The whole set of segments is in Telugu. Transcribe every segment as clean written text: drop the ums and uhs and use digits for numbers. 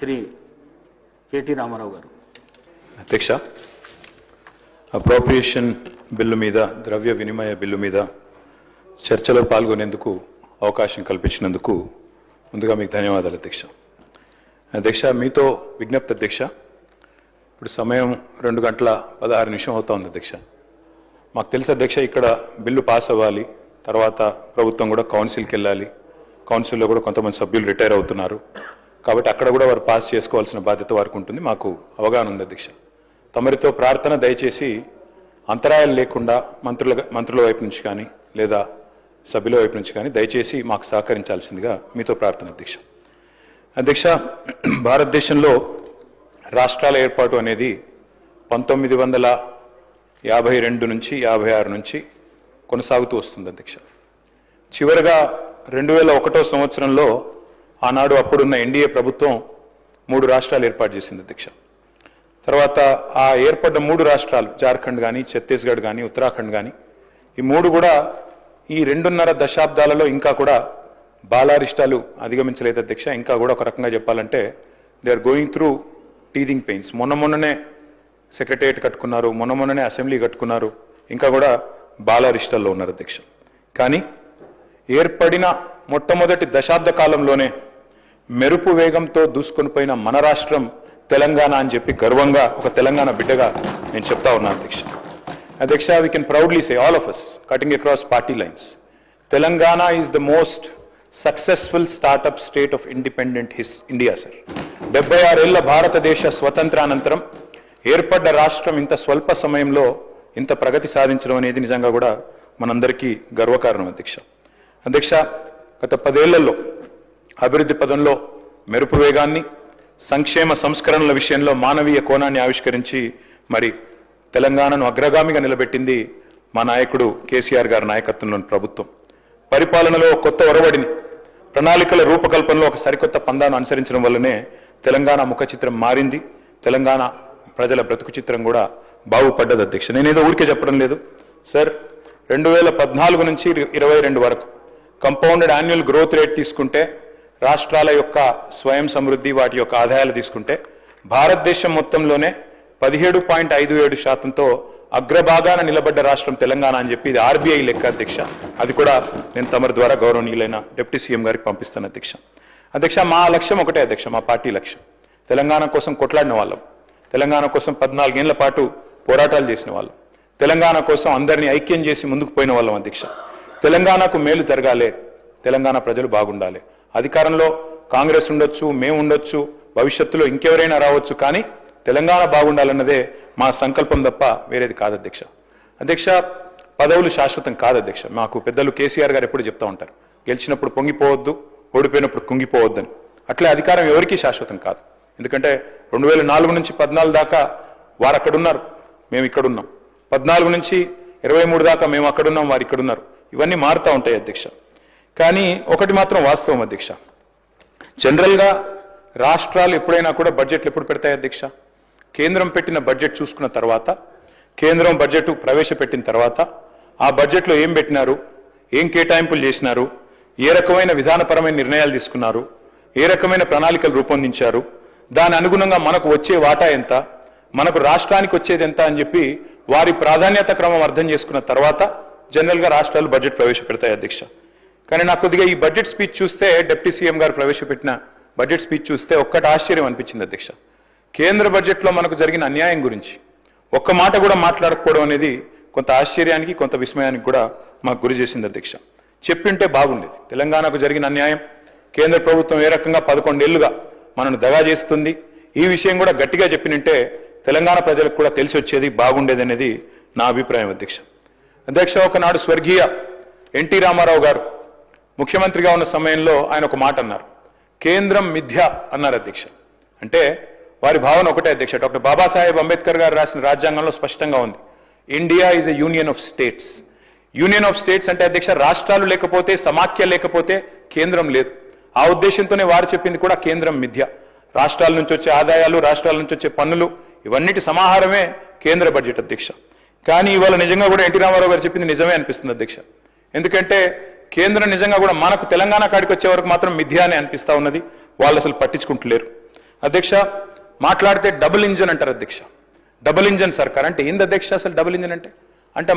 శ్రీ కేటీ రామారావు గారు. అధ్యక్ష, అప్రోప్రియేషన్ బిల్లు మీద, ద్రవ్య వినిమయ బిల్లు మీద చర్చలో పాల్గొనేందుకు అవకాశం కల్పించినందుకు ముందుగా మీకు ధన్యవాదాలు అధ్యక్ష. అధ్యక్ష, మీతో విజ్ఞప్తి అధ్యక్ష. ఇప్పుడు సమయం 2:16 అవుతా ఉంది అధ్యక్ష. మాకు తెలుసు అధ్యక్ష, ఇక్కడ బిల్లు పాస్ అవ్వాలి, తర్వాత ప్రభుత్వం కూడా కౌన్సిల్కి వెళ్ళాలి. కౌన్సిల్లో కూడా కొంతమంది సభ్యులు రిటైర్ అవుతున్నారు కాబట్టి అక్కడ కూడా వారు పాస్ చేసుకోవాల్సిన బాధ్యత వారికి ఉంటుంది. మాకు అవగాహన ఉంది అధ్యక్ష. తమరితో ప్రార్థన, దయచేసి అంతరాయాలు లేకుండా మంత్రుల వైపు నుంచి కానీ లేదా సభ్యుల వైపు నుంచి కానీ దయచేసి మాకు సహకరించాల్సిందిగా మీతో ప్రార్థన అధ్యక్ష. అధ్యక్ష, భారతదేశంలో రాష్ట్రాల ఏర్పాటు అనేది 1952 నుంచి 56 నుంచి కొనసాగుతూ వస్తుంది అధ్యక్ష. చివరిగా 2001 సంవత్సరంలో ఆనాడు అప్పుడున్న ఎన్డీఏ ప్రభుత్వం 3 రాష్ట్రాలు ఏర్పాటు చేసింది అధ్యక్ష. తర్వాత ఆ ఏర్పడ్డ 3 రాష్ట్రాలు, జార్ఖండ్ కానీ, ఛత్తీస్గఢ్ కానీ, ఉత్తరాఖండ్ కానీ, ఈ 3 కూడా ఈ 2.5 దశాబ్దాలలో ఇంకా కూడా బాలారిష్టాలు అధిగమించలేదు అధ్యక్ష. ఇంకా కూడా ఒక రకంగా చెప్పాలంటే they are going through teething pains. మొన్ననే సెక్రటేరియట్ కట్టుకున్నారు, మొన్ననే అసెంబ్లీ కట్టుకున్నారు, ఇంకా కూడా బాలారిష్టాల్లో ఉన్నారు అధ్యక్ష. కానీ ఏర్పడిన మొట్టమొదటి దశాబ్ద కాలంలోనే మెరుపు వేగంతో దూసుకొని పోయిన మన రాష్ట్రం తెలంగాణ అని చెప్పి గర్వంగా ఒక తెలంగాణ బిడ్డగా నేను చెప్తా ఉన్నాను అధ్యక్ష. అధ్యక్ష, we can proudly say, all of us, cutting across party lines, Telangana is the most successful startup state of independent India, sir. 76 ఏళ్ల భారతదేశ స్వతంత్రానంతరం ఏర్పడ్డ రాష్ట్రం ఇంత స్వల్ప సమయంలో ఇంత ప్రగతి సాధించడం అనేది నిజంగా కూడా మనందరికీ గర్వకారణం అధ్యక్ష. అధ్యక్ష, గత 10 ఏళ్లలో అభివృద్ధి పదంలో మెరుపు వేగాన్ని, సంక్షేమ సంస్కరణల విషయంలో మానవీయ కోణాన్ని ఆవిష్కరించి మరి తెలంగాణను అగ్రగామిగా నిలబెట్టింది మా నాయకుడు కేసీఆర్ గారి నాయకత్వంలోని ప్రభుత్వం. పరిపాలనలో కొత్త ఒరవడిని, ప్రణాళికల రూపకల్పనలో ఒక సరికొత్త పందాను అనుసరించడం వల్లనే తెలంగాణ ముఖ చిత్రం మారింది. తెలంగాణ ప్రజల బ్రతుకు చిత్రం కూడా బాగుపడ్డది అధ్యక్ష. నేనేదో ఊరికే చెప్పడం లేదు సార్. 2014 నుంచి 22 వరకు కంపౌండెడ్ యాన్యువల్ గ్రోత్ రేట్ తీసుకుంటే, రాష్ట్రాల యొక్క స్వయం సమృద్ధి, వాటి యొక్క ఆదాయాలు తీసుకుంటే భారతదేశం మొత్తంలోనే 17.57%తో అగ్రభాగాన నిలబడ్డ రాష్ట్రం తెలంగాణ అని చెప్పి ఇది ఆర్బీఐ లెక్క అధ్యక్ష. అది కూడా నేను తమరి ద్వారా గౌరవనీయులైన డిప్యూటీ సీఎం గారికి పంపిస్తాను అధ్యక్ష. అధ్యక్ష, మా లక్ష్యం ఒకటే అధ్యక్ష, మా పార్టీ లక్ష్యం తెలంగాణ కోసం కొట్లాడిన వాళ్ళం, తెలంగాణ కోసం 14 ఏళ్ల పాటు పోరాటాలు చేసిన వాళ్ళం, తెలంగాణ కోసం అందరినీ ఐక్యం చేసి ముందుకు పోయిన వాళ్ళం అధ్యక్ష. తెలంగాణకు మేలు జరగాలి, తెలంగాణ ప్రజలు బాగుండాలి. అధికారంలో కాంగ్రెస్ ఉండొచ్చు, మేము ఉండొచ్చు, భవిష్యత్తులో ఇంకెవరైనా రావచ్చు, కానీ తెలంగాణ బాగుండాలన్నదే మా సంకల్పం తప్ప వేరేది కాదు అధ్యక్ష. అధ్యక్ష, పదవులు శాశ్వతం కాదు అధ్యక్ష. మాకు పెద్దలు కేసీఆర్ గారు ఎప్పుడు చెప్తా ఉంటారు, గెలిచినప్పుడు పొంగిపోవద్దు, ఓడిపోయినప్పుడు కుంగిపోవద్దని. అట్లే అధికారం ఎవరికీ శాశ్వతం కాదు. ఎందుకంటే 2004 నుంచి 14 దాకా వారు అక్కడున్నారు, మేము ఇక్కడున్నాం. 14 నుంచి 23 దాకా మేము అక్కడున్నాం, వారు ఇక్కడున్నారు. ఇవన్నీ మారుతూ ఉంటాయి అధ్యక్ష. కానీ ఒకటి మాత్రం వాస్తవం అధ్యక్ష, జనరల్గా రాష్ట్రాలు ఎప్పుడైనా కూడా బడ్జెట్లు ఎప్పుడు పెడతాయి అధ్యక్ష? కేంద్రం పెట్టిన బడ్జెట్ చూసుకున్న తర్వాత, కేంద్రం బడ్జెట్ ప్రవేశపెట్టిన తర్వాత ఆ బడ్జెట్లో ఏం పెట్టినారు, ఏం కేటాయింపులు చేసినారు, ఏ రకమైన విధానపరమైన నిర్ణయాలు తీసుకున్నారు, ఏ రకమైన ప్రణాళికలు రూపొందించారు, దాని అనుగుణంగా మనకు వచ్చే వాటా ఎంత, మనకు రాష్ట్రానికి వచ్చేది ఎంత అని చెప్పి వారి ప్రాధాన్యత క్రమం అర్థం చేసుకున్న తర్వాత జనరల్గా రాష్ట్రాలు బడ్జెట్ ప్రవేశపెడతాయి అధ్యక్ష. కానీ నాకు కొద్దిగా ఈ బడ్జెట్ స్పీచ్ చూస్తే, డిప్యూటీ సీఎం గారు ప్రవేశపెట్టిన బడ్జెట్ స్పీచ్ చూస్తే ఒక్కటి ఆశ్చర్యం అనిపించింది అధ్యక్ష. కేంద్ర బడ్జెట్లో మనకు జరిగిన అన్యాయం గురించి ఒక్క మాట కూడా మాట్లాడకపోవడం అనేది కొంత ఆశ్చర్యానికి, కొంత విస్మయానికి కూడా మాకు గురి చేసింది అధ్యక్ష. చెప్పింటే బాగుండేది. తెలంగాణకు జరిగిన అన్యాయం, కేంద్ర ప్రభుత్వం ఏ రకంగా 11 ఏళ్లుగా మనను దగా చేస్తుంది, ఈ విషయం కూడా గట్టిగా చెప్పినంటే తెలంగాణ ప్రజలకు కూడా తెలిసి వచ్చేది, బాగుండేది అనేది నా అభిప్రాయం అధ్యక్ష. అధ్యక్ష, ఒకనాడు స్వర్గీయ ఎన్టీ రామారావు గారు ముఖ్యమంత్రిగా ఉన్న సమయంలో ఆయన ఒక మాట అన్నారు, కేంద్రం మిథ్య అన్నారు అధ్యక్ష. అంటే వారి భావన ఒకటే అధ్యక్ష. డాక్టర్ బాబాసాహెబ్ అంబేద్కర్ గారు రాసిన రాజ్యాంగంలో స్పష్టంగా ఉంది, India is a union of states. Union of states అంటే అధ్యక్ష, రాష్ట్రాలు లేకపోతే, సమాఖ్య లేకపోతే కేంద్రం లేదు. ఆ ఉద్దేశంతోనే వారు చెప్పింది కూడా కేంద్రం మిథ్య. రాష్ట్రాల నుంచి వచ్చే ఆదాయాలు, రాష్ట్రాల నుంచి వచ్చే పన్నులు, ఇవన్నిటి సమాహారమే కేంద్ర బడ్జెట్ అధ్యక్ష. కానీ ఇవాళ నిజంగా కూడా ఎన్టీ రామారావు గారు చెప్పింది నిజమే అనిపిస్తుంది అధ్యక్ష. ఎందుకంటే కేంద్రం నిజంగా కూడా మనకు తెలంగాణ కాడికి వచ్చే వరకు మాత్రం మిథ్య అని అనిపిస్తా ఉన్నది. వాళ్ళు అసలు పట్టించుకుంటలేరు. అధ్యక్ష మాట్లాడితే డబుల్ ఇంజన్ అంటారు అధ్యక్ష. డబుల్ ఇంజన్ సర్కార్ అంటే ఏంది అధ్యక్ష? అసలు డబుల్ ఇంజన్ అంటే అంటే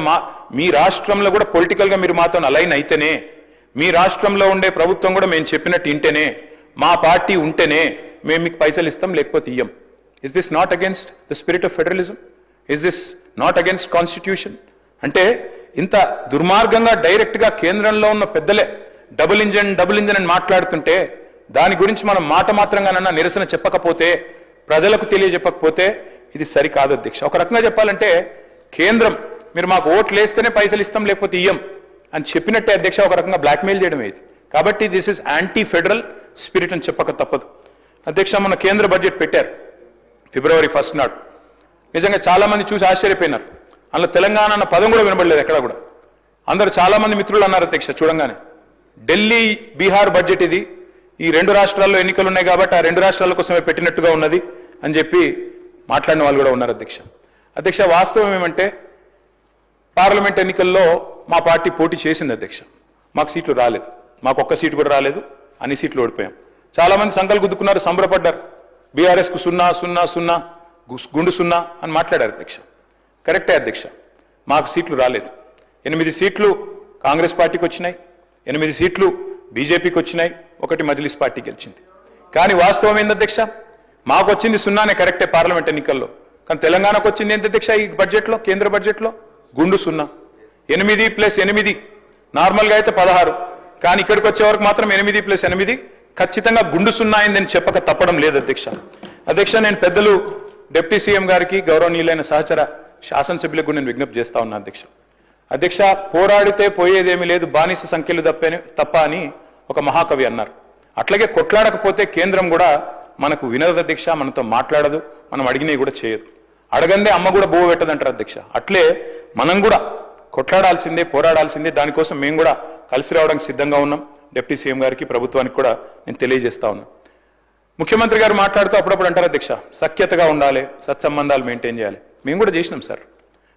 మీ రాష్ట్రంలో కూడా పొలిటికల్గా మీరు మాతో అలైన్ అయితేనే, మీ రాష్ట్రంలో ఉండే ప్రభుత్వం కూడా మేము చెప్పినట్టు ఇంటేనే, మా పార్టీ ఉంటేనే మేము మీకు పైసలు ఇస్తాం, లేకపోతే ఇయ్యం. Is this not against the spirit of federalism? Is this not against constitution? అంటే ఇంత దుర్మార్గంగా డైరెక్ట్గా కేంద్రంలో ఉన్న పెద్దలే డబుల్ ఇంజన్ అని మాట్లాడుతుంటే దాని గురించి మనం మాట మాత్రంగానన్నా నిరసన చెప్పకపోతే, ప్రజలకు తెలియజెప్పకపోతే ఇది సరికాదు అధ్యక్ష. ఒక రకంగా చెప్పాలంటే కేంద్రం మీరు మాకు ఓట్లు వేస్తేనే పైసలు ఇస్తాం, లేకపోతే ఇయ్యం అని చెప్పినట్టే అధ్యక్ష, ఒక రకంగా బ్లాక్మెయిల్ చేయడం ఇది. కాబట్టి this is anti federal spirit అని చెప్పక తప్పదు. అధ్యక్ష మన కేంద్ర బడ్జెట్ పెట్టారు February 1 నాడు. నిజంగా చాలా మంది చూసి ఆశ్చర్యపోయినారు. అందులో తెలంగాణ అన్న పదం కూడా వినబడలేదు ఎక్కడ కూడా. అందరూ చాలా మంది మిత్రులు అన్నారు అధ్యక్ష చూడంగానే, ఢిల్లీ బీహార్ బడ్జెట్ ఇది, ఈ రెండు రాష్ట్రాల్లో ఎన్నికలు ఉన్నాయి కాబట్టి ఆ రెండు రాష్ట్రాల కోసమే పెట్టినట్టుగా ఉన్నది అని చెప్పి మాట్లాడిన వాళ్ళు కూడా ఉన్నారు అధ్యక్ష. అధ్యక్ష వాస్తవం ఏమంటే పార్లమెంట్ ఎన్నికల్లో మా పార్టీ పోటీ చేసింది అధ్యక్ష. మాకు సీట్లు రాలేదు, మాకు ఒక్క సీటు కూడా రాలేదు, అన్ని సీట్లు ఓడిపోయాం. చాలా మంది సంకలు గుద్దుకున్నారు, సంబరపడ్డారు. బీఆర్ఎస్కు 0-0-0 గుండు 0 అని మాట్లాడారు అధ్యక్ష. కరెక్టే అధ్యక్ష, మాకు సీట్లు రాలేదు. 8 సీట్లు కాంగ్రెస్ పార్టీకి వచ్చినాయి, 8 సీట్లు బీజేపీకి వచ్చినాయి, 1 మజ్లిస్ పార్టీ గెలిచింది. కానీ వాస్తవం ఏంది అధ్యక్ష? మాకు వచ్చింది 0నే కరెక్టే పార్లమెంట్ ఎన్నికల్లో. కానీ తెలంగాణకు వచ్చింది ఏంటి అధ్యక్ష? ఈ బడ్జెట్లో, కేంద్ర బడ్జెట్లో గుండు 0. 8 + 8 నార్మల్గా అయితే 16, కానీ ఇక్కడికి వచ్చే వరకు మాత్రం 8 + 8 ఖచ్చితంగా గుండు 0 అయిందని చెప్పక తప్పడం లేదు అధ్యక్ష. అధ్యక్ష నేను పెద్దలు డిప్యూటీ సీఎం గారికి, గౌరవనీయులైన సహచర శాసనసభ్యులకు నేను విజ్ఞప్తి చేస్తా ఉన్నా అధ్యక్ష. అధ్యక్ష పోరాడితే పోయేదేమీ లేదు, బానిస సంఖ్యలు తప్ప అని ఒక మహాకవి అన్నారు. అట్లాగే కొట్లాడకపోతే కేంద్రం కూడా మనకు వినదు అధ్యక్ష, మనతో మాట్లాడదు, మనం అడిగినవి కూడా చేయదు. అడగందే అమ్మ కూడా బువ్వ పెట్టదంటారు అధ్యక్ష. అట్లే మనం కూడా కొట్లాడాల్సిందే, పోరాడాల్సిందే. దానికోసం మేము కూడా కలిసి రావడానికి సిద్ధంగా ఉన్నాం. డిప్యూటీ సీఎం గారికి, ప్రభుత్వానికి కూడా నేను తెలియజేస్తా ఉన్నా. ముఖ్యమంత్రి గారు మాట్లాడుతూ అప్పుడప్పుడు అంటారు అధ్యక్ష సఖ్యతగా ఉండాలి, సత్సంబంధాలు మెయింటైన్ చేయాలి. మేము కూడా చేసినాం సార్.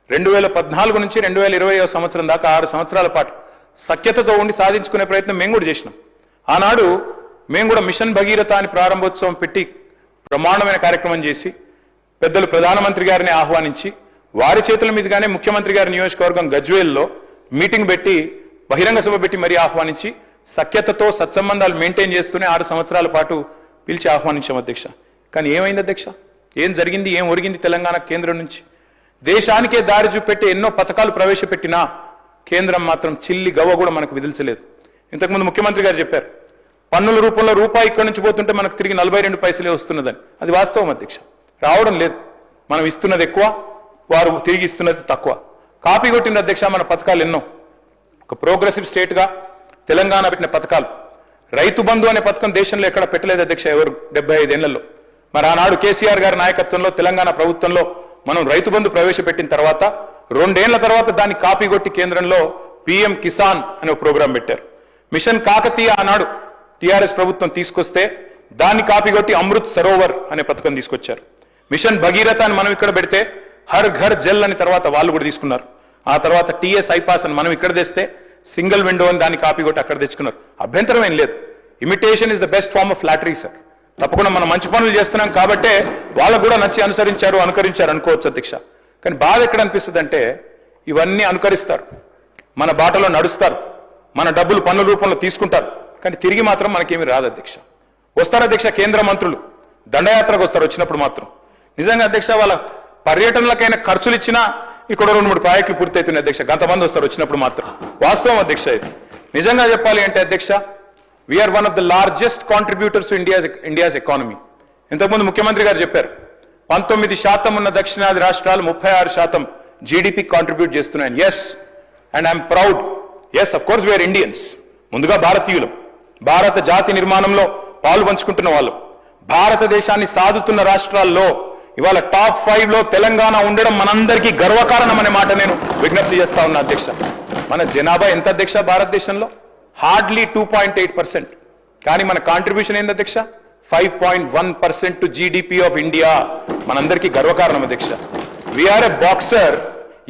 2014 నుంచి 2020 సంవత్సరం దాకా 6 సంవత్సరాల పాటు సఖ్యతతో ఉండి సాధించుకునే ప్రయత్నం మేము కూడా చేసినాం. ఆనాడు మేము కూడా మిషన్ భగీరథ అని ప్రారంభోత్సవం పెట్టి బ్రహ్మాండమైన కార్యక్రమం చేసి పెద్దలు ప్రధానమంత్రి గారిని ఆహ్వానించి వారి చేతుల మీదుగానే ముఖ్యమంత్రి గారి నియోజకవర్గం గజ్వేల్లో మీటింగ్ పెట్టి బహిరంగ సభ పెట్టి మరీ ఆహ్వానించి సఖ్యతతో సత్సంబంధాలు మెయింటైన్ చేస్తూనే 6 సంవత్సరాల పాటు పిలిచి ఆహ్వానించాం అధ్యక్ష. కానీ ఏమైంది అధ్యక్ష? ఏం జరిగింది, ఏం ఒరిగింది తెలంగాణ కేంద్రం నుంచి? దేశానికే దారి చూపెట్టి ఎన్నో పథకాలు ప్రవేశపెట్టినా కేంద్రం మాత్రం చిల్లి గవ్వ కూడా మనకు విధించలేదు. ఇంతకుముందు ముఖ్యమంత్రి గారు చెప్పారు పన్నుల రూపంలో రూపాయి ఇక్కడి నుంచి పోతుంటే మనకు తిరిగి 42 పైసలే వస్తున్నదని. అది వాస్తవం అధ్యక్ష, రావడం లేదు. మనం ఇస్తున్నది ఎక్కువ, వారు తిరిగి ఇస్తున్నది తక్కువ. కాపీ కొట్టిన అధ్యక్ష మన పథకాలు ఎన్నో. ఒక ప్రోగ్రెసివ్ స్టేట్గా తెలంగాణ పెట్టిన పథకాలు, రైతు బంధు అనే పథకం దేశంలో ఎక్కడ పెట్టలేదు అధ్యక్ష ఎవరు 75 ఏళ్లలో. మరి ఆనాడు కేసీఆర్ గారి నాయకత్వంలో తెలంగాణ ప్రభుత్వంలో మనం రైతు బంధు ప్రవేశపెట్టిన తర్వాత 2 ఏళ్ల తర్వాత దాన్ని కాపీ కొట్టి కేంద్రంలో PM కిసాన్ అనే ప్రోగ్రాం పెట్టారు. మిషన్ కాకతీయ ఆనాడు టీఆర్ఎస్ ప్రభుత్వం తీసుకొస్తే దాన్ని కాపీ కొట్టి అమృత్ సరోవర్ అనే పథకం తీసుకొచ్చారు. మిషన్ భగీరథ అని మనం ఇక్కడ పెడితే హర్ ఘర్ జల్ అని తర్వాత వాళ్ళు కూడా తీసుకున్నారు. ఆ తర్వాత TS ఐపాస్ అని మనం ఇక్కడ తెస్తే సింగిల్ విండో అని దాన్ని కాపీ కొట్టి అక్కడ తెచ్చుకున్నారు. అభ్యంతరం ఏం లేదు. Imitation is the best form of flattery sir. తప్పకుండా మనం మంచి పనులు చేస్తున్నాం కాబట్టే వాళ్ళకు కూడా నచ్చి అనుకరించారు అనుకోవచ్చు అధ్యక్ష. కానీ బాధ ఎక్కడ అనిపిస్తుంది అంటే ఇవన్నీ అనుకరిస్తారు, మన బాటలో నడుస్తారు, మన డబ్బులు పన్నుల రూపంలో తీసుకుంటారు, కానీ తిరిగి మాత్రం మనకేమీ రాదు అధ్యక్ష. వస్తారు అధ్యక్ష కేంద్ర మంత్రులు దండయాత్రకు వస్తారు. వచ్చినప్పుడు మాత్రం నిజంగా అధ్యక్ష వాళ్ళ పర్యటనలకైనా ఖర్చులు ఇచ్చినా ఇక్కడ 2-3 ప్రాజెక్టులు పూర్తవుతున్నాయి అధ్యక్ష. గంతమంది వస్తారు వచ్చినప్పుడు మాత్రం. వాస్తవం అధ్యక్ష ఇది. నిజంగా చెప్పాలి అంటే అధ్యక్ష we're one of the largest contributors to India's economy. ఇంతకుముందు ముఖ్యమంత్రి గారు చెప్పారు 19% ఉన్న దక్షిణాది రాష్ట్రాలు 36% GDP కాంట్రిబ్యూట్ చేస్తున్నాయని. Yes, and I'm proud. Yes, of course we're Indians. ముందుగా భారతీయులం, భారత జాతి నిర్మాణంలో పాలు పంచుకుంటున్న వాళ్ళం. భారతదేశాన్ని సాదుతున్న రాష్ట్రాల్లో ఇవాళ టాప్ 5లో తెలంగాణ ఉండడం మనందరికీ గర్వకారణం అనే మాట నేను విజ్ఞప్తి చేస్తా ఉన్నా అధ్యక్ష. మన జనాభా ఎంత అధ్యక్ష భారతదేశంలో? హార్డ్లీ 2.8%. కానీ మన కాంట్రిబ్యూషన్ ఏంది అధ్యక్ష? 5.1% టు GDP ఆఫ్ ఇండియా. మనందరికీ గర్వకారణం అధ్యక్ష. వీఆర్ ఎ బాక్సర్.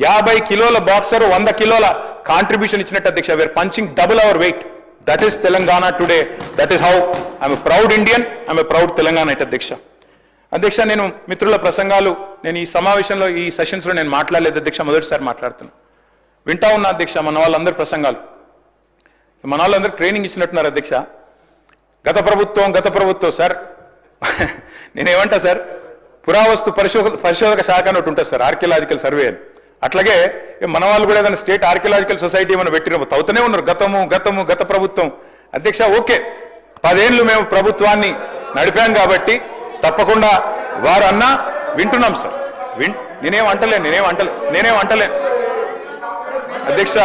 50 కిలోల బాక్సర్ 100 కిలోల కాంట్రిబ్యూషన్ ఇచ్చినట్టు అధ్యక్ష. We're punching double our weight. That is Telangana today. That is how I'm a proud Indian, I'm a proud Telangana అధ్యక్ష. అధ్యక్ష, నేను మిత్రుల ప్రసంగాలు నేను ఈ సమావేశంలో ఈ సెషన్స్లో నేను మాట్లాడలేదు అధ్యక్ష, మొదటిసారి మాట్లాడుతున్నా. వింటా ఉన్నా అధ్యక్ష మన వాళ్ళందరి ప్రసంగాలు. మన వాళ్ళందరూ ట్రైనింగ్ ఇచ్చినట్టున్నారు అధ్యక్ష. గత ప్రభుత్వం సార్ నేనేమంటా సార్, పురావస్తు పరిశోధక శాఖ అని ఒకటి ఉంటుంది సార్, ఆర్కియలాజికల్ సర్వే అని. అట్లాగే మన వాళ్ళు కూడా ఏదైనా స్టేట్ ఆర్కియలాజికల్ సొసైటీ ఏమైనా పెట్టిన తవ్వుతూనే ఉన్నారు గత ప్రభుత్వం. అధ్యక్ష ఓకే, 10 ఏళ్ళు మేము ప్రభుత్వాన్ని నడిపాం కాబట్టి తప్పకుండా వారు అన్నా వింటున్నాం సార్. నేనేం అంటలేను అధ్యక్ష.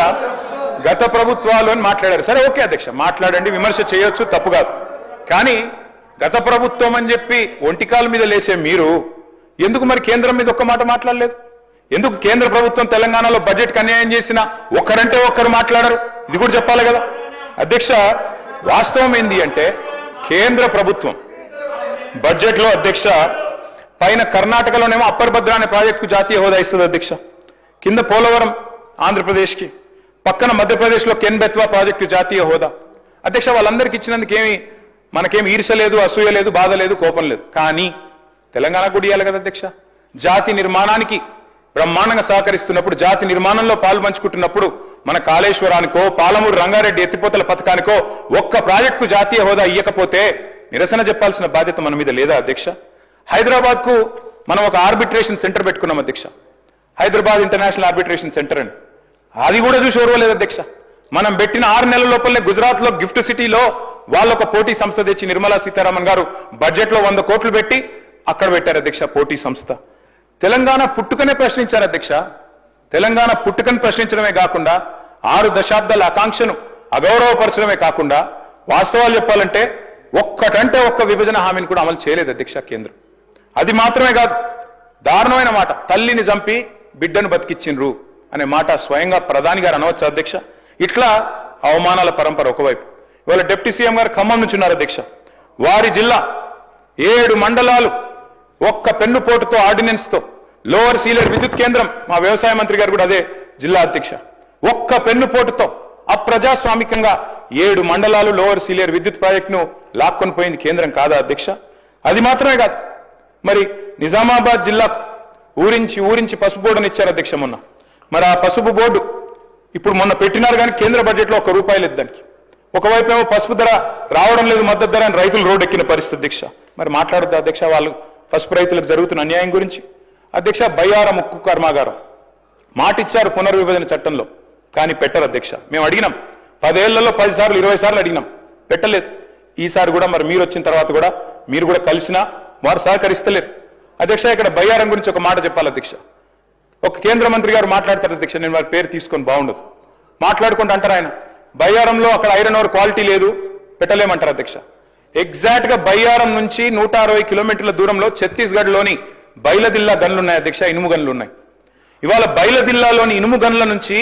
గత ప్రభుత్వాలు అని మాట్లాడారు సరే, ఓకే అధ్యక్ష, మాట్లాడండి, విమర్శ చేయొచ్చు, తప్పు కాదు. కానీ గత ప్రభుత్వం అని చెప్పి ఒంటికాల మీద లేచే మీరు ఎందుకు మరి కేంద్రం మీద ఒక్క మాట మాట్లాడలేదు? ఎందుకు కేంద్ర ప్రభుత్వం తెలంగాణలో బడ్జెట్కి అన్యాయం చేసినా ఒక్కరంటే ఒక్కరు మాట్లాడరు? ఇది కూడా చెప్పాలి కదా అధ్యక్ష. వాస్తవం ఏంది అంటే, కేంద్ర ప్రభుత్వం బడ్జెట్లో అధ్యక్ష పైన కర్ణాటకలోనేమో అప్పర్ భద్ర అనే ప్రాజెక్టుకు జాతీయ హోదా ఇస్తుంది అధ్యక్ష, కింద పోలవరం ఆంధ్రప్రదేశ్కి, పక్కన మధ్యప్రదేశ్లో కెన్ బెత్వా ప్రాజెక్టు జాతీయ హోదా. అధ్యక్ష వాళ్ళందరికీ ఇచ్చినందుకు మనకేమి ఈర్ష లేదు, అసూయ లేదు, బాధ లేదు, కోపం లేదు. కానీ తెలంగాణకు కూడా ఇవ్వాలి కదా అధ్యక్ష. జాతి నిర్మాణానికి బ్రహ్మాండంగా సహకరిస్తున్నప్పుడు, జాతి నిర్మాణంలో పాల్పంచుకుంటున్నప్పుడు మన కాళేశ్వరానికో పాలమూరు రంగారెడ్డి ఎత్తిపోతల పథకానికో ఒక్క ప్రాజెక్టుకు జాతీయ హోదా ఇవ్వకపోతే నిరసన చెప్పాల్సిన బాధ్యత మన మీద లేదా అధ్యక్ష? హైదరాబాద్కు మనం ఒక ఆర్బిట్రేషన్ సెంటర్ పెట్టుకున్నాం అధ్యక్ష, హైదరాబాద్ ఇంటర్నేషనల్ ఆర్బిట్రేషన్ సెంటర్ అని. అది కూడా చూసి ఓర్వలేదు అధ్యక్ష. మనం పెట్టిన 6 నెలల లోపలనే గుజరాత్లో గిఫ్ట్ సిటీలో వాళ్ళొక పోటీ సంస్థ తెచ్చి నిర్మలా సీతారామన్ గారు బడ్జెట్లో 100 కోట్లు పెట్టి అక్కడ పెట్టారు అధ్యక్ష పోటీ సంస్థ. తెలంగాణ పుట్టుకనే ప్రశ్నించారు అధ్యక్ష. తెలంగాణ పుట్టుకని ప్రశ్నించడమే కాకుండా 6 దశాబ్దాల ఆకాంక్షను అగౌరవపరచడమే కాకుండా వాస్తవాలు చెప్పాలంటే ఒక్కటంటే ఒక్క విభజన హామీని కూడా అమలు చేయలేదు అధ్యక్ష కేంద్రం. అది మాత్రమే కాదు, దారుణమైన మాట, తల్లిని చంపి బిడ్డను బతికిచ్చిండ్రు అనే మాట స్వయంగా ప్రధాని గారు అనవచ్చు అధ్యక్ష. ఇట్లా అవమానాల పరంపర ఒకవైపు. ఇవాళ డిప్యూటీ సీఎం గారు ఖమ్మం నుంచి ఉన్నారు అధ్యక్ష. వారి జిల్లా 7 మండలాలు ఒక్క పెన్నుపోటుతో ఆర్డినెన్స్తో లోవర్ సీలేరు విద్యుత్ కేంద్రం, మా వ్యవసాయ మంత్రి గారు కూడా అదే జిల్లా అధ్యక్ష, ఒక్క పెన్నుపోటుతో అప్రజాస్వామికంగా 7 మండలాలు లోవర్ సీలేరు విద్యుత్ ప్రాజెక్టును లాక్కొని పోయింది కేంద్రం కాదా అధ్యక్ష? అది మాత్రమే కాదు, మరి నిజామాబాద్ జిల్లాకు ఊరించి పసుపు బోర్డుని ఇచ్చారు అధ్యక్ష మొన్న. మరి ఆ పసుపు బోర్డు ఇప్పుడు మొన్న పెట్టినారు కానీ కేంద్ర బడ్జెట్లో ₹1 లేదు దానికి. ఒకవైపు ఏమో పసుపు ధర రావడం లేదు, మద్దతు ధర అని రైతులు రోడ్డు ఎక్కిన పరిస్థితి అధ్యక్ష. మరి మాట్లాడద్దు అధ్యక్ష వాళ్ళు పసుపు రైతులకు జరుగుతున్న అన్యాయం గురించి? అధ్యక్ష బయ్యారం ఉక్కు కర్మాగారం మాట ఇచ్చారు పునర్విభజన చట్టంలో, కానీ పెట్టరు అధ్యక్ష. మేము అడిగినాం 10 ఏళ్లలో 10 సార్లు 20 సార్లు అడిగినాం, పెట్టలేదు. ఈసారి కూడా మరి మీరు వచ్చిన తర్వాత కూడా మీరు కూడా కలిసినా వారు సహకరిస్తలేరు అధ్యక్ష. ఇక్కడ బయ్యారం గురించి ఒక మాట చెప్పాలి అధ్యక్ష. ఒక కేంద్ర మంత్రి గారు మాట్లాడతారు అధ్యక్ష, నేను వారి పేరు తీసుకొని బాగుండదు, మాట్లాడుకుంటూ అంటారు ఆయన బయ్యారంలో అక్కడ ఐరన్ ఓర్ క్వాలిటీ లేదు పెట్టలేమంటారు అధ్యక్ష. ఎగ్జాక్ట్ గా బయ్యారం నుంచి 160 కిలోమీటర్ల దూరంలో ఛత్తీస్గఢ్లోని బైలదిల్లా గన్లు ఉన్నాయి అధ్యక్ష, ఇనుము గన్లు ఉన్నాయి. ఇవాళ బైలదిల్లాలోని ఇనుము గన్ల నుంచి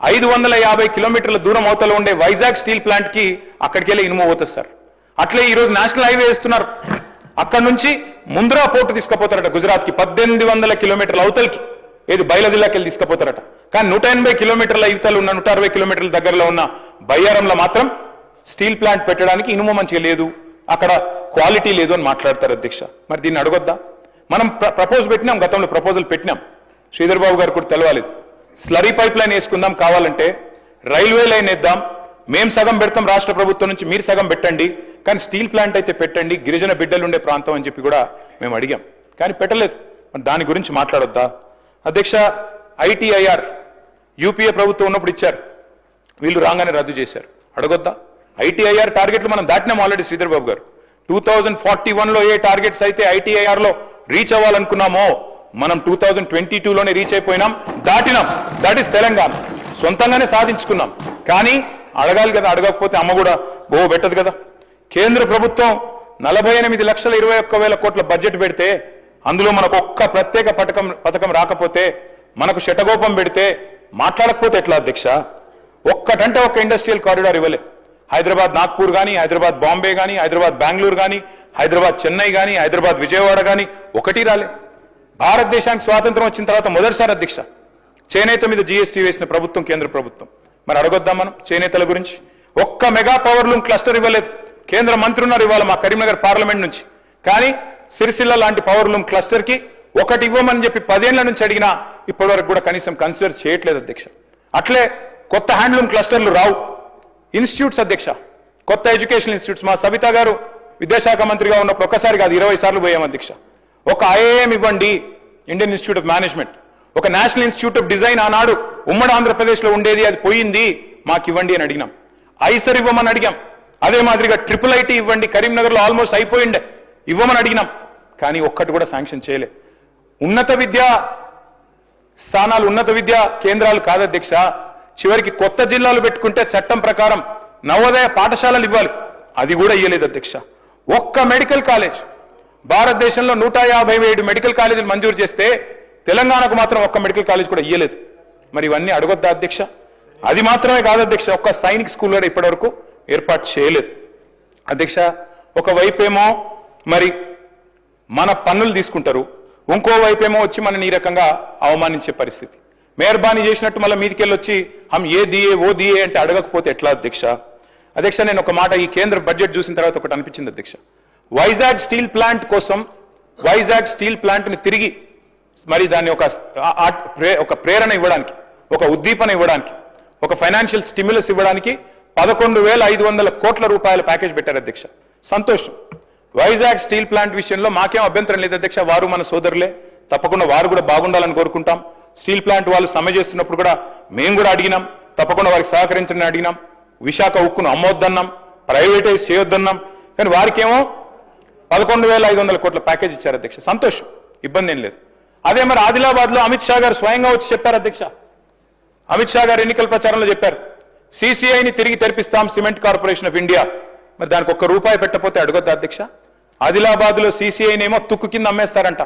550 కిలోమీటర్ల దూరం అవతల ఉండే వైజాగ్ స్టీల్ ప్లాంట్ కి అక్కడికి వెళ్ళి ఇనుము పోతుంది సార్. అట్లే ఈ రోజు నేషనల్ హైవే వేస్తున్నారు, అక్కడ నుంచి ముంద్రా పోర్టు తీసుకుపోతారట గుజరాత్ కి, 1800 కిలోమీటర్ల అవతలకి, ఏది బైలదిల్లాకి వెళ్ళి తీసుకుపోతారట. కానీ 180 కిలోమీటర్ల ఇవతలు ఉన్న 160 కిలోమీటర్ల దగ్గరలో ఉన్న బయ్యారంలో మాత్రం స్టీల్ ప్లాంట్ పెట్టడానికి ఇనుము మంచిగా లేదు, అక్కడ క్వాలిటీ లేదు అని మాట్లాడతారు అధ్యక్ష. మరి దీన్ని అడగొద్దా? మనం ప్రపోజ్ పెట్టినాం, గతంలో ప్రపోజల్ పెట్టినాం, శ్రీధర్ బాబు గారు కూడా తెలవాలేదు. స్లరీ పైప్ లైన్ వేసుకుందాం, కావాలంటే రైల్వే లైన్ వేద్దాం, మేం సగం పెడతాం రాష్ట్ర ప్రభుత్వం నుంచి, మీరు సగం పెట్టండి, కానీ స్టీల్ ప్లాంట్ అయితే పెట్టండి, గిరిజన బిడ్డలు ఉండే ప్రాంతం అని చెప్పి కూడా మేము అడిగాం, కానీ పెట్టలేదు. మరి దాని గురించి మాట్లాడొద్దా అధ్యక్ష? ITIR యూపీఏ ప్రభుత్వం ఉన్నప్పుడు ఇచ్చారు, వీళ్ళు రాగానే రద్దు చేశారు, అడగొద్దా? ITIR టార్గెట్లు మనం దాటినాం ఆల్రెడీ. శ్రీధర్ బాబు గారు 2041లో ఏ టార్గెట్స్ అయితే ITIR లో రీచ్ అవ్వాలనుకున్నామో మనం 2022లోనే రీచ్ అయిపోయినాం, దాటినాం. దట్ ఈస్ తెలంగాణ, సొంతంగానే సాధించుకున్నాం. కానీ అడగాలి కదా, అడగకపోతే అమ్మ కూడా పెట్టదు కదా. కేంద్ర ప్రభుత్వం 48,21,000 కోట్ల బడ్జెట్ పెడితే అందులో మనకు ఒక్క ప్రత్యేక పథకం రాకపోతే, మనకు శటగోపం పెడితే, మాట్లాడకపోతే ఎట్లా అధ్యక్ష? ఒక్కటంటే ఒక్క ఇండస్ట్రియల్ కారిడార్ ఇవ్వలే. హైదరాబాద్ నాగ్పూర్ కానీ, హైదరాబాద్ బాంబే కానీ, హైదరాబాద్ బెంగళూరు కానీ, హైదరాబాద్ చెన్నై కానీ, హైదరాబాద్ విజయవాడ కానీ ఒకటి రాలే. భారతదేశానికి స్వాతంత్రం వచ్చిన తర్వాత మొదటిసారి అధ్యక్ష చేనేత మీద GST వేసిన ప్రభుత్వం కేంద్ర ప్రభుత్వం. మరి అడగొద్దాం మనం చేనేతల గురించి? ఒక్క మెగా పవర్ లూమ్ క్లస్టర్ ఇవ్వలేదు. కేంద్ర మంత్రి ఉన్నారు ఇవాళ మా కరీంనగర్ పార్లమెంట్ నుంచి, కానీ సిరిసిల్ల లాంటి పవర్ లూమ్ క్లస్టర్ కి ఒకటి ఇవ్వమని చెప్పి 10 ఏళ్ల నుంచి అడిగినా ఇప్పటివరకు కూడా కనీసం కన్సిడర్ చేయట్లేదు అధ్యక్ష. అట్లే కొత్త హ్యాండ్లూమ్ క్లస్టర్లు రావు. ఇన్స్టిట్యూట్స్ అధ్యక్ష, కొత్త ఎడ్యుకేషన్ ఇన్స్టిట్యూట్స్, మా సబితా గారు విద్యాశాఖ మంత్రిగా ఉన్నప్పుడు ఒక్కసారి కాదు 20 సార్లు పోయాం అధ్యక్ష. ఒక ఐఐఎం ఇవ్వండి, ఇండియన్ ఇన్స్టిట్యూట్ ఆఫ్ మేనేజ్మెంట్, ఒక నేషనల్ ఇన్స్టిట్యూట్ ఆఫ్ డిజైన్ ఆనాడు ఉమ్మడి ఆంధ్రప్రదేశ్లో ఉండేది, అది పోయింది, మాకు ఇవ్వండి అని అడిగినాం. ఐసర్ ఇవ్వమని అడిగాం. అదే మాదిరిగా IIIT ఇవ్వండి, కరీంనగర్లో ఆల్మోస్ట్ అయిపోయిండే, ఇవ్వమని అడిగినాం. కానీ ఒక్కటి కూడా శాంక్షన్ చేయలే. ఉన్నత విద్యా స్థానాలు, ఉన్నత విద్యా కేంద్రాలు కాదు అధ్యక్ష, చివరికి కొత్త జిల్లాలు పెట్టుకుంటే చట్టం ప్రకారం నవోదయ పాఠశాలలు ఇవ్వాలి, అది కూడా ఇవ్వలేదు అధ్యక్ష. ఒక్క మెడికల్ కాలేజ్, భారతదేశంలో 157 మెడికల్ కాలేజీలు మంజూరు చేస్తే తెలంగాణకు మాత్రం ఒక్క మెడికల్ కాలేజ్ కూడా ఇవ్వలేదు. మరి ఇవన్నీ అడగొద్దా అధ్యక్ష? అది మాత్రమే కాదు అధ్యక్ష, ఒక్క సైనిక్ స్కూల్ కూడా ఇప్పటివరకు ఏర్పాటు చేయలేదు అధ్యక్ష. ఒకవైపేమో మరి మన పన్నులు తీసుకుంటారు, ఇంకోవైపేమో వచ్చి మనని ఈ రకంగా అవమానించే పరిస్థితి. మెహర్బానీ చేసినట్టు మళ్ళీ మీదికెళ్ళి వచ్చి హమ్ ఏ దియే ఓ దియే అంటే అడగకపోతే ఎట్లా అధ్యక్ష? అధ్యక్ష, నేను ఒక మాట ఈ కేంద్ర బడ్జెట్ చూసిన తర్వాత ఒకటి అనిపించింది అధ్యక్ష. వైజాగ్ స్టీల్ ప్లాంట్ కోసం, వైజాగ్ స్టీల్ ప్లాంట్ని తిరిగి మరి దాన్ని ఒక ప్రేరణ ఇవ్వడానికి, ఒక ఉద్దీపన ఇవ్వడానికి, ఒక ఫైనాన్షియల్ స్టిమ్యులస్ ఇవ్వడానికి 11,500 కోట్ల రూపాయల ప్యాకేజ్ పెట్టారు అధ్యక్ష. సంతోషం. వైజాగ్ స్టీల్ ప్లాంట్ విషయంలో మాకేం అభ్యంతరం లేదు అధ్యక్ష, వారు మన సోదరులే, తప్పకుండా వారు కూడా బాగుండాలని కోరుకుంటాం. స్టీల్ ప్లాంట్ వాళ్ళు సమ్మె చేస్తున్నప్పుడు కూడా మేము కూడా అడిగినాం, తప్పకుండా వారికి సహకరించని అడిగినాం. విశాఖ ఉక్కును అమ్మొద్దన్నాం, ప్రైవేటైజ్ చేయొద్దన్నాం. కానీ వారికేమో 11,500 కోట్ల ప్యాకేజ్ ఇచ్చారు అధ్యక్ష. సంతోషం, ఇబ్బంది ఏం లేదు. అదే మరి ఆదిలాబాద్లో అమిత్ షా గారు స్వయంగా వచ్చి చెప్పారు అధ్యక్ష. అమిత్ షా గారు ఎన్నికల ప్రచారంలో చెప్పారు, CCIని తిరిగి తెరిపిస్తాం, సిమెంట్ కార్పొరేషన్ ఆఫ్ ఇండియా. మరి దానికి ₹1 పెట్టకపోతే అడగొద్దా అధ్యక్ష? ఆదిలాబాద్లో CCIనేమో తుక్కు కింద అమ్మేస్తారంట,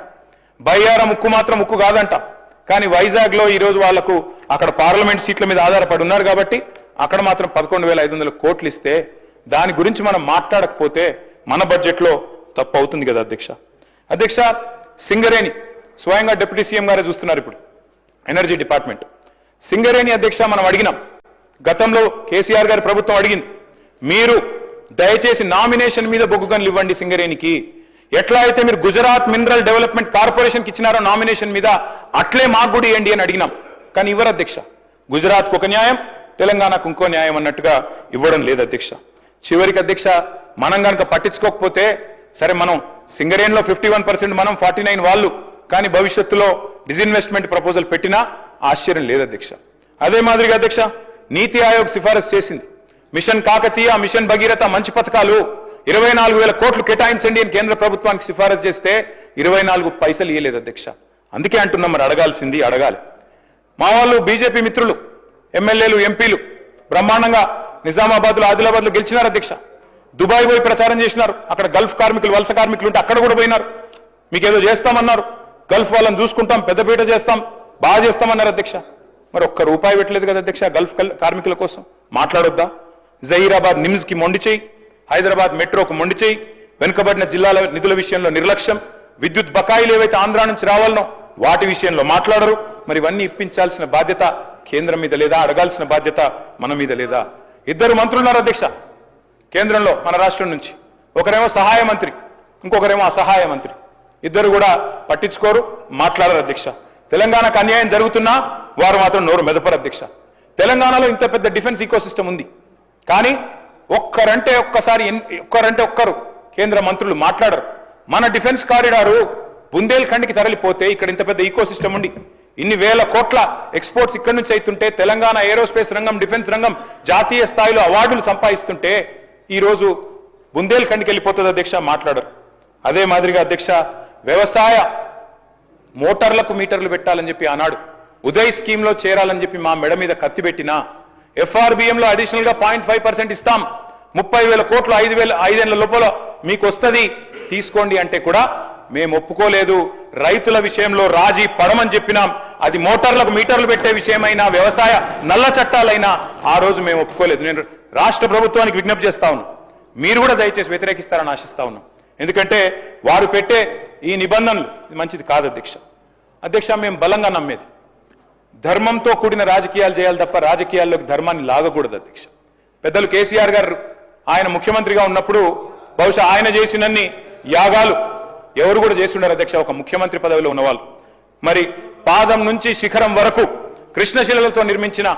బయ్యారం ఉక్కు మాత్రం ఉక్కు కాదంట. కానీ వైజాగ్లో ఈరోజు వాళ్లకు అక్కడ పార్లమెంట్ సీట్ల మీద ఆధారపడి ఉన్నారు కాబట్టి అక్కడ మాత్రం 11,500 కోట్లు ఇస్తే దాని గురించి మనం మాట్లాడకపోతే మన బడ్జెట్లో తప్పు అవుతుంది కదా అధ్యక్ష. అధ్యక్ష, సింగరేణి స్వయంగా డిప్యూటీ సీఎం గారే చూస్తున్నారు ఇప్పుడు, ఎనర్జీ డిపార్ట్మెంట్. సింగరేణి అధ్యక్ష, మనం అడిగినాం, గతంలో కేసీఆర్ గారి ప్రభుత్వం అడిగింది, మీరు దయచేసి నామినేషన్ మీద బొగ్గు గనులు ఇవ్వండి సింగరేణికి. ఎట్లా అయితే మీరు గుజరాత్ మినరల్ డెవలప్మెంట్ కార్పొరేషన్కి ఇచ్చినారో నామినేషన్ మీద, అట్లే మాకు కూడా ఇవ్వండి అని అడిగినాం. కానీ ఇవ్వరు అధ్యక్ష. గుజరాత్కు ఒక న్యాయం, తెలంగాణకు ఇంకో న్యాయం అన్నట్టుగా ఇవ్వడం లేదు అధ్యక్ష. చివరికి అధ్యక్ష, మనం కనుక పట్టించుకోకపోతే సరే, మనం సింగరేణిలో 51% మనం, 49 వాళ్ళు, కానీ భవిష్యత్తులో డిజిన్వెస్ట్మెంట్ ప్రపోజల్ పెట్టినా ఆశ్చర్యం లేదు అధ్యక్ష. అదే మాదిరిగా అధ్యక్ష, నీతి ఆయోగ్ సిఫారసు చేసింది, మిషన్ కాకతీయ, మిషన్ భగీరథ మంచి పథకాలు 24,000 కోట్లు కేటాయించండి అని కేంద్ర ప్రభుత్వానికి సిఫారసు చేస్తే 24 పైసలు ఇవ్వలేదు అధ్యక్ష. అందుకే అంటున్నాం, మరి అడగాల్సింది అడగాలి. మా వాళ్ళు బీజేపీ మిత్రులు, ఎమ్మెల్యేలు, ఎంపీలు బ్రహ్మాండంగా నిజామాబాద్లో, ఆదిలాబాద్లో గెలిచినారు అధ్యక్ష. దుబాయ్ పోయి ప్రచారం చేసినారు, అక్కడ గల్ఫ్ కార్మికులు, వలస కార్మికులు ఉంటే అక్కడ కూడా పోయినారు. మీకేదో చేస్తామన్నారు, గల్ఫ్ వాళ్ళని చూసుకుంటాం, పెద్దపీట చేస్తాం, బాగా చేస్తామన్నారు అధ్యక్ష. మరి ₹1 పెట్టలేదు కదా అధ్యక్ష గల్ఫ్ కార్మికుల కోసం. మాట్లాడొద్దా? జహీరాబాద్ నిమ్స్కి మొండి చేయి, హైదరాబాద్ మెట్రోకు మొండి చేయి, వెనుకబడిన జిల్లాల నిధుల విషయంలో నిర్లక్ష్యం, విద్యుత్ బకాయిలు ఏవైతే ఆంధ్ర నుంచి రావాలనో వాటి విషయంలో మాట్లాడరు. మరి ఇవన్నీ ఇప్పించాల్సిన బాధ్యత కేంద్రం మీద లేదా? అడగాల్సిన బాధ్యత మన మీద లేదా? 2 మంత్రులు ఉన్నారు అధ్యక్ష కేంద్రంలో, మన రాష్ట్రం నుంచి. ఒకరేమో సహాయ మంత్రి, ఇంకొకరేమో అసహాయ మంత్రి. ఇద్దరు కూడా పట్టించుకోరు, మాట్లాడరు అధ్యక్ష. తెలంగాణకు అన్యాయం జరుగుతున్నా వారు మాత్రం నోరు మెదపరు అధ్యక్ష. తెలంగాణలో ఇంత పెద్ద డిఫెన్స్ ఈకోసిస్టమ్ ఉంది, కానీ ఒక్కరంటే ఒక్కరు కేంద్ర మంత్రులు మాట్లాడరు. మన డిఫెన్స్ కారిడారు బుందేల్ఖండ్కి తరలిపోతే ఇక్కడ ఇంత పెద్ద ఈకోసిస్టమ్ ఉండి ఇన్ని వేల కోట్ల ఎక్స్పోర్ట్స్ ఇక్కడి నుంచి అవుతుంటే, తెలంగాణ ఏరోస్పేస్ రంగం, డిఫెన్స్ రంగం జాతీయ స్థాయిలో అవార్డులు సంపాదిస్తుంటే ఈరోజు బుందేల్ఖండ్కి వెళ్ళిపోతుంది అధ్యక్ష, మాట్లాడరు. అదే మాదిరిగా అధ్యక్ష, వ్యవసాయ మోటార్లకు మీటర్లు పెట్టాలని చెప్పి ఆనాడు ఉదయ్ స్కీమ్లో చేరాలని చెప్పి మా మెడ మీద కత్తి పెట్టినా, FRBMలో అడిషనల్గా 0.5% ఇస్తాం, 30,000 కోట్లు 5 ఏళ్ల లోపల మీకు వస్తుంది తీసుకోండి అంటే కూడా మేము ఒప్పుకోలేదు. రైతుల విషయంలో రాజీ పడమని చెప్పినాం. అది మోటార్లకు మీటర్లు పెట్టే విషయమైనా, వ్యవసాయ నల్ల చట్టాలైనా ఆ రోజు మేము ఒప్పుకోలేదు. నేను రాష్ట్ర ప్రభుత్వానికి విజ్ఞప్తి చేస్తా ఉన్నాను, మీరు కూడా దయచేసి వ్యతిరేకిస్తారని ఆశిస్తా ఉన్నాం. ఎందుకంటే వారు పెట్టే ఈ నిబంధనలు మంచిది కాదు అధ్యక్ష. అధ్యక్ష, మేము బలంగా నమ్మేది ధర్మంతో కూడిన రాజకీయాలు చేయాలి తప్ప రాజకీయాల్లోకి ధర్మాన్ని లాగకూడదు అధ్యక్ష. పెద్దలు కేసీఆర్ గారు ఆయన ముఖ్యమంత్రిగా ఉన్నప్పుడు బహుశా ఆయన చేసినన్ని యాగాలు, ఎవరు కూడా చేస్తుండారు అధ్యక్ష, ఒక ముఖ్యమంత్రి పదవిలో ఉన్నవాళ్ళు. మరి పాదం నుంచి శిఖరం వరకు కృష్ణశిలలతో నిర్మించిన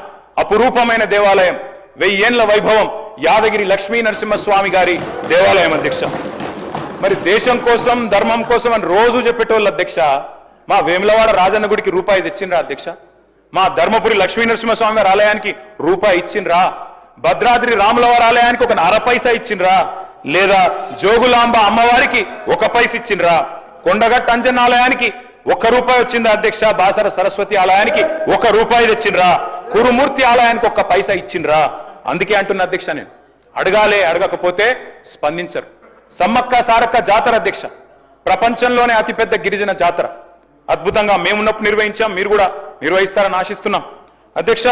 అపురూపమైన దేవాలయం, 1000 ఏళ్ల వైభవం యాదగిరి లక్ష్మీ నరసింహస్వామి గారి దేవాలయం అధ్యక్ష. మరి దేశం కోసం ధర్మం కోసం అని రోజు చెప్పేటోళ్ళు అధ్యక్ష, మా వేములవాడ రాజన్న గుడికి రూపాయి తెచ్చిండ్రా అధ్యక్ష? మా ధర్మపురి లక్ష్మీ నరసింహస్వామి గారి ఆలయానికి రూపాయి ఇచ్చిండ్రా? భద్రాద్రి రాములవారి ఆలయానికి ఒక 1/2 పైసా ఇచ్చిండ్రా? లేదా జోగులాంబ అమ్మవారికి 1 పైస ఇచ్చిండ్రా? కొండగట్ట అంజన్న ఆలయానికి 1 రూపాయి వచ్చిందా అధ్యక్ష? బాసర సరస్వతి ఆలయానికి 1 రూపాయి తెచ్చిండ్రా? కురుమూర్తి ఆలయానికి 1 పైసా ఇచ్చిండ్రా? అందుకే అంటున్న అధ్యక్ష, నేను అడగాలే, అడగకపోతే స్పందించరు. సమ్మక్క సారక్క జాతర అధ్యక్ష, ప్రపంచంలోనే అతిపెద్ద గిరిజన జాతర. అద్భుతంగా మేమున్నప్పుడు నిర్వహించాం, మీరు కూడా నిర్వహిస్తారని ఆశిస్తున్నాం అధ్యక్ష.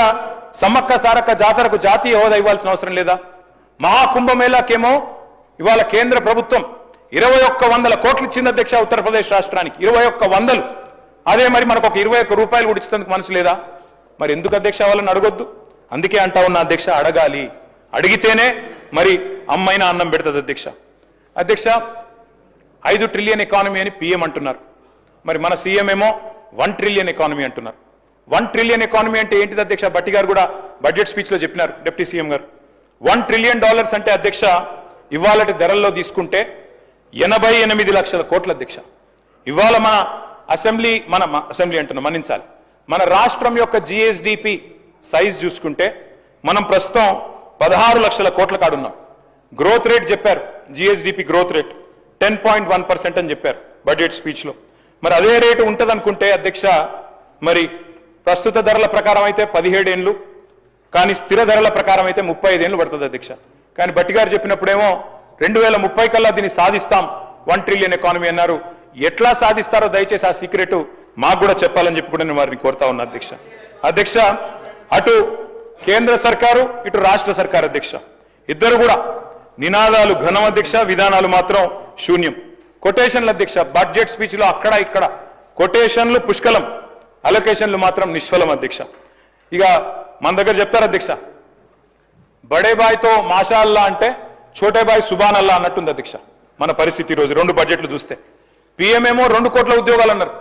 సమ్మక్క సారక్క జాతరకు జాతీయ హోదా ఇవ్వాల్సిన అవసరం లేదా? మహాకుంభమేళాకేమో ఇవాళ కేంద్ర ప్రభుత్వం 2100 కోట్లు ఇచ్చింది అధ్యక్ష ఉత్తరప్రదేశ్ రాష్ట్రానికి, 2100. అదే మరి మనకు ఒక 21 రూపాయలు కూడా ఇచ్చేందుకు మనసు లేదా? మరి ఎందుకు అధ్యక్ష వాళ్ళని అడగొద్దు? అందుకే అంటా ఉన్న అధ్యక్ష, అడగాలి. అడిగితేనే మరి అమ్మైనా అన్నం పెడుతుంది అధ్యక్ష. అధ్యక్ష 5 ట్రిలియన్ ఎకానమీ అని పిఎం అంటున్నారు, మరి మన సీఎం ఏమో 1 ట్రిలియన్ ఎకానమీ అంటున్నారు. 1 ట్రిలియన్ ఎకానమీ అంటే ఏంటిది అధ్యక్ష? భట్టి గారు కూడా బడ్జెట్ స్పీచ్ లో చెప్పినారు, డిప్యూటీ సీఎం గారు. $1 ట్రిలియన్ అంటే అధ్యక్ష ఇవాళటి ధరల్లో తీసుకుంటే 88 లక్షల కోట్ల అధ్యక్ష. ఇవాళ మన అసెంబ్లీ అంటున్నా, మన్నించాలి, మన రాష్ట్రం యొక్క జిఎస్డిపి సైజ్ చూసుకుంటే మనం ప్రస్తుతం 16 లక్షల కోట్ల కాడున్నాం. గ్రోత్ రేట్ చెప్పారు, జిఎస్డిపి గ్రోత్ రేట్ 10.1% అని చెప్పారు బడ్జెట్ స్పీచ్ లో. మరి అదే రేటు ఉంటుంది అనుకుంటే అధ్యక్ష, మరి ప్రస్తుత ధరల ప్రకారం అయితే 17 ఏళ్ళు, కానీ స్థిర ధరల ప్రకారం అయితే 35 ఏళ్ళు పడుతుంది అధ్యక్ష. కానీ భట్టి గారు చెప్పినప్పుడేమో 2030 కల్లా దీన్ని సాధిస్తాం 1 ట్రిలియన్ ఎకానమీ అన్నారు. ఎట్లా సాధిస్తారో దయచేసి ఆ సీక్రెట్ మాకు కూడా చెప్పాలని చెప్పి కూడా నేను వారిని కోరుతా ఉన్నా అధ్యక్ష. అధ్యక్ష అటు కేంద్ర సర్కారు ఇటు రాష్ట్ర సర్కారు అధ్యక్ష ఇద్దరు కూడా నినాదాలు ఘనం అధ్యక్ష, విధానాలు మాత్రం శూన్యం. కొటేషన్లు అధ్యక్ష, బడ్జెట్ స్పీచ్ లో అక్కడ ఇక్కడ కొటేషన్లు పుష్కలం, అలొకేషన్లు మాత్రం నిష్ఫలం అధ్యక్ష. ఇక మన దగ్గర చెప్తారు అధ్యక్ష, బడే బాయ్తో మాషాల్లా అంటే చోటే బాయ్ సుబానల్లా అన్నట్టుంది అధ్యక్ష మన పరిస్థితి ఈరోజు. 2 బడ్జెట్లు చూస్తే పిఎం ఏమో 2 కోట్ల ఉద్యోగాలు అన్నారు,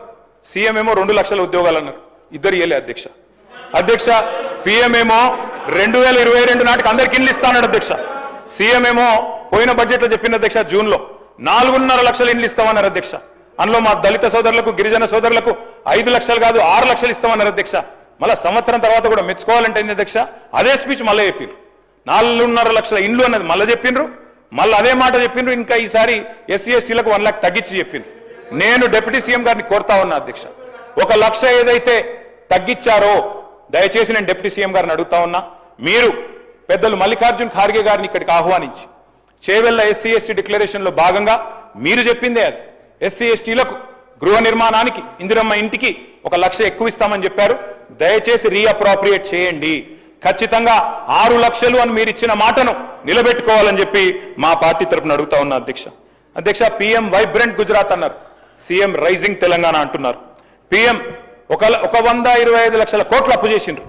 సీఎం ఏమో 2 లక్షల ఉద్యోగాలు అన్నారు. ఇద్దరు ఇయ్యలే అధ్యక్ష. అధ్యక్ష పిఎం ఏమో 2022 నాటికి అందరికి ఇల్లు ఇస్తానన్నాడు అధ్యక్ష. సీఎం ఏమో పోయిన బడ్జెట్ లో చెప్పింది అధ్యక్ష, జూన్ లో 4.5 లక్షల ఇండ్లు ఇస్తామన్నారు అధ్యక్ష. అందులో మా దళిత సోదరులకు గిరిజన సోదరులకు 5 లక్షలు కాదు 6 లక్షలు ఇస్తామన్నారు అధ్యక్ష. మళ్ళీ సంవత్సరం తర్వాత కూడా మెచ్చుకోవాలంటే అధ్యక్ష అదే స్పీచ్ మళ్ళీ చెప్పిండ్రు, 4.5 లక్షల ఇండ్లు అన్నది మళ్ళీ చెప్పిండ్రు, మళ్ళీ అదే మాట చెప్పిండ్రు. ఇంకా ఈసారి ఎస్సీ ఎస్టీలకు 1 లక్ష తగ్గించి చెప్పిండ్రు. నేను డిప్యూటీ సీఎం గారిని కోరుతా ఉన్నా అధ్యక్ష, 1 లక్ష ఏదైతే తగ్గించారో దయచేసి నేను డిప్యూటీ సీఎం గారిని అడుగుతా ఉన్నా, మీరు పెద్దలు మల్లికార్జున్ ఖార్గే గారిని ఇక్కడికి ఆహ్వానించి చేవెళ్ల ఎస్సీ ఎస్టీ డిక్లరేషన్ లో భాగంగా మీరు చెప్పిందే అది, ఎస్సీ ఎస్టీలకు గృహ నిర్మాణానికి ఇందిరమ్మ ఇంటికి 1 లక్ష ఎక్కువ ఇస్తామని చెప్పారు. దయచేసి రీఅప్రోప్రియేట్ చేయండి, ఖచ్చితంగా 6 లక్షలు అని మీరు ఇచ్చిన మాటను నిలబెట్టుకోవాలని చెప్పి మా పార్టీ తరఫున అడుగుతా ఉన్నా అధ్యక్ష. అధ్యక్ష పిఎం వైబ్రెంట్ గుజరాత్ అన్నారు, సీఎం రైజింగ్ తెలంగాణ అంటున్నారు. పిఎం 125 లక్షల కోట్ల అప్పు చేసిండ్రు,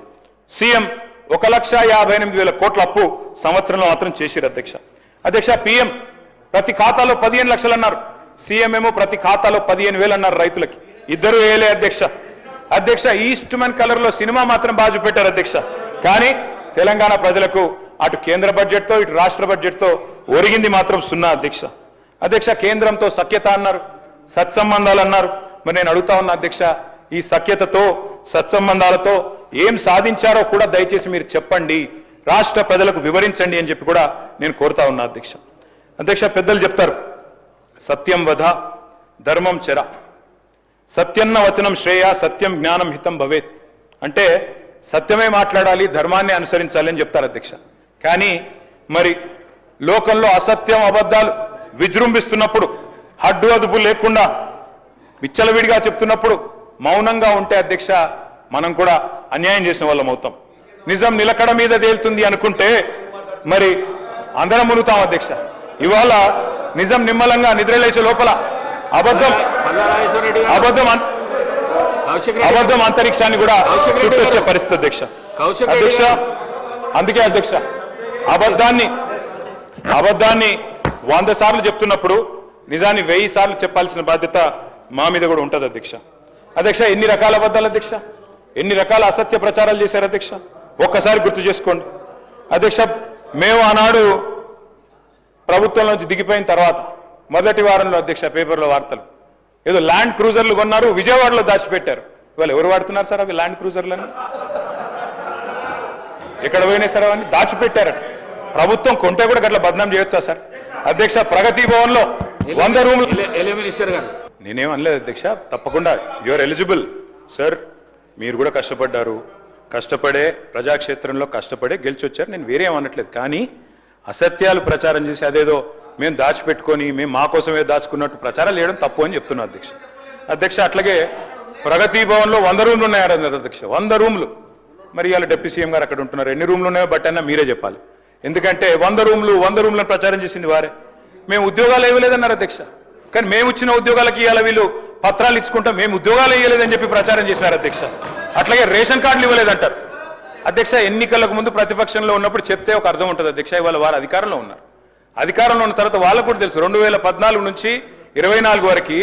సీఎం 1,58,000 కోట్ల అప్పు సంవత్సరంలో మాత్రం చేసిరు అధ్యక్ష. అధ్యక్ష పిఎం ప్రతి ఖాతాలో 15 లక్షలు అన్నారు, సీఎం ఏమో ప్రతి ఖాతాలో 15,000 అన్నారు రైతులకి. ఇద్దరు వేయలే అధ్యక్ష. అధ్యక్ష ఈస్ట్మన్ కలర్ లో సినిమా మాత్రం బాజు పెట్టారు అధ్యక్ష, కానీ తెలంగాణ ప్రజలకు అటు కేంద్ర బడ్జెట్ తో ఇటు రాష్ట్ర బడ్జెట్ తో ఒరిగింది మాత్రం 0 అధ్యక్ష. అధ్యక్ష కేంద్రంతో సఖ్యత అన్నారు, సత్సంబంధాలు అన్నారు. మరి నేను అడుగుతా ఉన్నా అధ్యక్ష, ఈ సఖ్యతతో సత్సంబంధాలతో ఏం సాధించారో కూడా దయచేసి మీరు చెప్పండి, రాష్ట్ర ప్రజలకు వివరించండి అని చెప్పి కూడా నేను కోరుతా ఉన్నా అధ్యక్ష. అధ్యక్ష పెద్దలు చెప్తారు, సత్యం వధ ధర్మం చెర, సత్యన్న వచనం శ్రేయ సత్యం జ్ఞానం హితం భవేత్. అంటే సత్యమే మాట్లాడాలి, ధర్మాన్ని అనుసరించాలి అని చెప్తారు అధ్యక్ష. కానీ మరి లోకంలో అసత్యం అబద్ధాలు విజృంభిస్తున్నప్పుడు, హడ్డు అదుపు లేకుండా విచ్చలవిడిగా చెప్తున్నప్పుడు మౌనంగా ఉంటే అధ్యక్ష మనం కూడా అన్యాయం చేసిన వాళ్ళం అవుతాం. నిజం నిలకడ మీద తేలుతుంది అనుకుంటే మరి అందరం మునుగుతాం అధ్యక్ష. ఇవాళ నిజం నిమ్మలంగా నిద్రలేసే లోపల అబద్ధం అంతరిక్షాన్ని కూడా చుట్టొచ్చే పరిస్థితి అధ్యక్ష. అధ్యక్ష అందుకే అధ్యక్ష అబద్ధాన్ని 100 సార్లు చెప్తున్నప్పుడు నిజాన్ని 1000 సార్లు చెప్పాల్సిన బాధ్యత మా మీద కూడా ఉంటుంది అధ్యక్ష. అధ్యక్ష, ఎన్ని రకాల అబద్ధాలు అధ్యక్ష, ఎన్ని రకాల అసత్య ప్రచారాలు చేశారు అధ్యక్ష, ఒక్కసారి గుర్తు చేసుకోండి అధ్యక్ష. మేము ఆనాడు ప్రభుత్వం నుంచి దిగిపోయిన తర్వాత మొదటి వారంలో అధ్యక్ష పేపర్లో వార్తలు, ఏదో ల్యాండ్ క్రూజర్లు కొన్నారు, విజయవాడలో దాచిపెట్టారు. ఇవాళ ఎవరు వాడుతున్నారు సార్ అవి ల్యాండ్ క్రూజర్లని? ఎక్కడ పోయినాయి సార్ అవన్నీ? దాచిపెట్టారట. ప్రభుత్వం కొంటే కూడా గట్ల బదనాం చేయొచ్చా సార్? అధ్యక్ష, ప్రగతి భవన్ లో 100 రూములు. మినిస్టర్ గారు, నేనేం అనలేదు అధ్యక్ష, తప్పకుండా యువర్ ఎలిజిబుల్ సార్. మీరు కూడా కష్టపడ్డారు, కష్టపడే ప్రజాక్షేత్రంలో కష్టపడే గెలిచి వచ్చారు, నేను వేరేం అనట్లేదు. కానీ అసత్యాలు ప్రచారం చేసి అదేదో మేము దాచిపెట్టుకొని మేము మా కోసమే దాచుకున్నట్టు ప్రచారాలు చేయడం తప్పు అని చెప్తున్నా అధ్యక్ష. అధ్యక్ష, అట్లాగే ప్రగతి భవన్ లో 100 రూమ్లు ఉన్నాయన్నారు అధ్యక్ష, 100 రూమ్లు. మరి ఇవాళ డిప్యూటీ సీఎం గారు అక్కడ ఉంటున్నారు, ఎన్ని రూమ్లు ఉన్నాయో బట్ అన్నా మీరే చెప్పాలి. ఎందుకంటే 100 రూమ్లను ప్రచారం చేసింది వారే. మేము ఉద్యోగాలు ఇవ్వలేదన్నారు అధ్యక్ష, కానీ మేము ఇచ్చిన ఉద్యోగాలకి ఇవాళ వీళ్ళు పత్రాలు ఇచ్చుకుంటాం, మేము ఉద్యోగాలు ఇవ్వలేదని చెప్పి ప్రచారం చేశారు అధ్యక్ష. అట్లాగే రేషన్ కార్డులు ఇవ్వలేదంటారు అధ్యక్ష. ఎన్నికలకు ముందు ప్రతిపక్షంలో ఉన్నప్పుడు చెప్తే ఒక అర్థం ఉంటుంది అధ్యక్ష. ఇవాళ వారు అధికారంలో ఉన్నారు, అధికారంలో ఉన్న తర్వాత వాళ్ళకు కూడా తెలుసు 2014 నుంచి 24 వరకు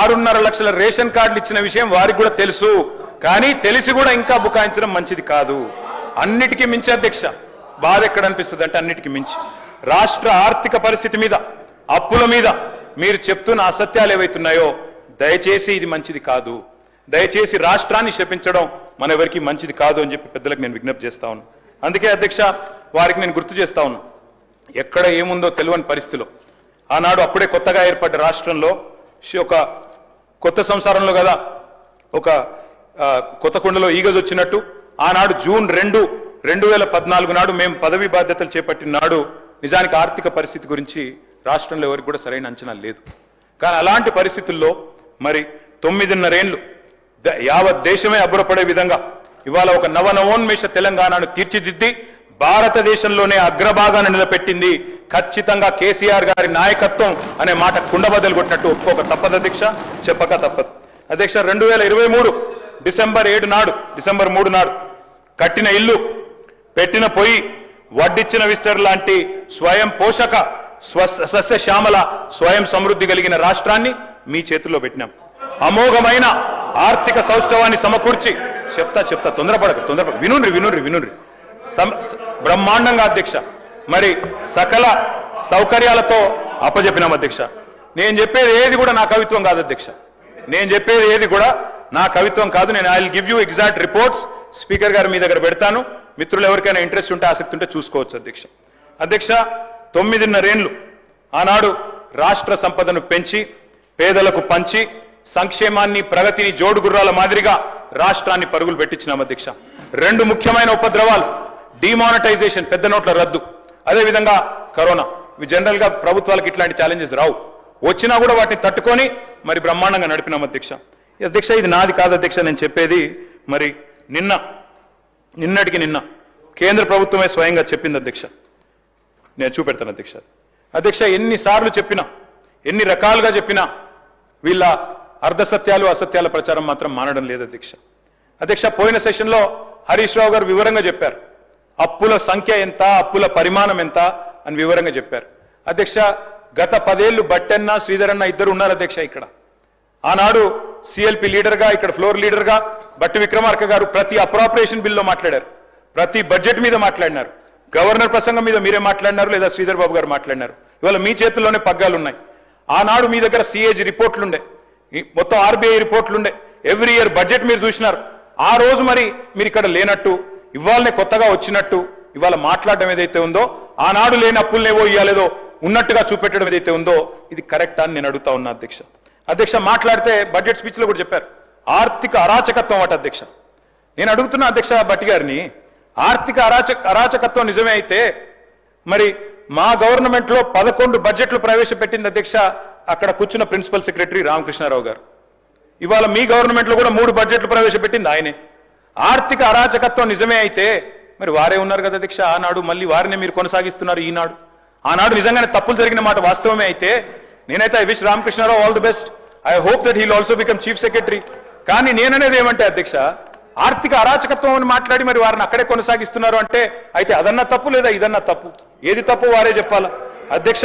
6.5 లక్షల రేషన్ కార్డులు ఇచ్చిన విషయం వారికి కూడా తెలుసు. కానీ తెలిసి కూడా ఇంకా బుకాయించడం మంచిది కాదు. అన్నిటికీ మించి అధ్యక్ష బాధ ఎక్కడ అనిపిస్తుంది అంటే, అన్నిటికీ మించి రాష్ట్ర ఆర్థిక పరిస్థితి మీద, అప్పుల మీద మీరు చెప్తున్న అసత్యాలు ఏవైతున్నాయో దయచేసి ఇది మంచిది కాదు. దయచేసి రాష్ట్రాన్ని శపించడం మన ఎవరికి మంచిది కాదు అని చెప్పి పెద్దలకు నేను విజ్ఞప్తి చేస్తా ఉన్నాను. అందుకే అధ్యక్ష వారికి నేను గుర్తు చేస్తా ఉన్నాను, ఎక్కడ ఏముందో తెలియని పరిస్థితిలో ఆనాడు అప్పుడే కొత్తగా ఏర్పడ్డ రాష్ట్రంలో ఒక కొత్త సంసారంలో కదా ఒక కొత్త కుండలో ఈగజ్ వచ్చినట్టు ఆనాడు జూన్ 2, 2014 నాడు మేము పదవి బాధ్యతలు చేపట్టిన నాడు నిజానికి ఆర్థిక పరిస్థితి గురించి రాష్ట్రంలో ఎవరికి కూడా సరైన అంచనా లేదు. కానీ అలాంటి పరిస్థితుల్లో మరి 9.5 ఏళ్లు యావత్ దేశమే అబ్బురపడే విధంగా ఇవాళ ఒక నవనవోన్మేష తెలంగాణను తీర్చిదిద్ది భారతదేశంలోనే అగ్రభాగాన్ని నిలబెట్టింది ఖచ్చితంగా కేసీఆర్ గారి నాయకత్వం అనే మాట కుండబద్దలు కొట్టినట్టు ఒప్పుకోక తప్పదు అధ్యక్ష, చెప్పక తప్పదు అధ్యక్ష. 2023 డిసెంబర్ 3 నాడు కట్టిన ఇల్లు, పెట్టిన పొయ్యి, వడ్డిచ్చిన విస్తర్ లాంటి స్వయం పోషక సస్యశ్యామల స్వయం సమృద్ధి కలిగిన రాష్ట్రాన్ని మీ చేతుల్లో పెట్టినాం. అమోఘమైన ఆర్థిక సౌష్ఠవాన్ని సమకూర్చి చెప్తా తొందరపడక వినుండ్రి బ్రహ్మాండంగా అధ్యక్ష మరి సకల సౌకర్యాలతో అప్పజెప్పినాం అధ్యక్ష. నేను చెప్పేది ఏది కూడా నా కవిత్వం కాదు అధ్యక్ష, నేను చెప్పేది ఏది కూడా నా కవిత్వం కాదు. నేను I will give you exact reports, speaker గారు మీ దగ్గర పెడతాను. మిత్రులు ఎవరికైనా ఇంట్రెస్ట్ ఉంటే ఆసక్తి ఉంటే చూసుకోవచ్చు అధ్యక్ష. అధ్యక్ష, 9.5 ఏళ్లు ఆనాడు రాష్ట్ర సంపదను పెంచి పేదలకు పంచి సంక్షేమాన్ని ప్రగతిని జోడుగుర్రాల మాదిరిగా రాష్ట్రాన్ని పరుగులు పెట్టించినాం అధ్యక్ష. 2 ముఖ్యమైన ఉపద్రవాలు, డిమానిటైజేషన్ పెద్ద నోట్ల రద్దు, అదేవిధంగా కరోనా. ఇవి జనరల్ గా ప్రభుత్వాలకు ఇట్లాంటి ఛాలెంజెస్ రావు, వచ్చినా కూడా వాటిని తట్టుకొని మరి బ్రహ్మాండంగా నడిపినాం అధ్యక్ష. అధ్యక్ష, ఇది నాది కాదు అధ్యక్ష, నేను చెప్పేది మరి నిన్నటికి నిన్న కేంద్ర ప్రభుత్వమే స్వయంగా చెప్పింది అధ్యక్ష. నేను చూపెడతాను అధ్యక్ష. అధ్యక్ష, ఎన్నిసార్లు చెప్పినా, ఎన్ని రకాలుగా చెప్పినా వీళ్ళ అర్ధసత్యాలు అసత్యాల ప్రచారం మాత్రం మానడం లేదు అధ్యక్ష. అధ్యక్ష, పోయిన సెషన్లో హరీష్ రావు గారు వివరంగా చెప్పారు, అప్పుల సంఖ్య ఎంత, అప్పుల పరిమాణం ఎంత అని వివరంగా చెప్పారు అధ్యక్ష. గత 10 ఏళ్లు బట్టన్న శ్రీధరన్న ఇద్దరు ఉన్నారు అధ్యక్ష ఇక్కడ. ఆనాడు సిఎల్పి లీడర్గా, ఇక్కడ ఫ్లోర్ లీడర్గా బట్టి విక్రమార్క గారు ప్రతి అప్రాపరేషన్ బిల్లో మాట్లాడారు, ప్రతి బడ్జెట్ మీద మాట్లాడినారు, గవర్నర్ ప్రసంగం మీద మీరే మాట్లాడినారు లేదా శ్రీధర్ బాబు గారు మాట్లాడినారు. ఇవాళ మీ చేతుల్లోనే పగ్గాలు ఉన్నాయి. ఆనాడు మీ దగ్గర సిఏజీ రిపోర్ట్లుండే, మొత్తం ఆర్బీఐ రిపోర్ట్లుండే, ఎవ్రీ ఇయర్ బడ్జెట్ మీరు చూసినారు. ఆ రోజు మరి మీరు ఇక్కడ లేనట్టు, ఇవాళనే కొత్తగా వచ్చినట్టు ఇవాళ మాట్లాడడం ఏదైతే ఉందో, ఆనాడు లేని అప్పులనేవో ఇవ్వాలేదో ఉన్నట్టుగా చూపెట్టడం ఏదైతే ఉందో ఇది కరెక్ట్ అని నేను అడుగుతా ఉన్నా అధ్యక్ష. అధ్యక్ష, మాట్లాడితే బడ్జెట్ స్పీచ్ లో కూడా చెప్పారు ఆర్థిక అరాచకత్వం అట అధ్యక్ష. నేను అడుగుతున్నా అధ్యక్ష భట్టి గారిని, ఆర్థిక అరాచకత్వం నిజమే అయితే మరి మా గవర్నమెంట్ లో 11 బడ్జెట్లు ప్రవేశపెట్టింది అధ్యక్ష, అక్కడ కూర్చున్న ప్రిన్సిపల్ సెక్రటరీ రామకృష్ణారావు గారు. ఇవాళ మీ గవర్నమెంట్ లో కూడా 3 బడ్జెట్లు ప్రవేశపెట్టింది ఆయనే. ఆర్థిక అరాచకత్వం నిజమే అయితే మరి వారే ఉన్నారు కదా అధ్యక్ష ఆనాడు, మళ్ళీ వారిని మీరు కొనసాగిస్తున్నారు ఈనాడు. ఆనాడు నిజంగానే తప్పులు జరిగిన మాట వాస్తవమే అయితే నేనైతే I wish Ramakrishna Rao all the best, I hope that he'll also become chief secretary. కానీ నేననేది ఏమంటే అధ్యక్ష, ఆర్థిక అరాచకత్వం అని మాట్లాడి మరి వారిని అక్కడే కొనసాగిస్తున్నారు అంటే అయితే అదన్నా తప్పు లేదా ఇదన్నా తప్పు, ఏది తప్పు వారే చెప్పాలా అధ్యక్ష.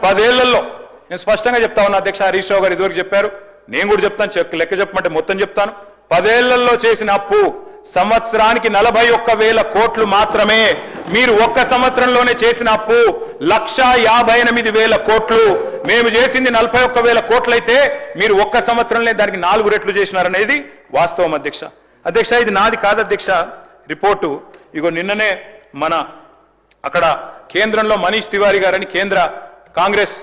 10 ఏళ్లలో నేను స్పష్టంగా చెప్తా ఉన్నా అధ్యక్ష. హరీష్ రావు గారు ఇదివరకు చెప్పారు, నేను కూడా చెప్తాను, లెక్క చెప్పమంటే మొత్తం చెప్తాను. 10 ఏళ్లలో చేసిన అప్పు సంవత్సరానికి 41,000 కోట్లు మాత్రమే. మీరు ఒక్క సంవత్సరంలోనే చేసిన అప్పు 1,58,000 కోట్లు. మేము చేసింది 41,000 కోట్లయితే మీరు ఒక్క సంవత్సరంలో దానికి 4 రెట్లు చేసినారనేది వాస్తవం అధ్యక్ష. అధ్యక్ష, ఇది నాది కాదు అధ్యక్ష రిపోర్టు. ఇగో నిన్ననే మన అక్కడ కేంద్రంలో మనీష్ తివారీ గారని కేంద్ర కాంగ్రెస్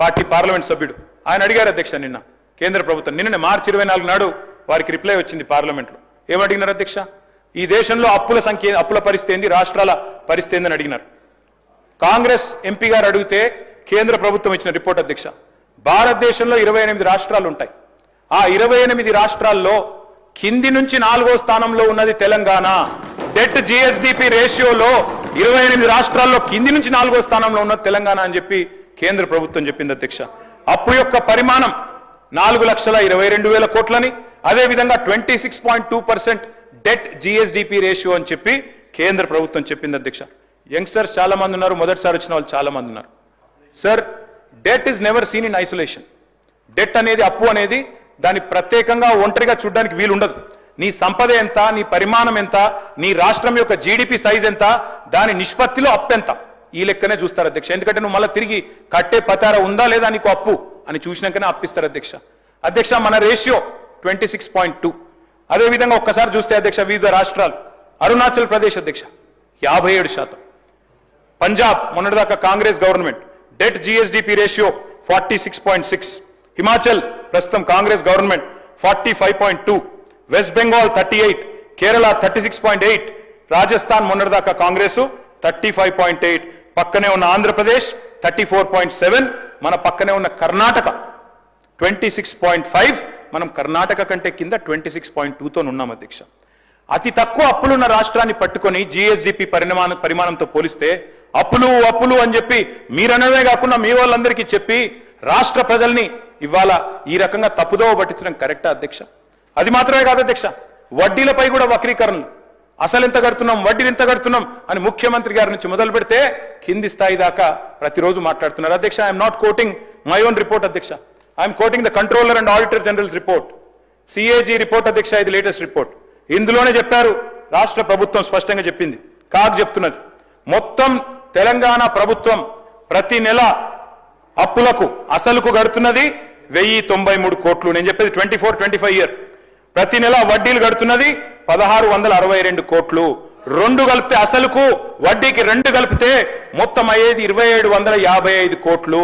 పార్టీ పార్లమెంట్ సభ్యుడు, ఆయన అడిగారు అధ్యక్ష నిన్న కేంద్ర ప్రభుత్వం. నిన్ననే మార్చి 24 నాడు వారికి రిప్లై వచ్చింది పార్లమెంట్లో. ఏమడిగినారు అధ్యక్ష? ఈ దేశంలో అప్పుల పరిస్థితి ఏంది, రాష్ట్రాల పరిస్థితి ఏందని అడిగినారు. కాంగ్రెస్ ఎంపీ గారు అడిగితే కేంద్ర ప్రభుత్వం ఇచ్చిన రిపోర్ట్ అధ్యక్ష, భారతదేశంలో 28 రాష్ట్రాలు ఉంటాయి. ఆ 28 రాష్ట్రాల్లో కింది నుంచి 4వ స్థానంలో ఉన్నది తెలంగాణ. డెట్ జిఎస్డిపి రేషియోలో 28 రాష్ట్రాల్లో కింది నుంచి 4వ స్థానంలో ఉన్నది తెలంగాణ అని చెప్పి కేంద్ర ప్రభుత్వం చెప్పింది అధ్యక్ష. అప్పు యొక్క పరిమాణం 4,22,000 కోట్లని, అదేవిధంగా 26.2% డెట్ జిఎస్డిపి రేషియో అని చెప్పి కేంద్ర ప్రభుత్వం చెప్పింది అధ్యక్ష. యంగ్స్టర్స్ చాలా మంది ఉన్నారు, మొదటిసారి వచ్చిన వాళ్ళు చాలా మంది ఉన్నారు. Sir, debt is never seen in isolation. Debt అనేది, అప్పు అనేది దాన్ని ప్రత్యేకంగా ఒంటరిగా చూడడానికి వీలు ఉండదు. నీ సంపద ఎంత, నీ పరిమాణం ఎంత, నీ రాష్ట్రం యొక్క జీడిపి సైజ్ ఎంత, దాని నిష్పత్తిలో అప్పు ఎంత, ఈ లెక్కనే చూస్తారు అధ్యక్ష. ఎందుకంటే నువ్వు మళ్ళీ తిరిగి కట్టే పతార ఉందా లేదా నీకు అప్పు అని చూసినాకనే అప్పిస్తారు అధ్యక్ష. అధ్యక్ష, మన రేషియో 26.2. అదేవిధంగా ఒక్కసారి చూస్తే అధ్యక్ష వివిధ రాష్ట్రాలు, అరుణాచల్ ప్రదేశ్ అధ్యక్ష 57%, పంజాబ్ మొన్నటిదాకా Congress government debt GSDP ratio 46.6, Himachal ప్రస్తుతం కాంగ్రెస్ గవర్నమెంట్ 45.2, వెస్ట్ బెంగాల్ 38, కేరళ 36.8, రాజస్థాన్ మొన్నటిదాకా కాంగ్రెస్ 35.8, పక్కనే ఉన్న ఆంధ్రప్రదేశ్ 34.7, మన పక్కనే ఉన్న కర్ణాటక 26.5, మనం కర్ణాటక కంటే కింద 26.2తో ఉన్నాం అధ్యక్ష. అతి తక్కువ అప్పులున్న రాష్ట్రాన్ని పట్టుకొని జిఎస్డిపి పరిమాణంతో పోలిస్తే అప్పులు అని చెప్పి మీరనవే కాకుండా మీ వాళ్ళందరికీ చెప్పి రాష్ట్ర ప్రజల్ని ఇవాళ ఈ రకంగా తప్పుదోవ పట్టించడం కరెక్టా అధ్యక్ష? అది మాత్రమే కాదు అధ్యక్ష, వడ్డీలపై కూడా వక్రీకరణలు. అసలు ఎంత కడుతున్నాం, వడ్డీలు ఎంత కడుతున్నాం అని ముఖ్యమంత్రి గారి నుంచి మొదలు పెడితే కింది స్థాయి దాకా ప్రతిరోజు మాట్లాడుతున్నారు అధ్యక్ష. I'm not quoting my own report అధ్యక్ష, I'm quoting the controller and auditor general's report, CAG report అధ్యక్ష. ఇది లేటెస్ట్ రిపోర్ట్. ఇందులోనే చెప్పారు, రాష్ట్ర ప్రభుత్వం స్పష్టంగా చెప్పింది, కాగ్ చెప్తున్నది, మొత్తం తెలంగాణ ప్రభుత్వం ప్రతి నెల అప్పులకు అసలుకు గడుతున్నది 1,093 కోట్లు. నేను చెప్పేది 24-25 ఇయర్. ప్రతి నెల వడ్డీలు గడుతున్నది 1,662 కోట్లు. 2 కలిపితే అసలుకు వడ్డీకి 2 కలిపితే మొత్తం అయ్యేది 2,755 కోట్లు.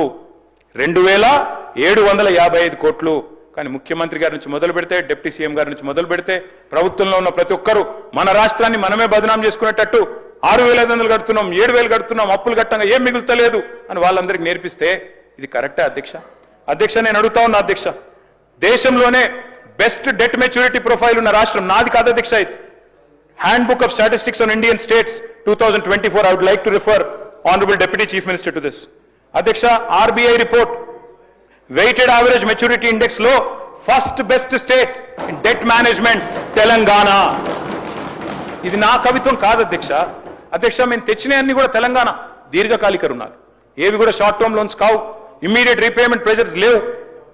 2,755 కోట్లు. కానీ ముఖ్యమంత్రి గారి నుంచి మొదలు పెడితే, డిప్యూటీ సీఎం గారి నుంచి మొదలు పెడితే, ప్రభుత్వంలో ఉన్న ప్రతి ఒక్కరూ మన రాష్ట్రాన్ని మనమే బదనాం చేసుకునేటట్టు 6,500 కడుతున్నాం, 7,000 కడుతున్నాం, అప్పులు కట్టంగా ఏం మిగులుతలేదు అని వాళ్ళందరికీ నేర్పిస్తే ఇది కరెక్టే అధ్యక్ష? అధ్యక్ష, నేను అడుగుతా ఉన్నా అధ్యక్ష, దేశంలోనే బెస్ట్ డెట్ మెచ్యూరిటీ ప్రొఫైల్ ఉన్న రాష్ట్రం నాది కాదు అధ్యక్ష. ఇది hand book of statistics on Indian states 2024. I would like to refer Honorable Deputy Chief Minister to this. అధ్యక్ష, RBI report weighted average maturity index లో first best state in debt management Telangana. ఇది నా కవిత్వం కాదు అధ్యక్ష. అధ్యక్ష, మేము తెచ్చినవన్నీ కూడా తెలంగాణ దీర్ఘకాలిక రుణాలు, ఏవి కూడా షార్ట్ టర్మ్ లోన్స్ కావు, ఇమ్మీడియట్ రీపేమెంట్ ప్రెజర్స్ లేవు.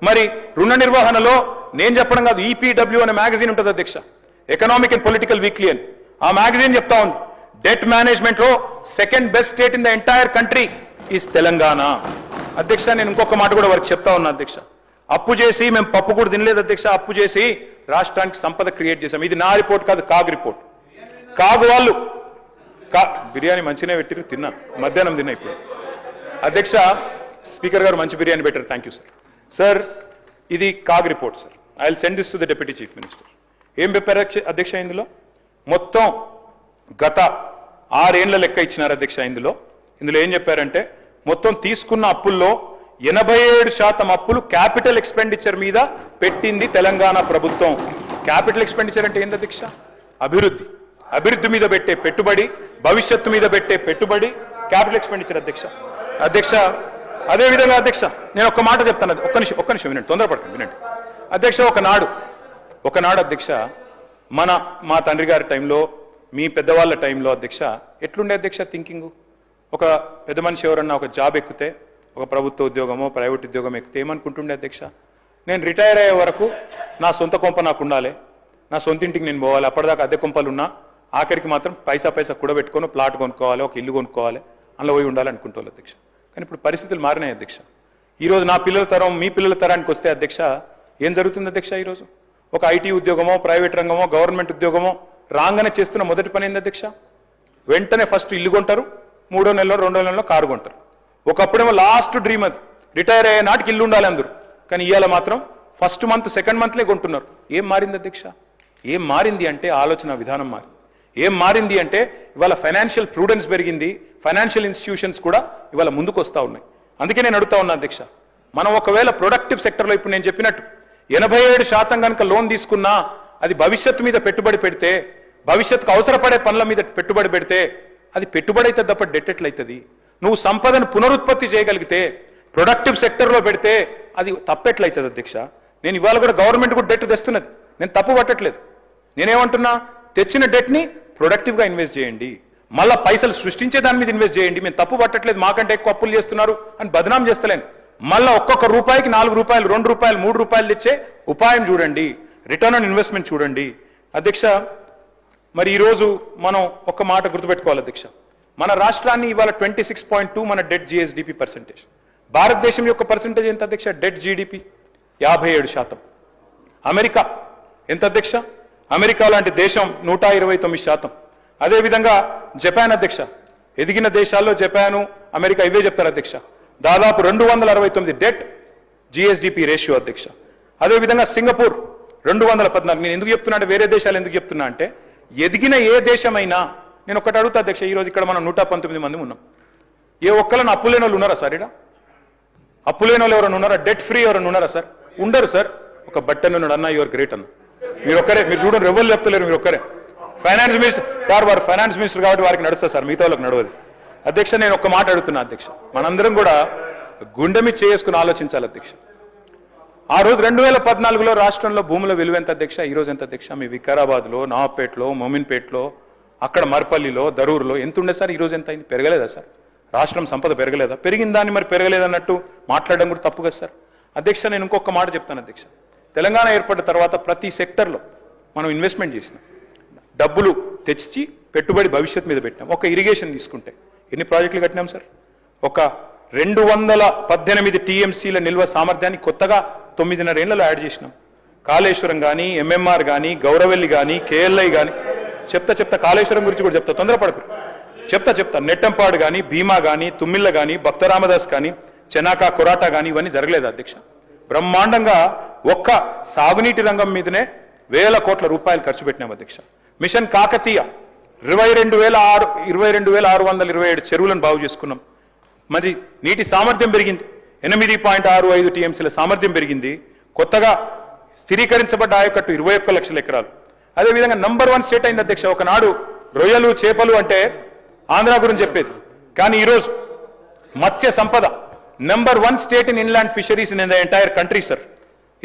మరి రుణ నిర్వహణలో నేను చెప్పడం కాదు, ఈపీడబ్ల్యూ అనే మ్యాగజైన్ ఉంటుంది అధ్యక్ష, ఎకనామిక్ అండ్ పొలిటికల్ వీక్లీ అని. ఆ మ్యాగజైన్ చెప్తా ఉంది, డెట్ మేనేజ్మెంట్ లో second best state in the entire country is Telangana. అధ్యక్ష, నేను ఇంకొక మాట కూడా వారికి చెప్తా ఉన్నా అధ్యక్ష, అప్పు చేసి మేము పప్పు కూడా తినలేదు అధ్యక్ష, అప్పు చేసి రాష్ట్రానికి సంపద క్రియేట్ చేశాం. ఇది నా రిపోర్ట్ కాదు, కాగ్ రిపోర్ట్. కాగు వాళ్ళు బిర్యానీ మంచిగానే పెట్టిరు, తిన్నా, మధ్యాహ్నం తిన్నా. ఇప్పుడు అధ్యక్ష, స్పీకర్ గారు మంచి బిర్యానీ పెట్టారు, థ్యాంక్ యూ సార్. సార్, ఇది CAG report sir. I will send this to the deputy chief minister. ఏం చెప్పారు అధ్యక్ష? ఇందులో మొత్తం గత 6 ఏళ్ల లెక్క ఇచ్చినారు అధ్యక్ష. ఇందులో ఏం చెప్పారంటే, మొత్తం తీసుకున్న అప్పుల్లో 87% అప్పులు క్యాపిటల్ ఎక్స్పెండిచర్ మీద పెట్టింది తెలంగాణ ప్రభుత్వం. క్యాపిటల్ ఎక్స్పెండిచర్ అంటే ఏంది అధ్యక్ష? అభివృద్ధి మీద పెట్టే పెట్టుబడి, భవిష్యత్తు మీద పెట్టే పెట్టుబడి క్యాపిటల్ ఎక్స్పెండిచర్ అధ్యక్ష. అధ్యక్ష, అదేవిధంగా అధ్యక్ష, నేను ఒక్క మాట చెప్తాను, ఒక్క నిమిషం వినండి, తొందరపడకండి, వినండి అధ్యక్ష. ఒకనాడు అధ్యక్ష, మా తండ్రి గారి టైంలో, మీ పెద్దవాళ్ళ టైంలో అధ్యక్ష ఎట్లుండే అధ్యక్ష థింకింగ్? ఒక పెద్ద మనిషి ఎవరన్నా ఒక జాబ్ ఎక్కితే, ఒక ప్రభుత్వ ఉద్యోగమో ప్రైవేట్ ఉద్యోగం ఎక్కితే ఏమనుకుంటుండే అధ్యక్ష, నేను రిటైర్ అయ్యే వరకు నా సొంత కొంప నాకు ఉండాలి, నా సొంత ఇంటికి నేను పోవాలి, అప్పటిదాకా అద్దె కొంపలు ఉన్నా ఆఖరికి మాత్రం పైసా కూడబెట్టుకొని ప్లాట్ కొనుక్కోవాలి, ఒక ఇల్లు కొనుక్కోవాలి, అందులో పోయి ఉండాలి అనుకుంటోళ్ళు అధ్యక్ష. కానీ ఇప్పుడు పరిస్థితులు మారినాయి అధ్యక్ష. ఈరోజు నా పిల్లల తరం మీ పిల్లల తరానికి వస్తే అధ్యక్ష ఏం జరుగుతుంది అధ్యక్ష? ఈరోజు ఒక ఐటీ ఉద్యోగమో ప్రైవేట్ రంగమో గవర్నమెంట్ ఉద్యోగమో రాగానే చేస్తున్న మొదటి పని ఏంది అధ్యక్ష? వెంటనే ఫస్ట్ ఇల్లు కొంటారు, 3వ నెలలో 2వ నెలలో కారు కొంటారు. ఒకప్పుడేమో లాస్ట్ డ్రీమ్ అది, రిటైర్ అయ్యే నాటికి ఇల్లు ఉండాలి అందరూ. కానీ ఇవాళ మాత్రం ఫస్ట్ మంత్ సెకండ్ మంత్లే కొంటున్నారు. ఏం మారింది అధ్యక్ష? ఏం మారింది అంటే ఆలోచన విధానం మారింది. ఏం మారింది అంటే ఇవాళ ఫైనాన్షియల్ ప్రూడెన్స్ పెరిగింది, ఫైనాన్షియల్ ఇన్స్టిట్యూషన్స్ కూడా ఇవాళ ముందుకు వస్తూ ఉన్నాయి. అందుకే నేను అడుగుతా ఉన్నా అధ్యక్ష, మనం ఒకవేళ ప్రొడక్టివ్ సెక్టర్లో ఇప్పుడు నేను చెప్పినట్టు 87% కనుక లోన్ తీసుకున్నా అది భవిష్యత్తు మీద పెట్టుబడి పెడితే, భవిష్యత్తుకు అవసరపడే పనుల మీద పెట్టుబడి పెడితే అది పెట్టుబడి అయితే తప్ప డెట్ ఎట్లయితుంది? నువ్వు సంపదను పునరుత్పత్తి చేయగలిగితే ప్రొడక్టివ్ సెక్టర్లో పెడితే అది తప్పెట్లయితుంది అధ్యక్ష? నేను ఇవాళ కూడా గవర్నమెంట్ కూడా డెట్ తెస్తున్నది, నేను తప్పు పట్టట్లేదు. నేనేమంటున్నా, తెచ్చిన డెట్ని ప్రొడక్టివ్గా ఇన్వెస్ట్ చేయండి, మళ్ళీ పైసలు సృష్టించే దాని మీద ఇన్వెస్ట్ చేయండి. మేము తప్పు పట్టట్లేదు, మాకంటే ఎక్కువ అప్పులు చేస్తున్నారు అని బదనాం చేస్తలేను. మళ్ళీ ఒక్కొక్క రూపాయికి 4 రూపాయలు 2 రూపాయలు 3 రూపాయలు తెచ్చే ఉపాయం చూడండి, రిటర్న్ ఆన్ ఇన్వెస్ట్మెంట్ చూడండి అధ్యక్ష. మరి ఈరోజు మనం ఒక్క మాట గుర్తుపెట్టుకోవాలి అధ్యక్ష, మన రాష్ట్రాన్ని ఇవాళ 26.2 మన డెట్ జిఎస్డిపి పర్సెంటేజ్. భారతదేశం యొక్క పర్సెంటేజ్ ఎంత అధ్యక్ష? Debt GDP 57%. అమెరికా ఎంత అధ్యక్ష? అమెరికా లాంటి దేశం 129%. అదేవిధంగా జపాన్ అధ్యక్ష, ఎదిగిన దేశాల్లో జపాను అమెరికా ఇవే చెప్తారు అధ్యక్ష, దాదాపు 269 డెట్ జిఎస్డిపి రేషియో అధ్యక్ష. అదేవిధంగా సింగపూర్ 214. నేను ఎందుకు చెప్తున్నా అంటే, వేరే దేశాలు ఎందుకు చెప్తున్నా అంటే, ఎదిగిన ఏ దేశమైనా, నేను ఒకటి అడుగుతా అధ్యక్ష, ఈరోజు ఇక్కడ మనం 119 మంది ఉన్నాం, ఏ ఒక్కళ్ళని అప్పులేని వాళ్ళు ఉన్నారా సార్? ఇక్కడ అప్పులేని వాళ్ళు ఎవరైనా ఉన్నారా? డెట్ ఫ్రీ ఎవరైనా ఉన్నారా సార్? ఉండరు సార్. ఒక బట్టన్ ఉన్నాడు, అన్న యువర్ గ్రేట్ అన్న, మీరు ఒక్కరే. మీరు చూడండి, ఎవరు చెప్తలేరు, మీరు ఒక్కరే. ఫైనాన్స్ మినిస్టర్ సార్, వారు ఫైనాన్స్ మినిస్టర్ కాబట్టి వారికి నడుస్తారు సార్, మిగతా వాళ్ళకి నడవదు అధ్యక్ష. నేను ఒక్క మాట అడుగుతున్నా అధ్యక్ష, మనందరం కూడా గుండె మీద చేసుకుని ఆలోచించాలి అధ్యక్ష. ఆ రోజు 2014లో రాష్ట్రంలో భూముల విలువ ఎంత అధ్యక్ష? ఈ రోజు ఎంత అధ్యక్ష? మీ వికారాబాద్లో, నవాపేటలో, మోమిన్పేటలో, అక్కడ మర్పల్లిలో, దరూరులో ఎంత ఉండే సార్? ఈ రోజు ఎంత అయింది? పెరగలేదా సార్? రాష్ట్రం సంపద పెరగలేదా? పెరిగిన దాన్ని మరి పెరగలేదన్నట్టు మాట్లాడడం కూడా తప్పు కదా సార్? అధ్యక్ష, నేను ఇంకొక మాట చెప్తాను అధ్యక్ష, తెలంగాణ ఏర్పడిన తర్వాత ప్రతి సెక్టర్లో మనం ఇన్వెస్ట్మెంట్ చేసినాం, డబ్బులు తెచ్చి పెట్టుబడి భవిష్యత్ మీద పెట్టినాం. ఒక ఇరిగేషన్ తీసుకుంటే ఎన్ని ప్రాజెక్టులు కట్టినాం సార్? ఒక 218 టీఎంసీల నిల్వ సామర్థ్యాన్ని కొత్తగా 9.5 ఏళ్లలో యాడ్ చేసినాం. కాళేశ్వరం కానీ, ఎంఎంఆర్ కానీ, గౌరవెల్లి కానీ, కేఎల్ఐ కానీ, చెప్తా కాళేశ్వరం గురించి కూడా చెప్తా, తొందరపడకు, చెప్తా నెట్టంపాడు కానీ, భీమా కానీ, తుమ్మిళ్ళ కానీ, భక్తరామదాస్ కానీ, చెనాకా కొరాటా కానీ, ఇవన్నీ జరగలేదు అధ్యక్ష. బ్రహ్మాండంగా ఒక్క సాగునీటి రంగం మీదనే 1000 కోట్ల రూపాయలు ఖర్చు పెట్టినాం అధ్యక్ష. మిషన్ కాకతీయ 22,627 చెరువులను బాగు చేసుకున్నాం. మరి నీటి సామర్థ్యం పెరిగింది, 8.65 టీఎంసీల సామర్థ్యం పెరిగింది. కొత్తగా స్థిరీకరించబడ్డ ఆయకట్టు 21 లక్షల ఎకరాలు. అదేవిధంగా నంబర్ 1 స్టేట్ అయింది అధ్యక్ష. ఒకనాడు రొయ్యలు చేపలు అంటే ఆంధ్ర గురించి చెప్పేది, కానీ ఈరోజు Matsya Sampada number 1 state in inland fisheries in the entire country sir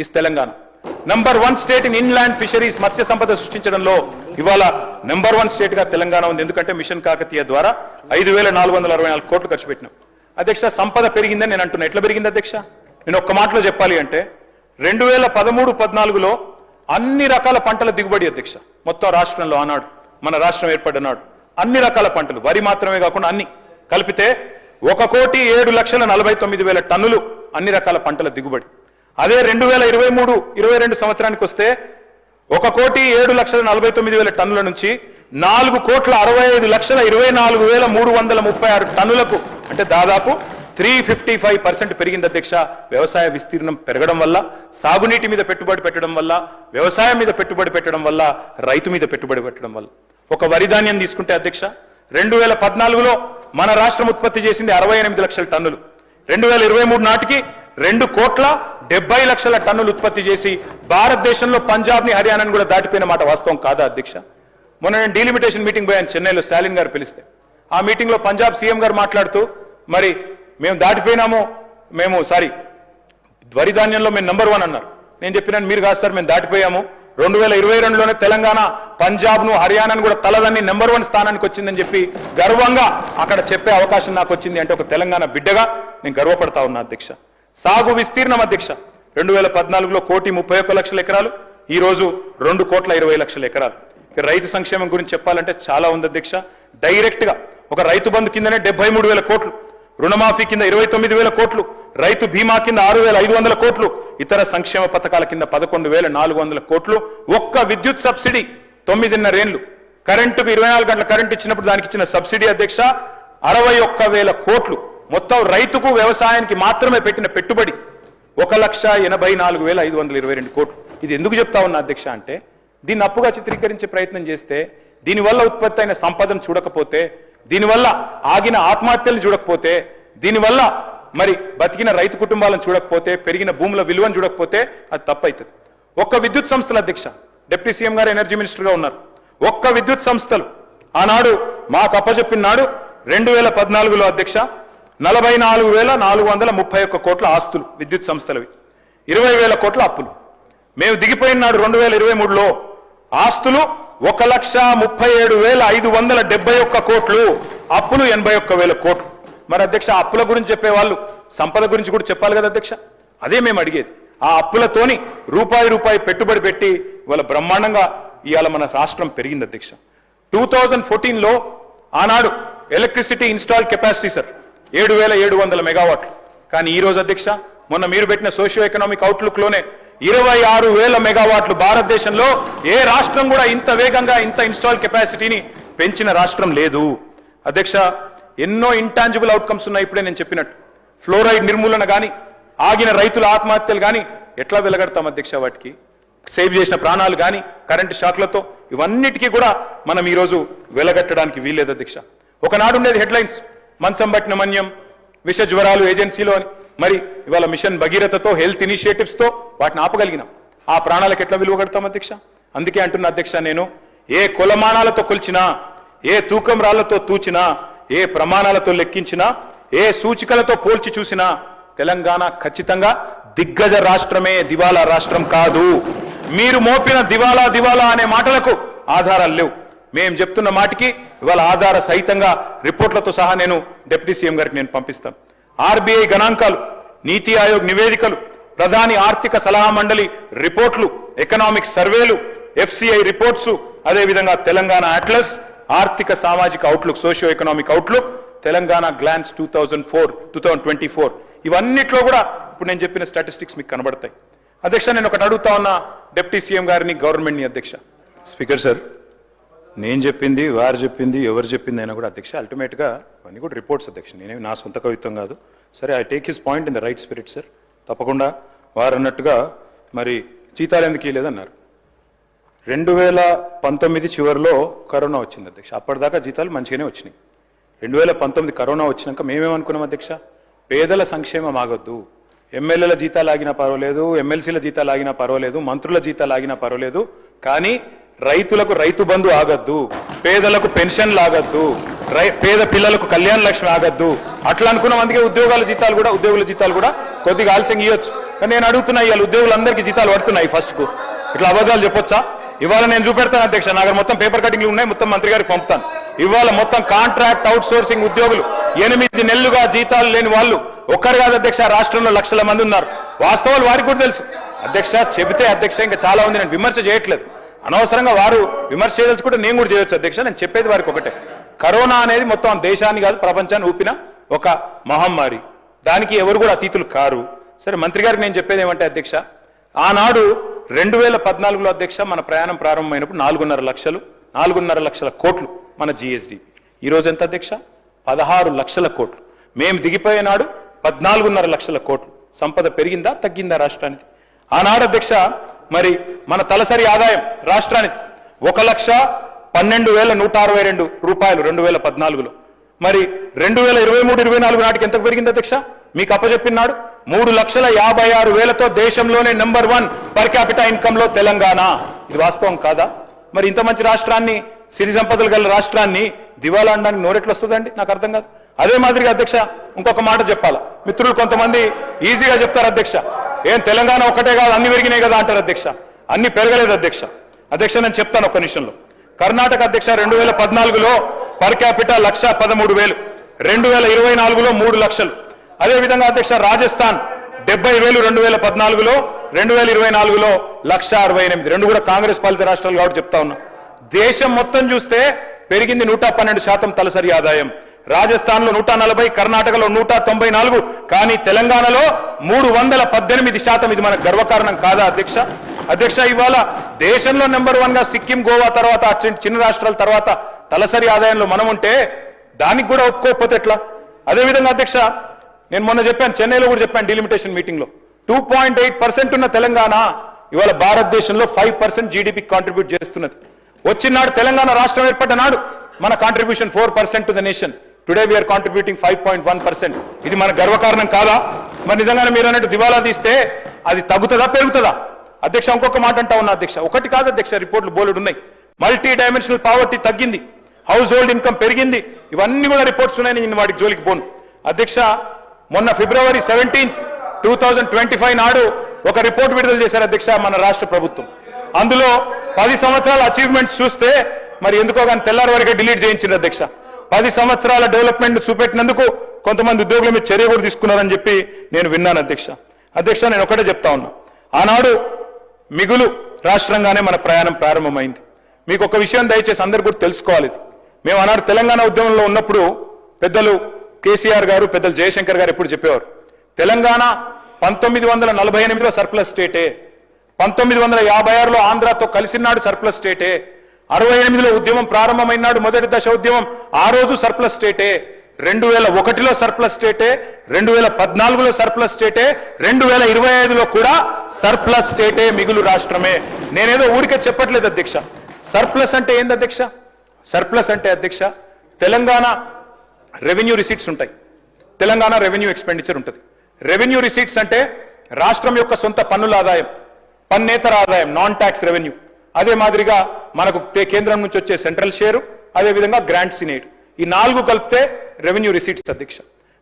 is Telangana. Number 1 state in inland fisheries, Matsya Sampada సృష్టించడంలో ఇవాళ నంబర్ 1 స్టేట్ గా తెలంగాణ ఉంది. ఎందుకంటే మిషన్ కాకతీయ ద్వారా 5,464 కోట్లు ఖర్చు పెట్టినాం అధ్యక్ష. సంపద పెరిగిందని నేను అంటున్నా. ఎట్లా పెరిగింది అధ్యక్ష? నేను ఒక్క మాటలో చెప్పాలి అంటే, 2013-14లో అన్ని రకాల పంటల దిగుబడి అధ్యక్ష మొత్తం రాష్ట్రంలో, ఆనాడు మన రాష్ట్రం ఏర్పడినాడు అన్ని రకాల పంటలు, వరి మాత్రమే కాకుండా అన్ని కలిపితే 1,07,49,000 టన్నులు అన్ని రకాల పంటల దిగుబడి. అదే 2023-22 సంవత్సరానికి వస్తే 1,07,49,000 టన్నుల నుంచి 4,65,24,336 టన్నులకు, అంటే దాదాపు 355% పెరిగింది అధ్యక్ష. వ్యవసాయ విస్తీర్ణం పెరగడం వల్ల, సాగునీటి మీద పెట్టుబడి పెట్టడం వల్ల, వ్యవసాయం మీద పెట్టుబడి పెట్టడం వల్ల, రైతు మీద పెట్టుబడి పెట్టడం వల్ల. ఒక వరి ధాన్యం తీసుకుంటే అధ్యక్ష, 2014లో మన రాష్ట్రం ఉత్పత్తి చేసింది 68 లక్షల టన్నులు. 2023 నాటికి 2,70,00,000 టన్నులు ఉత్పత్తి చేసి భారతదేశంలో పంజాబ్ని, హర్యానాని కూడా దాటిపోయిన మాట వాస్తవం కాదా అధ్యక్ష? మొన్న నేను డీలిమిటేషన్ మీటింగ్ పోయాను చెన్నైలో, స్టాలిన్ గారు పిలిస్తే. ఆ మీటింగ్లో పంజాబ్ సీఎం గారు మాట్లాడుతూ, మరి మేము దాటిపోయినాము, వరి ధాన్యంలో మేము నంబర్ 1 అన్నారు. నేను చెప్పినాను, మీరు కాదు సార్, మేము దాటిపోయాము, 2022లోనే తెలంగాణ పంజాబ్ను హర్యానాను కూడా తలదన్ని నెంబర్ 1 స్థానానికి వచ్చిందని చెప్పి గర్వంగా అక్కడ చెప్పే అవకాశం నాకు వచ్చింది అంటే ఒక తెలంగాణ బిడ్డగా నేను గర్వపడతా ఉన్నా అధ్యక్ష. సాగు విస్తీర్ణం అధ్యక్ష 2014లో 1,31,00,000 ఎకరాలు, ఈ రోజు 2,20,00,000 ఎకరాలు. రైతు సంక్షేమం గురించి చెప్పాలంటే చాలా ఉంది అధ్యక్ష. డైరెక్ట్ గా ఒక రైతు బంధు కిందనే 73,000 కోట్లు, రుణమాఫీ కింద 29,000 కోట్లు, రైతు బీమా కింద 6,500 కోట్లు, ఇతర సంక్షేమ పథకాల కింద 11,400 కోట్లు. ఒక్క విద్యుత్ సబ్సిడీ 9.5 ఏళ్లు కరెంటుకు 24 గంటల కరెంటు ఇచ్చినప్పుడు దానికి ఇచ్చిన సబ్సిడీ అధ్యక్ష 61,000 కోట్లు. మొత్తం రైతుకు వ్యవసాయానికి మాత్రమే పెట్టిన పెట్టుబడి 1,84,522 కోట్లు. ఇది ఎందుకు చెప్తా ఉన్నా అధ్యక్ష అంటే దీన్ని అప్పుగా చిత్రీకరించే ప్రయత్నం చేస్తే, దీనివల్ల ఉత్పత్తి అయిన సంపదను చూడకపోతే, దీనివల్ల ఆగిన ఆత్మహత్యలను చూడకపోతే, దీనివల్ల మరి బతికిన రైతు కుటుంబాలను చూడకపోతే, పెరిగిన భూముల విలువను చూడకపోతే అది తప్పవుతుంది. ఒక్క విద్యుత్ సంస్థల అధ్యక్ష, డిప్యూటీ సీఎం గారు ఎనర్జీ మినిస్టర్గా ఉన్నారు, ఒక్క విద్యుత్ సంస్థలు ఆనాడు మాకు అప్పచెప్పిన నాడు 2014లో అధ్యక్ష 44,431 కోట్ల ఆస్తులు విద్యుత్ సంస్థలవి, 20,000 కోట్ల అప్పులు. మేము దిగిపోయిన నాడు 2023లో ఆస్తులు 1,37,571 కోట్లు, అప్పులు 81,000 కోట్లు. మరి అధ్యక్ష అప్పుల గురించి చెప్పేవాళ్ళు సంపద గురించి కూడా చెప్పాలి కదా అధ్యక్ష. అదే మేము అడిగేది. ఆ అప్పులతోని రూపాయి పెట్టుబడి పెట్టి ఇవాళ బ్రహ్మాండంగా ఇవాళ మన రాష్ట్రం పెరిగింది అధ్యక్ష. 2014లో ఆనాడు ఎలక్ట్రిసిటీ ఇన్స్టాల్ కెపాసిటీ సార్ 7,700 మెగావాట్లు. కానీ ఈ రోజు అధ్యక్ష మొన్న మీరు పెట్టిన సోషియో ఎకనామిక్ అవుట్లుక్ లోనే 26,000 మెగావాట్లు. భారతదేశంలో ఏ రాష్ట్రం కూడా ఇంత వేగంగా ఇంత ఇన్స్టాల్ కెపాసిటీని పెంచిన రాష్ట్రం లేదు అధ్యక్ష. ఎన్నో ఇంటాంజిబుల్ అవుట్కమ్స్ ఉన్నాయి. ఇప్పుడే నేను చెప్పినట్టు ఫ్లోరైడ్ నిర్మూలన కానీ, ఆగిన రైతుల ఆత్మహత్యలు కానీ ఎట్లా వెలగడతాం అధ్యక్ష, వాటికి సేవ్ చేసిన ప్రాణాలు కానీ కరెంటు షాక్లతో ఇవన్నిటికీ కూడా మనం ఈరోజు వెలగట్టడానికి వీల్లేదు అధ్యక్ష. ఒకనాడు ఉండేది హెడ్లైన్స్ మంచం పట్టిన మన్యం, విష జ్వరాలు ఏజెన్సీలో అని. మరి ఇవాళ మిషన్ భగీరథతో హెల్త్ ఇనిషియేటివ్స్తో వాటిని ఆపగలిగినాం. ఆ ప్రాణాలకు ఎట్లా విలువ కడతాం అధ్యక్ష. అందుకే అంటున్నా అధ్యక్ష, నేను ఏ కొలమానాలతో కొలిచినా, ఏ తూకం రాళ్లతో తూచినా, ఏ ప్రమాణాలతో లెక్కించినా, ఏ సూచికలతో పోల్చి చూసినా తెలంగాణ ఖచ్చితంగా దిగ్గజ రాష్ట్రమే, దివాలా రాష్ట్రం కాదు. మీరు మోపిన దివాలా అనే మాటలకు ఆధారాలు లేవు. మేము చెప్తున్న మాటికి ఇవాళ ఆధార సహితంగా రిపోర్ట్లతో సహా నేను డిప్యూటీ సీఎం గారికి నేను పంపిస్తాను. ఆర్బీఐ గణాంకాలు, నీతి ఆయోగ్ నివేదికలు, ప్రధాని ఆర్థిక సలహా మండలి రిపోర్ట్లు, ఎకనామిక్ సర్వేలు, ఎఫ్సిఐ రిపోర్ట్స్, అదేవిధంగా తెలంగాణ అట్లస్, ఆర్థిక సామాజిక outlook, socio economic outlook, Telangana glance 2024 ఇవన్నిట్లో కూడా ఇప్పుడు నేను చెప్పిన స్టాటిస్టిక్స్ మీకు కనబడతాయి అధ్యక్ష. నేను ఒకటి అడుగుతా ఉన్నా డిప్యూటీ సీఎం గారిని, గవర్నమెంట్ని అధ్యక్ష. స్పీకర్ సార్, నేను చెప్పింది, వారు చెప్పింది, ఎవరు చెప్పింది అయినా కూడా అధ్యక్ష అల్టిమేట్గా అవన్నీ కూడా రిపోర్ట్స్ అధ్యక్ష. నేనేమి నా సొంత కవిత్వం కాదు. సరే, I take his point in the right spirit sir. తప్పకుండా వారు అన్నట్టుగా మరి జీతాలు ఎందుకు ఇవ్వలేదన్నారు. 2019 చివరిలో కరోనా వచ్చింది అధ్యక్ష. అప్పటిదాకా జీతాలు మంచిగానే వచ్చినాయి. 2019 కరోనా వచ్చినాక మేమేమనుకున్నాం అధ్యక్ష, పేదల సంక్షేమం ఆగొద్దు, ఎమ్మెల్యేల జీతాలు ఆగినా పర్వాలేదు, ఎమ్మెల్సీల జీతాలు ఆగినా పర్వాలేదు, మంత్రుల జీతాలు ఆగినా పర్వాలేదు, కానీ రైతులకు రైతు బంధు ఆగద్దు, పేదలకు పెన్షన్లు ఆగద్దు, పేద పిల్లలకు కళ్యాణ లక్ష్మి ఆగద్దు అట్లా అనుకున్నాం. అందుకే ఉద్యోగుల జీతాలు కూడా కొద్దిగా ఆలస్యంగా ఇవ్వచ్చు. కానీ నేను అడుగుతున్నా, ఇవాళ ఉద్యోగులందరికీ జీతాలు పడుతున్నాయి ఫస్ట్కు. ఇట్లా అబద్ధాలు చెప్పొచ్చా? ఇవాళ నేను చూపెడతాను అధ్యక్ష, నా దగ్గర మొత్తం పేపర్ కటింగ్లు ఉన్నాయి, మొత్తం మంత్రి గారికి పంపుతాను. ఇవాళ మొత్తం కాంట్రాక్ట్ అవుట్ సోర్సింగ్ ఉద్యోగులు 8 నెలలుగా జీతాలు లేని వాళ్ళు ఒక్కరు కాదు అధ్యక్ష, రాష్ట్రంలో లక్షల మంది ఉన్నారు. వాస్తవాలు వారికి కూడా తెలుసు అధ్యక్ష. చెబితే అధ్యక్ష ఇంకా చాలా ఉంది, నేను విమర్శ చేయట్లేదు. అనవసరంగా వారు విమర్శ చేయదలుచుకుంటే నేను కూడా చేయొచ్చు అధ్యక్ష. నేను చెప్పేది వారికి ఒకటే, కరోనా అనేది మొత్తం దేశాన్ని కాదు ప్రపంచాన్ని ఊపిన ఒక మహమ్మారి, దానికి ఎవరు కూడా అతీతులు కారు. సరే, మంత్రి గారికి నేను చెప్పేది ఏమంటే అధ్యక్ష, ఆనాడు 2014లో అధ్యక్ష మన ప్రయాణం ప్రారంభమైనప్పుడు 4.5 లక్షల కోట్లు మన జిఎస్డి. ఈరోజు ఎంత అధ్యక్ష? 16 లక్షల కోట్లు. మేము దిగిపోయే నాడు 14.5 లక్షల కోట్లు. సంపద పెరిగిందా తగ్గిందా రాష్ట్రానికి? ఆనాడు అధ్యక్ష మరి మన తలసరి ఆదాయం రాష్ట్రానికి 1,12,162 రూపాయలు 2014లో. మరి 2023-24 నాటికి ఎంత పెరిగింది అధ్యక్ష? మీకు అప్పచెప్పినాడు 3,56,000తో దేశంలోనే నెంబర్ 1 పర్ క్యాపిటల్ ఇన్కమ్ లో తెలంగాణ. ఇది వాస్తవం కాదా? మరి ఇంత మంచి రాష్ట్రాన్ని, సిరి సంపదలు గల రాష్ట్రాన్ని దివాలా అనడానికి నోరెట్లు వస్తుందండి? నాకు అర్థం కాదు. అదే మాదిరిగా అధ్యక్ష ఇంకొక మాట చెప్పాలా, మిత్రులు కొంతమంది ఈజీగా చెప్తారు అధ్యక్ష, ఏం తెలంగాణ ఒకటే కాదు అన్ని పెరిగినాయి కదా అంటారు అధ్యక్ష. అన్ని పెరగలేదు అధ్యక్ష. అధ్యక్ష నేను చెప్తాను ఒక్క నిమిషంలో. కర్ణాటక అధ్యక్ష 2014లో పర్ క్యాపిటల్ 1,13,000, 2024లో 3 లక్షలు. అదేవిధంగా అధ్యక్ష రాజస్థాన్ 70,000 2014లో, 2024లో 1,68,000. రెండు కూడా కాంగ్రెస్ పాలిత రాష్ట్రాలు కాబట్టి చెప్తా ఉన్నా. దేశం మొత్తం చూస్తే పెరిగింది 112% తలసరి ఆదాయం. రాజస్థాన్లో 140, కర్ణాటకలో 194, కానీ తెలంగాణలో 318%. ఇది మన గర్వకారణం కాదా అధ్యక్ష? అధ్యక్ష ఇవాళ దేశంలో నెంబర్ 1గా సిక్కిం, గోవా తర్వాత చిన్న రాష్ట్రాల తర్వాత తలసరి ఆదాయంలో మనం ఉంటే దానికి కూడా ఒప్పుకోకపోతే ఎట్లా? అదేవిధంగా అధ్యక్ష నేను మొన్న చెప్పాను, చెన్నైలో కూడా చెప్పాను డీలిమిటేషన్ మీటింగ్లో, 2.8% ఉన్న తెలంగాణ ఇవాళ భారతదేశంలో 5% జీడీపీకి కాంట్రిబ్యూట్ చేస్తున్నది. వచ్చినాడు తెలంగాణ రాష్ట్రం ఏర్పడ్డ నాడు మన contribution 4% to the nation. Today we're contributing 5.1%. ఇది మన గర్వకారణం కాదా? మరి నిజంగానే మీరు అన్నట్టు దివాలా తీస్తే అది తగ్గుతుందా పెరుగుతుందా? అధ్యక్ష ఇంకొక మాట అంటా ఉన్నా అధ్యక్ష, ఒకటి కాదు అధ్యక్ష, రిపోర్ట్లు బోలెడు ఉన్నాయి. మల్టీ డైమెన్షనల్ పావర్టీ తగ్గింది, హౌస్ హోల్డ్ ఇన్కమ్ పెరిగింది, ఇవన్నీ కూడా రిపోర్ట్స్ ఉన్నాయి. నేను వాటికి జోలికి పోను అధ్యక్ష. మొన్న February 17, 2025 నాడు ఒక రిపోర్ట్ విడుదల చేశారు అధ్యక్ష మన రాష్ట్ర ప్రభుత్వం. అందులో 10 సంవత్సరాల అచీవ్మెంట్స్ చూస్తే మరి ఎందుకో కానీ తెల్లారి వరకే డిలీట్ చేయించింది అధ్యక్ష. 10 సంవత్సరాల డెవలప్మెంట్ చూపెట్టినందుకు కొంతమంది ఉద్యోగుల మీద చర్య కూడా తీసుకున్నారని చెప్పి నేను విన్నాను అధ్యక్ష. అధ్యక్ష నేను ఒకటే చెప్తా ఉన్నా, ఆనాడు మిగులు రాష్ట్రంగానే మన ప్రయాణం ప్రారంభమైంది. మీకు ఒక విషయం దయచేసి అందరు కూడా తెలుసుకోవాలి. మేము ఆనాడు తెలంగాణ ఉద్యమంలో ఉన్నప్పుడు పెద్దలు కేసీఆర్ గారు, పెద్దలు జయశంకర్ గారు ఎప్పుడు చెప్పేవారు, తెలంగాణ 1948లో సర్ప్లస్ స్టేటే, 1956లో ఆంధ్రాతో కలిసినాడు సర్ప్లస్ స్టేటే, 68లో ఉద్యమం ప్రారంభమైనాడు మొదటి దశ ఉద్యమం, ఆ రోజు సర్ప్లస్ స్టేటే, 2001లో సర్ప్లస్ స్టేటే, 2014లో సర్ప్లస్ స్టేటే, 2025లో కూడా సర్ప్లస్ స్టేటే, మిగులు రాష్ట్రమే. నేనేదో ఊరికే చెప్పట్లేదు అధ్యక్ష. సర్ప్లస్ అంటే ఏంది అధ్యక్ష? సర్ప్లస్ అంటే అధ్యక్ష తెలంగాణ రెవెన్యూ రిసీట్స్ ఉంటాయి, తెలంగాణ రెవెన్యూ ఎక్స్పెండిచర్ ఉంటుంది. రెవెన్యూ రిసీట్స్ అంటే రాష్ట్రం యొక్క సొంత పన్నుల ఆదాయం, పన్నేతర ఆదాయం, నాన్ ట్యాక్స్ రెవెన్యూ. అదే మాదిరిగా మనకు కేంద్రం నుంచి వచ్చే సెంట్రల్ షేరు, అదేవిధంగా గ్రాంట్స్ ఇన్ ఎయిడ్, ఈ 4 కలిపితే రెవెన్యూ రిసీట్స్ అధ్యక్ష.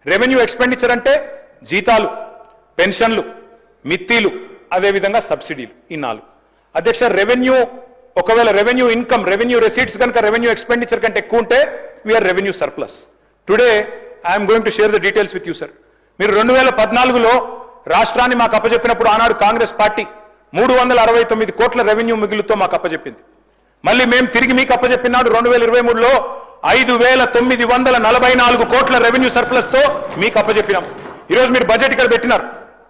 రెవెన్యూ ఎక్స్పెండిచర్ అంటే జీతాలు, పెన్షన్లు, మిత్తీలు, అదేవిధంగా సబ్సిడీలు, ఈ 4 అధ్యక్ష. రెవెన్యూ ఒకవేళ రెవెన్యూ ఇన్కమ్, రెవెన్యూ రిసీట్స్ కనుక రెవెన్యూ ఎక్స్పెండిచర్ కంటే ఎక్కువ ఉంటే we're revenue surplus. Today I'm going to share the details with you sir. మీరు 2014లో రాష్ట్రాన్ని మాకు అప్పచెప్పినప్పుడు ఆనాడు కాంగ్రెస్ పార్టీ 369 కోట్ల రెవెన్యూ మిగులుతో మాకు అప్పచెప్పింది. మళ్ళీ మేము తిరిగి మీకు అప్పచెప్పినాడు 2023లో 5,944 కోట్ల రెవెన్యూ సర్ప్లస్ తో మీకు అప్పచెప్పినాం. ఈరోజు మీరు బడ్జెట్ ఇక్కడ పెట్టినారు,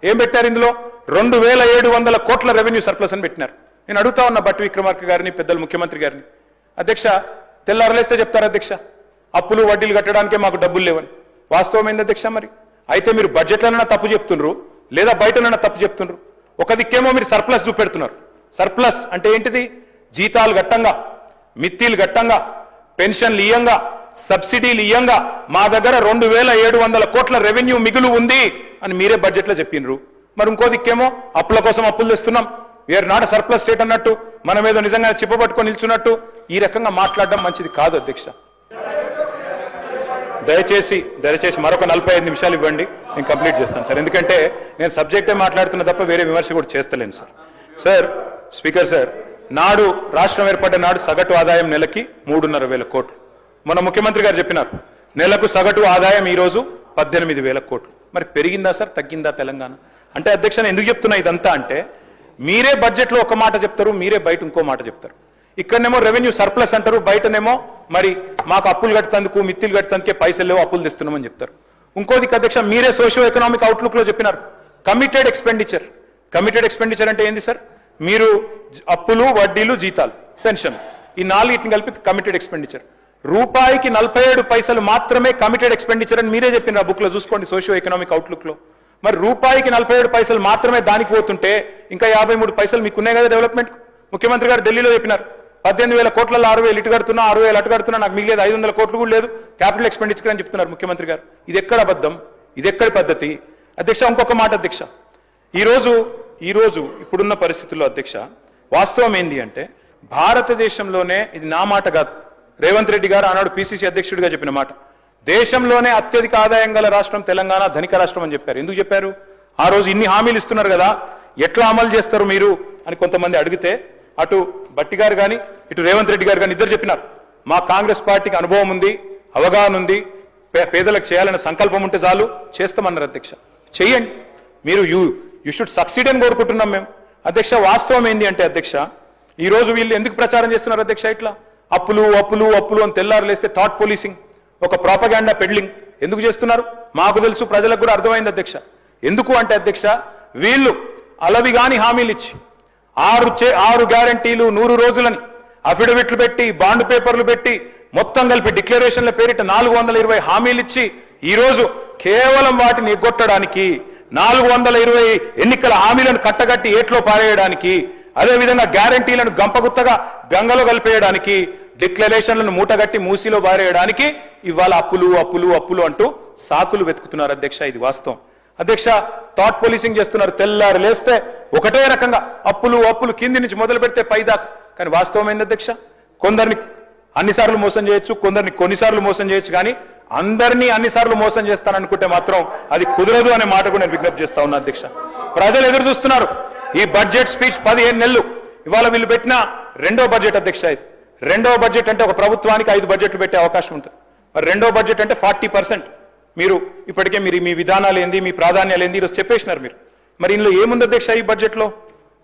ఏం పెట్టారు? ఇందులో 2,700 కోట్ల రెవెన్యూ సర్ప్లస్ అని పెట్టినారు. నేను అడుగుతా ఉన్న బట్టి విక్రమార్క గారిని, పెద్దలు ముఖ్యమంత్రి గారిని, అధ్యక్ష తెల్లారలేస్తే చెప్తారు అధ్యక్ష అప్పులు వడ్డీలు కట్టడానికే మాకు డబ్బులు లేవని. వాస్తవం ఏంది అధ్యక్ష? మరి అయితే మీరు బడ్జెట్లనైనా తప్పు చెప్తున్నారు, లేదా బయటనైనా తప్పు చెప్తున్నారు. ఒక దిక్కేమో మీరు సర్ప్లస్ చూపెడుతున్నారు. సర్ప్లస్ అంటే ఏంటిది? జీతాలు గట్టంగా, మిత్తీలు గట్టంగా, పెన్షన్లు ఇయ్యంగా, సబ్సిడీలు ఇయ్యంగా మా దగ్గర 2,700 కోట్ల రెవెన్యూ మిగులు ఉంది అని మీరే బడ్జెట్లో చెప్పినరు. మరి ఇంకో దిక్కేమో అప్పుల కోసం అప్పులు తెస్తున్నాం, వీఆర్ నాట్ సర్ప్లస్ స్టేట్ అన్నట్టు, మనం ఏదో నిజంగా చిప్పబట్టుకొని నిల్చున్నట్టు ఈ రకంగా మాట్లాడడం మంచిది కాదు అధ్యక్ష. దయచేసి మరొక 45 నిమిషాలు ఇవ్వండి, నేను కంప్లీట్ చేస్తాను సార్. ఎందుకంటే నేను సబ్జెక్టే మాట్లాడుతున్నా తప్ప వేరే విమర్శ కూడా చేస్తలేను సార్. సార్ స్పీకర్ సార్, నాడు రాష్ట్రం ఏర్పడ్డ నాడు సగటు ఆదాయం నెలకి 3,500 కోట్లు. మన ముఖ్యమంత్రి గారు చెప్పినారు నెలకు సగటు ఆదాయం ఈరోజు 18,000 కోట్లు. మరి పెరిగిందా సార్, తగ్గిందా తెలంగాణ? అంటే అధ్యక్ష నేను ఎందుకు చెప్తున్నా ఇదంతా అంటే, మీరే బడ్జెట్లో ఒక మాట చెప్తారు, మీరే బయట ఇంకో మాట చెప్తారు. ఇక్కడనేమో రెవెన్యూ సర్ప్లస్ అంటారు, బయటనేమో మరి మాకు అప్పులు కట్టేందుకు, మిత్తిలు కట్టేందుకే పైసలు లేవు, అప్పులు తెస్తున్నామని చెప్తారు. ఇంకోది అధ్యక్ష మీరే సోషియో ఎకనామిక్ అవుట్లుక్ లో చెప్పినారు కమిటెడ్ ఎక్స్పెండిచర్. కమిటెడ్ ఎక్స్పెండిచర్ అంటే ఏంది సార్? మీరు అప్పులు, వడ్డీలు, జీతాలు, పెన్షన్, ఈ 4 కలిపి కమిటెడ్ ఎక్స్పెండిచర్. రూపాయికి 47 పైసలు మాత్రమే కమిటెడ్ ఎక్స్పెండిచర్ అని మీరే చెప్పినారు. ఆ బుక్ లో చూసుకోండి, సోషియో ఎకనామిక్ అవుట్లుక్ లో. మరి రూపాయికి 47 పైసలు మాత్రమే దానికి పోతుంటే ఇంకా 53 పైసలు మీకున్నాయి కదా డెవలప్మెంట్. ముఖ్యమంత్రి గారు ఢిల్లీలో చెప్పినారు 18,000 కోట్లలో 6,000 ఇటు కడుతున్నా, 6,000 అటు కడుతున్నా, నాకు మిగిలేదు 500 కోట్లు కూడా లేదు క్యాపిటల్ ఎక్స్పెండిచర్ అని చెప్తున్నారు ముఖ్యమంత్రి గారు. ఇది ఎక్కడ అబద్ధం, ఇది ఎక్కడి పద్ధతి అధ్యక్ష? ఇంకొక మాట అధ్యక్ష, ఈరోజు ఇప్పుడున్న పరిస్థితుల్లో అధ్యక్ష వాస్తవం ఏంది అంటే, భారతదేశంలోనే, ఇది నా మాట కాదు, రేవంత్ రెడ్డి గారు ఆనాడు పిసిసి అధ్యక్షుడిగా చెప్పిన మాట, దేశంలోనే అత్యధిక ఆదాయం గల రాష్ట్రం తెలంగాణ, ధనిక రాష్ట్రం అని చెప్పారు. ఎందుకు చెప్పారు? ఆ రోజు ఇన్ని హామీలు ఇస్తున్నారు కదా, ఎట్లా అమలు చేస్తారు మీరు అని కొంతమంది అడిగితే అటు భట్టి గారు కానీ ఇటు రేవంత్ రెడ్డి గారు కానీ ఇద్దరు చెప్పినారు, మా కాంగ్రెస్ పార్టీకి అనుభవం ఉంది, అవగాహన ఉంది, పేదలకు చేయాలనే సంకల్పం ఉంటే చాలు చేస్తామన్నారు అధ్యక్ష. చెయ్యండి మీరు, యూ షుడ్ సక్సీడ్ అని కోరుకుంటున్నాం మేము అధ్యక్ష. వాస్తవం ఏంటి అంటే అధ్యక్ష, ఈ రోజు వీళ్ళు ఎందుకు ప్రచారం చేస్తున్నారు అధ్యక్ష? ఇట్లా అప్పులు అప్పులు అప్పులు అని తెల్లారు లేస్తే థాట్ పోలీసింగ్, ఒక ప్రాపగాండా పెడ్లింగ్ ఎందుకు చేస్తున్నారు? మాకు తెలుసు, ప్రజలకు కూడా అర్థమైంది అధ్యక్ష. ఎందుకు అంటే అధ్యక్ష, వీళ్ళు అలవిగాని హామీలు ఇచ్చి 6 గ్యారంటీలు 100 రోజులని అఫిడవిట్లు పెట్టి బాండ్ పేపర్లు పెట్టి మొత్తం కలిపి డిక్లరేషన్ల పేరిట 420 హామీలు ఇచ్చి ఈరోజు కేవలం వాటిని ఎగ్గొట్టడానికి 420 ఎన్నికల హామీలను కట్టగట్టి ఏట్లో పారేయడానికి, అదేవిధంగా గ్యారంటీలను గంపగుత్తగా గంగలో కలిపేయడానికి, డిక్లరేషన్లను మూటగట్టి మూసిలో పారేయడానికి ఇవాళ అప్పులు అప్పులు అప్పులు అంటూ సాకులు వెతుకుతున్నారు అధ్యక్ష. ఇది వాస్తవం అధ్యక్ష. థాట్ పోలీసింగ్ చేస్తున్నారు, తెల్లారు లేస్తే ఒకటే రకంగా అప్పులు అప్పులు కింది నుంచి మొదలు పెడితే పైదాకా. కానీ వాస్తవం ఏంటి అధ్యక్ష? కొందరిని అన్నిసార్లు మోసం చేయొచ్చు, కొందరిని కొన్నిసార్లు మోసం చేయొచ్చు, కానీ అందరినీ అన్నిసార్లు మోసం చేస్తాననుకుంటే మాత్రం అది కుదరదు అనే మాట కూడా నేను విజ్ఞప్తి చేస్తా ఉన్నా అధ్యక్ష. ప్రజలు ఎదురు చూస్తున్నారు. ఈ బడ్జెట్ స్పీచ్ 15 నెలలు, ఇవాళ వీళ్ళు పెట్టిన రెండో బడ్జెట్ అధ్యక్ష. ఇది రెండో బడ్జెట్ అంటే ఒక ప్రభుత్వానికి 5 బడ్జెట్లు పెట్టే అవకాశం ఉంటుంది. మరి రెండో బడ్జెట్ అంటే 40%. మీరు ఇప్పటికే మీ విధానాలు ఏంది, మీ ప్రాధాన్యాలు ఏంది ఈరోజు చెప్పేసినారు మీరు. మరి ఇందులో ఏముంది అధ్యక్ష? ఈ బడ్జెట్లో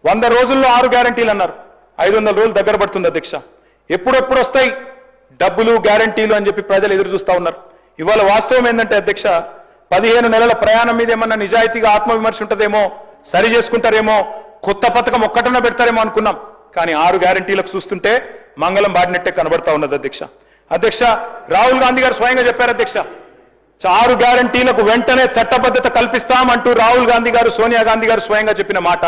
100 రోజుల్లో 6 గ్యారంటీలు అన్నారు, 500 రోజులు దగ్గర పడుతుంది అధ్యక్ష. ఎప్పుడెప్పుడు వస్తాయి డబ్బులు గ్యారంటీలు అని చెప్పి ప్రజలు ఎదురు చూస్తా ఉన్నారు. ఇవాళ వాస్తవం ఏంటంటే అధ్యక్ష, 15 నెలల ప్రయాణం మీద ఏమన్నా నిజాయితీగా ఆత్మవిమర్శ ఉంటుందేమో, సరి చేసుకుంటారేమో, కొత్త పథకం ఒక్కటన్నా పెడతారేమో అనుకున్నాం. కానీ 6 గ్యారంటీలకు చూస్తుంటే మంగళం బాడినట్టే కనబడతా ఉన్నది అధ్యక్ష. అధ్యక్ష, రాహుల్ గాంధీ గారు స్వయంగా చెప్పారు అధ్యక్ష, 6 గ్యారంటీలకు వెంటనే చట్టబద్ధత కల్పిస్తామంటూ రాహుల్ గాంధీ గారు, సోనియా గాంధీ గారు స్వయంగా చెప్పిన మాట.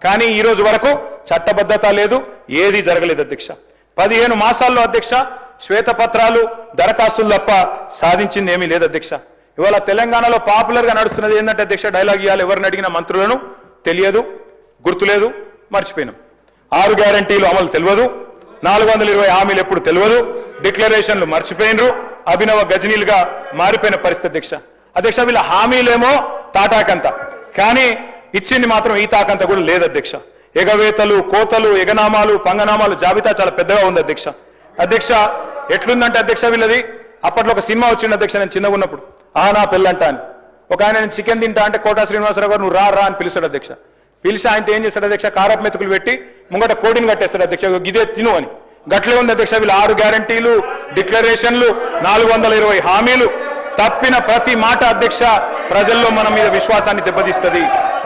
కానీ ఈ రోజు వరకు చట్టబద్ధత లేదు, ఏది జరగలేదు అధ్యక్ష. 15 మాసాల్లో అధ్యక్ష శ్వేతపత్రాలు, దరఖాస్తులు తప్ప సాధించింది ఏమీ లేదు అధ్యక్ష. ఇవాళ తెలంగాణలో పాపులర్ గా నడుస్తున్నది ఏంటంటే అధ్యక్ష, డైలాగ్ ఇవ్వాలి, ఎవరిని అడిగిన మంత్రులను తెలియదు, గుర్తులేదు, మర్చిపోయినాం. 6 గ్యారంటీలు అమలు తెలియదు, 420 హామీలు ఎప్పుడు తెలియదు, డిక్లరేషన్లు మర్చిపోయినరు, అభినవ గజనీలుగా మారిపోయిన పరిస్థితి అధ్యక్ష. అధ్యక్ష, వీళ్ళ హామీలేమో తాటాకంత, కానీ ఇచ్చింది మాత్రం ఈ తాకంత కూడా లేదు అధ్యక్ష. ఎగవేతలు, కోతలు, ఎగనామాలు, పంగనామాలు జాబితా చాలా పెద్దగా ఉంది అధ్యక్ష. అధ్యక్ష, ఎట్లుందంటే అధ్యక్ష వీళ్ళది, అప్పట్లో ఒక సినిమా వచ్చింది అధ్యక్ష, నేను చిన్నగా ఉన్నప్పుడు, నా పెళ్ళంట అని. ఒక ఆయన నేను చికెన్ తింటా అంటే కోటా శ్రీనివాసరావు గారు నువ్వు రా అని పిలుస్తాడు అధ్యక్ష. పిలిచి ఆయనతో ఏం చేస్తాడు అధ్యక్ష, కారపు మెతుకులు పెట్టి ముంగట కోడిని కట్టేస్తాడు అధ్యక్ష, గిదే తిను అని. గట్లే ఉంది అధ్యక్ష వీళ్ళు 6 గ్యారంటీలు, డిక్లరేషన్లు, 420 హామీలు. తప్పిన ప్రతి మాట అధ్యక్ష ప్రజల్లో మన మీద విశ్వాసాన్ని దెబ్బతీస్తుంది.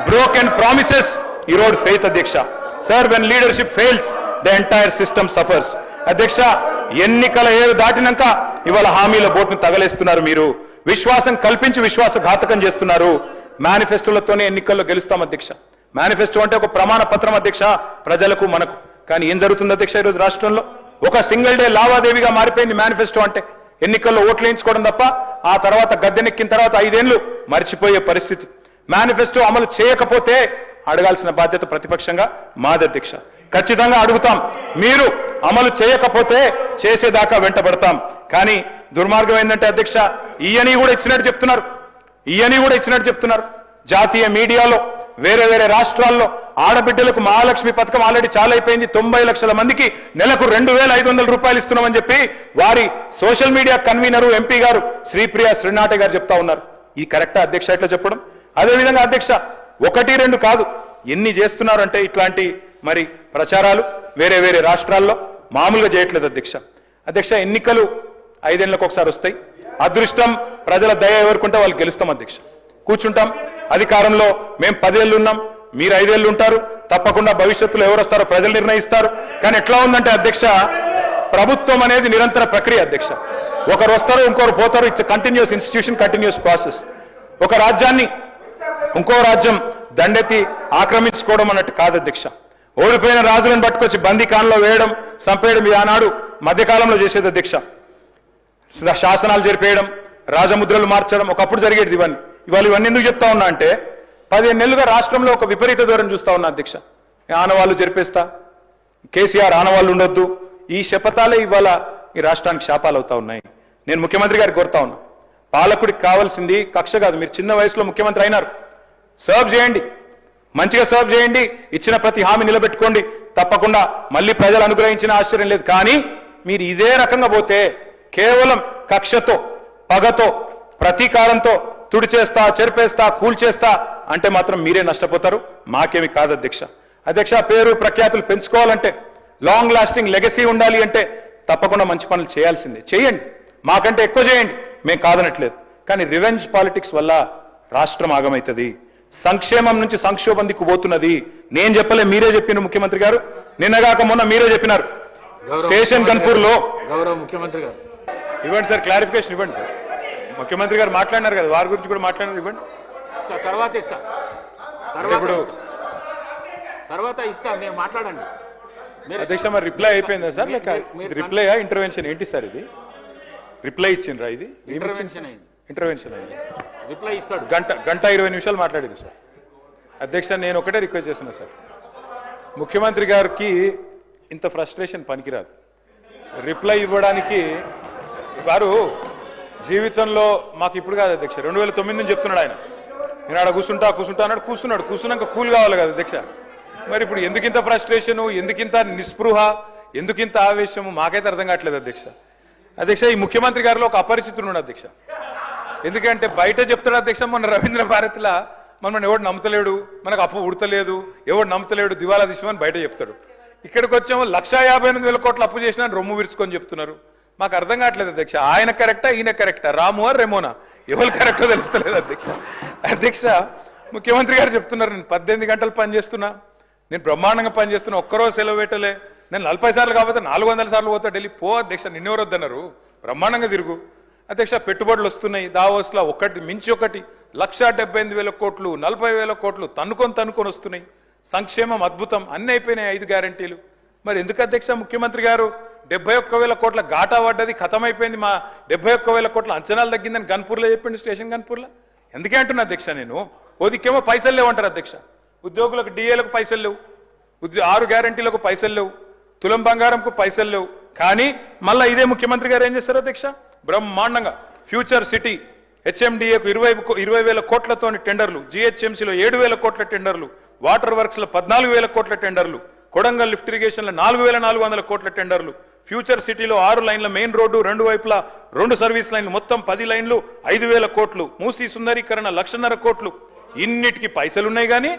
బ్రోకెన్ ప్రామిసెస్ ఈరోడ్ ఫెయిత్ అధ్యక్ష. Sir, when leadership fails the entire system suffers. అధ్యక్ష, ఎన్నికల ఏరు దాటినాక ఇవాళ హామీల బోట్ను తగలేస్తున్నారు మీరు. విశ్వాసం కల్పించి విశ్వాసఘాతకం చేస్తున్నారు. మేనిఫెస్టోలతోనే ఎన్నికల్లో గెలుస్తాం అధ్యక్ష. మేనిఫెస్టో అంటే ఒక ప్రమాణ పత్రం అధ్యక్ష, ప్రజలకు మనకు. కానీ ఏం జరుగుతుంది అధ్యక్ష ఈరోజు రాష్ట్రంలో? ఒక సింగిల్ డే లావాదేవీగా మారిపోయింది మేనిఫెస్టో అంటే. ఎన్నికల్లో ఓట్లు వేయించుకోవడం తప్ప ఆ తర్వాత గద్దెనెక్కిన తర్వాత 5 ఏళ్లు మర్చిపోయే పరిస్థితి. మేనిఫెస్టో అమలు చేయకపోతే అడగాల్సిన బాధ్యత ప్రతిపక్షంగా మాది అధ్యక్ష. ఖచ్చితంగా అడుగుతాం. మీరు అమలు చేయకపోతే చేసేదాకా వెంటబడతాం. కానీ దుర్మార్గం ఏంటంటే అధ్యక్ష, ఈయని కూడా ఇచ్చినట్టు చెప్తున్నారు. జాతీయ మీడియాలో వేరే వేరే రాష్ట్రాల్లో ఆడబిడ్డలకు మహాలక్ష్మి పథకం ఆల్రెడీ చాలా అయిపోయింది, 90 లక్షల మందికి నెలకు 2500 రూపాయలు ఇస్తున్నామని చెప్పి వారి సోషల్ మీడియా కన్వీనరు, ఎంపీ గారు శ్రీప్రియ శ్రీనాటే గారు చెప్తా ఉన్నారు. ఈ కరెక్టా అధ్యక్ష ఇట్లా చెప్పడం? అదేవిధంగా అధ్యక్ష, 1-2 కాదు, ఎన్ని చేస్తున్నారంటే ఇట్లాంటి మరి ప్రచారాలు వేరే వేరే రాష్ట్రాల్లో మామూలుగా చేయట్లేదు అధ్యక్ష. అధ్యక్ష, ఎన్నికలు 5 ఏళ్లకు ఒకసారి వస్తాయి. అదృష్టం, ప్రజల దయ ఎవరుకుంటే వాళ్ళు గెలుస్తాం అధ్యక్ష. కూర్చుంటాం, అధికారంలో మేము 10 ఏళ్ళు ఉన్నాం, మీరు 5 ఏళ్ళు ఉంటారు. తప్పకుండా భవిష్యత్తులో ఎవరు వస్తారో ప్రజలు నిర్ణయిస్తారు. కానీ ఎట్లా ఉందంటే అధ్యక్ష, ప్రభుత్వం అనేది నిరంతర ప్రక్రియ అధ్యక్ష. ఒకరు వస్తారు, ఇంకొకరు పోతారు. It's continuous institution, continuous process. ఒక రాజ్యాన్ని ఇంకో రాజ్యం దండెత్తి ఆక్రమించుకోవడం అన్నట్టు కాదు అధ్యక్ష. ఓడిపోయిన రాజులను పట్టుకొచ్చి బందీఖాన్లో వేయడం, చంపేయడం ఇది ఆనాడు మధ్యకాలంలో చేసేది అధ్యక్ష. శాసనాలు జరిపేయడం, రాజముద్రలు మార్చడం ఒకప్పుడు జరిగేది. ఇవాళ ఇవన్నీ ఎందుకు చెప్తా ఉన్నా అంటే, 15 నెలలుగా రాష్ట్రంలో ఒక విపరీత ధోరణి చూస్తా ఉన్నా అధ్యక్ష. ఆనవాళ్ళు జరిపేస్తా, కేసీఆర్ ఆనవాళ్ళు ఉండొద్దు, ఈ శపథాలే ఇవాళ ఈ రాష్ట్రానికి శాపాలు అవుతా ఉన్నాయి. నేను ముఖ్యమంత్రి గారికి కోరుతా ఉన్నా, పాలకుడికి కావాల్సింది కక్ష కాదు. మీరు చిన్న వయసులో ముఖ్యమంత్రి అయినారు, సర్వ్ చేయండి. మంచిగా సర్వ్ చేయండి, ఇచ్చిన ప్రతి హామీ నిలబెట్టుకోండి, తప్పకుండా మళ్ళీ ప్రజలు అనుగ్రహించిన ఆశ్చర్యం లేదు. కానీ మీరు ఇదే రకంగా పోతే కేవలం కక్షతో, పగతో, ప్రతీకారంతో తుడిచేస్తా, చెరిపేస్తా, కూల్చేస్తా అంటే మాత్రం మీరే నష్టపోతారు, మాకేమి కాదు అధ్యక్ష. అధ్యక్ష, పేరు ప్రఖ్యాతులు పెంచుకోవాలంటే, లాంగ్ లాస్టింగ్ లెగసీ ఉండాలి అంటే తప్పకుండా మంచి పనులు చేయాల్సిందే. చేయండి, మాకంటే ఎక్కువ చేయండి, మేము కాదనట్లేదు. కానీ రివెంజ్ పాలిటిక్స్ వల్ల రాష్ట్రం ఆగమవుతుంది, సంక్షేమం నుంచి సంక్షోభం దిక్కు పోతున్నది. నేను చెప్పలే, మీరే చెప్పిన ముఖ్యమంత్రి గారు, నిన్నగాక మొన్న మీరే చెప్పినారు. స్టేషన్ గన్పూర్ లో గౌరవ ముఖ్యమంత్రి గారు ఇవ్వండి సార్, క్లారిఫికేషన్ ఇవ్వండి సార్. ముఖ్యమంత్రి గారు మాట్లాడినారు కదా, వారి గురించి కూడా మాట్లాడినారు, ఇవ్వండి. తర్వాత ఇస్తా, ఇప్పుడు తర్వాత ఇస్తా, మీరు మాట్లాడండి. అధ్యక్ష, మరి రిప్లై అయిపోయిందా సార్, లేక రిప్లైయా ఇంటర్వెన్షన్ ఏంటి సార్? ఇది రిప్లై ఇచ్చిండ్రా? ఇది ఇంటర్వెన్షన్ అయింది, ఇంటర్వెన్షన్ అయింది. రిప్లై ఇస్తాడు. గంట 20 నిమిషాలు మాట్లాడింది సార్. అధ్యక్ష, నేను ఒకటే రిక్వెస్ట్ చేస్తున్నా సార్, ముఖ్యమంత్రి గారికి ఇంత ఫ్రస్ట్రేషన్ పనికిరాదు. రిప్లై ఇవ్వడానికి వారు జీవితంలో మాకు ఇప్పుడు కాదు అధ్యక్ష, 2009 నుంచి చెప్తున్నాడు ఆయన. నేను ఆడ కూర్చుంటా అన్నాడు, కూర్చున్నాక కూల్ కావాలి కదా అధ్యక్ష. మరి ఇప్పుడు ఎందుకింత ఫ్రస్ట్రేషను, ఎందుకింత నిస్పృహ, ఎందుకింత ఆవేశము, మాకైతే అర్థం కావట్లేదు అధ్యక్ష. అధ్యక్ష, ఈ ముఖ్యమంత్రి గారిలో ఒక అపరిచితుడు అధ్యక్ష. ఎందుకంటే బయట చెప్తాడు అధ్యక్ష, మొన్న రవీంద్ర భారతిలా మనం ఎవడు నమ్ముతలేడు, మనకు అప్పు ఉడతలేదు, ఎవడు నమ్ముతలేడు, దివాలా తీసామని బయట చెప్తాడు. ఇక్కడికి వచ్చాము 1,58,000 కోట్ల అప్పు చేసినా రొమ్ము విరుచుకొని చెప్తున్నారు. మాకు అర్థం కావట్లేదు అధ్యక్ష, ఆయన కరెక్టా ఈయన కరెక్టా, రాము రెమోనా, ఎవరు కరెక్టో తెలుస్తలేదు అధ్యక్ష. అధ్యక్ష, ముఖ్యమంత్రి గారు చెప్తున్నారు, నేను 18 గంటలు పనిచేస్తున్నా, నేను బ్రహ్మాండంగా పనిచేస్తున్నా, ఒక్కరోజు సెలవు పెట్టలే, నేను 40 సార్లు కాకపోతే 400 సార్లు పోతా ఢిల్లీ. పో అధ్యక్ష, నిన్నెవరు వద్దన్నారు, బ్రహ్మాండంగా తిరుగు అధ్యక్ష. పెట్టుబడులు వస్తున్నాయి దావోస్లో, ఒకటి మించి ఒకటి, 1,78,000 కోట్లు, 40,000 కోట్లు తన్నుకొని వస్తున్నాయి. సంక్షేమం అద్భుతం, అన్ని అయిపోయినాయి 5 గ్యారంటీలు. మరి ఎందుకు అధ్యక్ష ముఖ్యమంత్రి గారు 71,000 కోట్ల ఘాటా పడ్డది, ఖతమైపోయింది, మా 71,000 కోట్ల అంచనాలు తగ్గిందని గన్పూర్లో చెప్పిండు, స్టేషన్ గన్పూర్లో. ఎందుకే అంటున్నా అధ్యక్ష, నేను ఓదికేమో పైసలు లేవంటారు అధ్యక్ష, ఉద్యోగులకు డిఏలకు పైసలు లేవు, 6 గ్యారంటీలకు పైసలు లేవు, తులం బంగారంకు పైసలు లేవు. కానీ మళ్ళీ ఇదే ముఖ్యమంత్రి గారు ఏం చేస్తారు అధ్యక్ష, బ్రహ్మాండంగా ఫ్యూచర్ సిటీ హెచ్ఎండిఏకు 20,000 కోట్లతో టెండర్లు, జిహెచ్ఎంసీలో 7,000 కోట్ల టెండర్లు, వాటర్ వర్క్స్ లో 14,000 కోట్ల టెండర్లు, కొడంగల్ లిఫ్ట్ ఇరిగేషన్ లో 4,400 కోట్ల టెండర్లు, ఫ్యూచర్ సిటీలో 6 లైన్ల మెయిన్ రోడ్డు, 2 వైపులా 2 సర్వీస్ లైన్లు, మొత్తం 10 లైన్లు, 5,000 కోట్లు, మూసీ సుందరీకరణ 1,50,000 కోట్లు. ఇన్నిటికి పైసలున్నాయి కానీ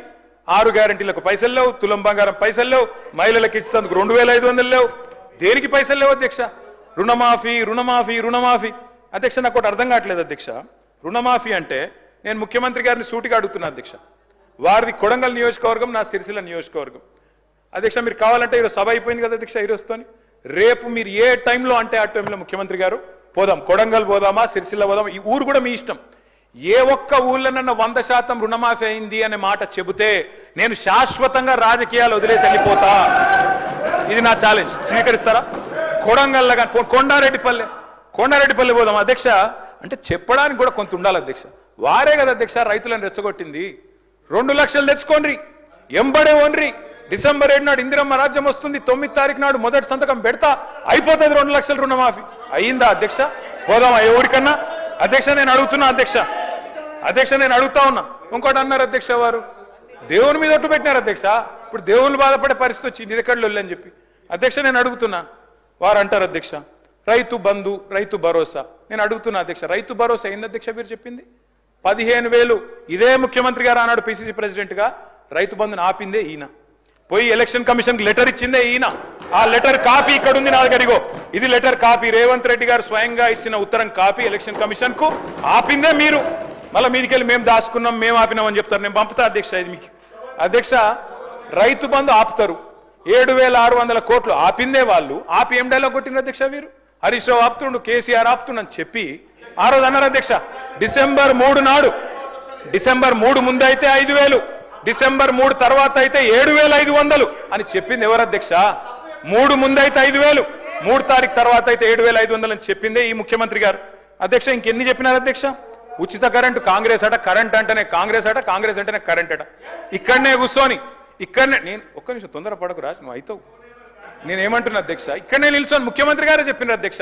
6 గ్యారంటీలకు పైసలు లేవు, తులం బంగారం పైసలు లేవు, మహిళలకు ఇచ్చేందుకు 2,500 లేవు. దేనికి పైసలు లేవు అధ్యక్ష? రుణమాఫీ అధ్యక్ష. నాకు ఒకటి అర్థం కావట్లేదు అధ్యక్ష, రుణమాఫీ అంటే నేను ముఖ్యమంత్రి గారిని సూటిగా అడుగుతున్నా అధ్యక్ష, వారిది కొడంగల్ నియోజకవర్గం, నా సిరిసిల్ల నియోజకవర్గం. అధ్యక్ష, మీరు కావాలంటే ఈరోజు సభ అయిపోయింది కదా అధ్యక్ష, ఈరోజుతోని రేపు మీరు ఏ టైంలో అంటే ఆ టైంలో ముఖ్యమంత్రి గారు పోదాం, కొడంగల్ పోదామా, సిరిసిల్ల పోదామా, ఈ ఊరు కూడా మీ ఇష్టం. ఏ ఒక్క ఊళ్ళనన్న 100% రుణమాఫీ అయింది అనే మాట చెబితే నేను శాశ్వతంగా రాజకీయాలు వదిలేసి వెళ్ళిపోతా. ఇది నా ఛాలెంజ్, స్వీకరిస్తారా? కొడంగల్ కొండారెడ్డిపల్లి పోదాం అధ్యక్ష అంటే చెప్పడానికి కూడా కొంత ఉండాలి అధ్యక్ష. వారే కదా అధ్యక్ష రైతులను రెచ్చగొట్టింది. 2 లక్షలు తెచ్చుకోండి, ఎంబడే ఓన్రి, డిసెంబర్ 7 నాడు ఇందిరమ్మ రాజ్యం వస్తుంది, 9 తారీఖు నాడు మొదటి సంతకం పెడతా, అయిపోతుంది 2 లక్షల రుణమాఫీ. అయ్యిందా అధ్యక్ష? పోదామా ఏ ఊరికన్నా? అధ్యక్ష, నేను అడుగుతున్నా అధ్యక్ష, నేను అడుగుతా ఉన్నా. ఇంకోటి అన్నారు అధ్యక్ష, వారు దేవుని మీద ఒట్టు పెట్టినారు అధ్యక్ష. ఇప్పుడు దేవుళ్ళు బాధపడే పరిస్థితి వచ్చింది, ఇది ఎక్కడ అని చెప్పి. అధ్యక్ష, నేను అడుగుతున్నా, వారు అంటారు అధ్యక్ష రైతు బంధు, రైతు భరోసా. నేను అడుగుతున్నా అధ్యక్ష, రైతు భరోసా ఏంది అధ్యక్ష మీరు చెప్పింది? 15,000 ఇదే ముఖ్యమంత్రి గారు ఆనాడు పిసిసి ప్రెసిడెంట్ గా రైతు బంధుని ఆపిందే ఈయన. పోయి ఎలక్షన్ కమిషన్ లెటర్ ఇచ్చిందే ఈయన. ఆ లెటర్ కాపీ ఇక్కడ ఉంది నా దగ్గర, ఇది లెటర్ కాపీ, రేవంత్ రెడ్డి గారు స్వయంగా ఇచ్చిన ఉత్తరం కాపీ ఎలక్షన్ కమిషన్ కు. ఆపిందే మీరు, మళ్ళీ మీదికెళ్ళి మేము దాచుకున్నాం, మేము ఆపినామని చెప్తారు. నేను పంపుతా అధ్యక్ష ఇది మీకు. అధ్యక్ష, రైతు బంధు ఆపుతారు, 7,600 కోట్లు ఆపిందే వాళ్ళు. ఆపి ఏం డైలాగ్ కొట్టిన అధ్యక్ష వీరు? హరీష్ రావు ఆపుతుండు, కేసీఆర్ ఆపుతుండని చెప్పి ఆ రోజు అన్నారు అధ్యక్ష. డిసెంబర్ 3 నాడు, డిసెంబర్ 3 ముందు అయితే 5,000, డిసెంబర్ 3 తర్వాత అయితే 7,500 అని చెప్పింది ఎవరు అధ్యక్ష? 3 ముందు అయితే 5,000, 3 తారీఖు తర్వాత అయితే 7,500 అని చెప్పిందే ఈ ముఖ్యమంత్రి గారు. అధ్యక్ష, ఇంకెన్ని చెప్పినారు అధ్యక్ష? ఉచిత కరెంటు కాంగ్రెస్ అట, కరెంట్ అంటేనే కాంగ్రెస్ అట, కాంగ్రెస్ అంటేనే కరెంట్ అట. ఇక్కడనే కూర్చొని, ఇక్కడనే నేను ఒక్క నిమిషం తొందరపడకు రాజు, నువ్వు అవుతావు. నేనేమంటున్నా అధ్యక్ష, ఇక్కడనే నిల్చొని ముఖ్యమంత్రి గారే చెప్పినారు అధ్యక్ష.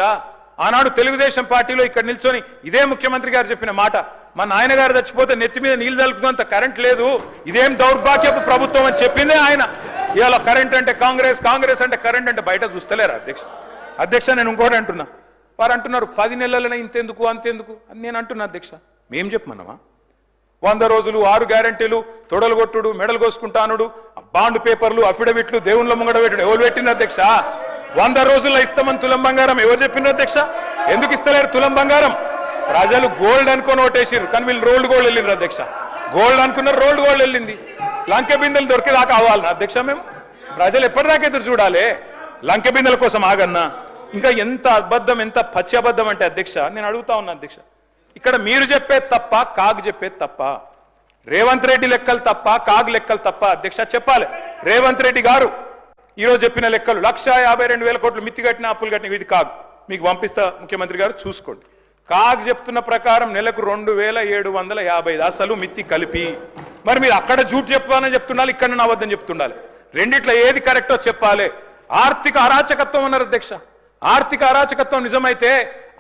ఆనాడు తెలుగుదేశం పార్టీలో ఇక్కడ నిల్చొని ఇదే ముఖ్యమంత్రి గారు చెప్పిన మాట, మా నాయనగారు చచ్చిపోతే నెత్తి మీద నీళ్లు తలుపుకున్నంత కరెంట్ లేదు, ఇదేం దౌర్భాగ్యపు ప్రభుత్వం అని చెప్పిందే ఆయన. ఇవాళ కరెంట్ అంటే కాంగ్రెస్, కాంగ్రెస్ అంటే కరెంట్ అంటే బయట చూస్తలేరా అధ్యక్ష నేను ఇంకోటి అంటున్నా. వారు అంటున్నారు 10 నెలలనే ఇంతెందుకు అంతెందుకు అని నేను అంటున్నా అధ్యక్ష. మేం చెప్పమన్నామా? 100 రోజులు 6 గ్యారంటీలు, తొడలు కొట్టుడు, మెడలు కోసుకుంటానుడు, బాండ్ పేపర్లు, అఫిడవిట్లు, దేవుళ్ళ ముంగడ పెట్టుడు ఎవరు పెట్టిన అధ్యక్ష? 100 రోజుల్లో ఇస్తామని తులం బంగారం ఎవరు చెప్పిన అధ్యక్ష? ఎందుకు ఇస్తలేరు తులం బంగారం? ప్రజలు గోల్డ్ అనుకొని ఓటేసారు, కానీ వీళ్ళు రోల్డ్ గోల్డ్ వెళ్ళిండ్రు అధ్యక్ష. గోల్డ్ అనుకున్నారు, రోల్డ్ గోల్డ్ వెళ్ళింది. లంకె బిందెలు దొరికేదాకా అవ్వాలన్నా అధ్యక్ష మేము? ప్రజలు ఎప్పటిదాకా ఎదురు చూడాలి? లంకె బిందెల కోసం ఆగన్నా? ఇంకా ఎంత అబద్ధం, ఎంత పచ్చి అబద్ధం అంటే అధ్యక్ష నేను అడుగుతా ఉన్నా అధ్యక్ష, ఇక్కడ మీరు చెప్పేది తప్ప, కాగ్ చెప్పేది తప్ప? రేవంత్ రెడ్డి లెక్కలు తప్ప, కాగ్ లెక్కలు తప్ప అధ్యక్ష? చెప్పాలి. రేవంత్ రెడ్డి గారు ఈరోజు చెప్పిన లెక్కలు 1,52,000 కోట్లు మిత్తి కట్టిన, అప్పులు కట్టిన, ఇది కాగ్. మీకు పంపిస్తా ముఖ్యమంత్రి గారు చూసుకోండి. కాగ్ చెప్తున్న ప్రకారం నెలకు 2,750 అసలు మిత్తి కలిపి. మరి మీరు అక్కడ జూట్ చెప్పాలని చెప్తుండాలి, ఇక్కడ అబద్ధం చెప్తుండాలి. రెండిట్లో ఏది కరెక్టో చెప్పాలి. ఆర్థిక అరాచకత్వం అన్నారు అధ్యక్ష. ఆర్థిక అరాచకత్వం నిజమైతే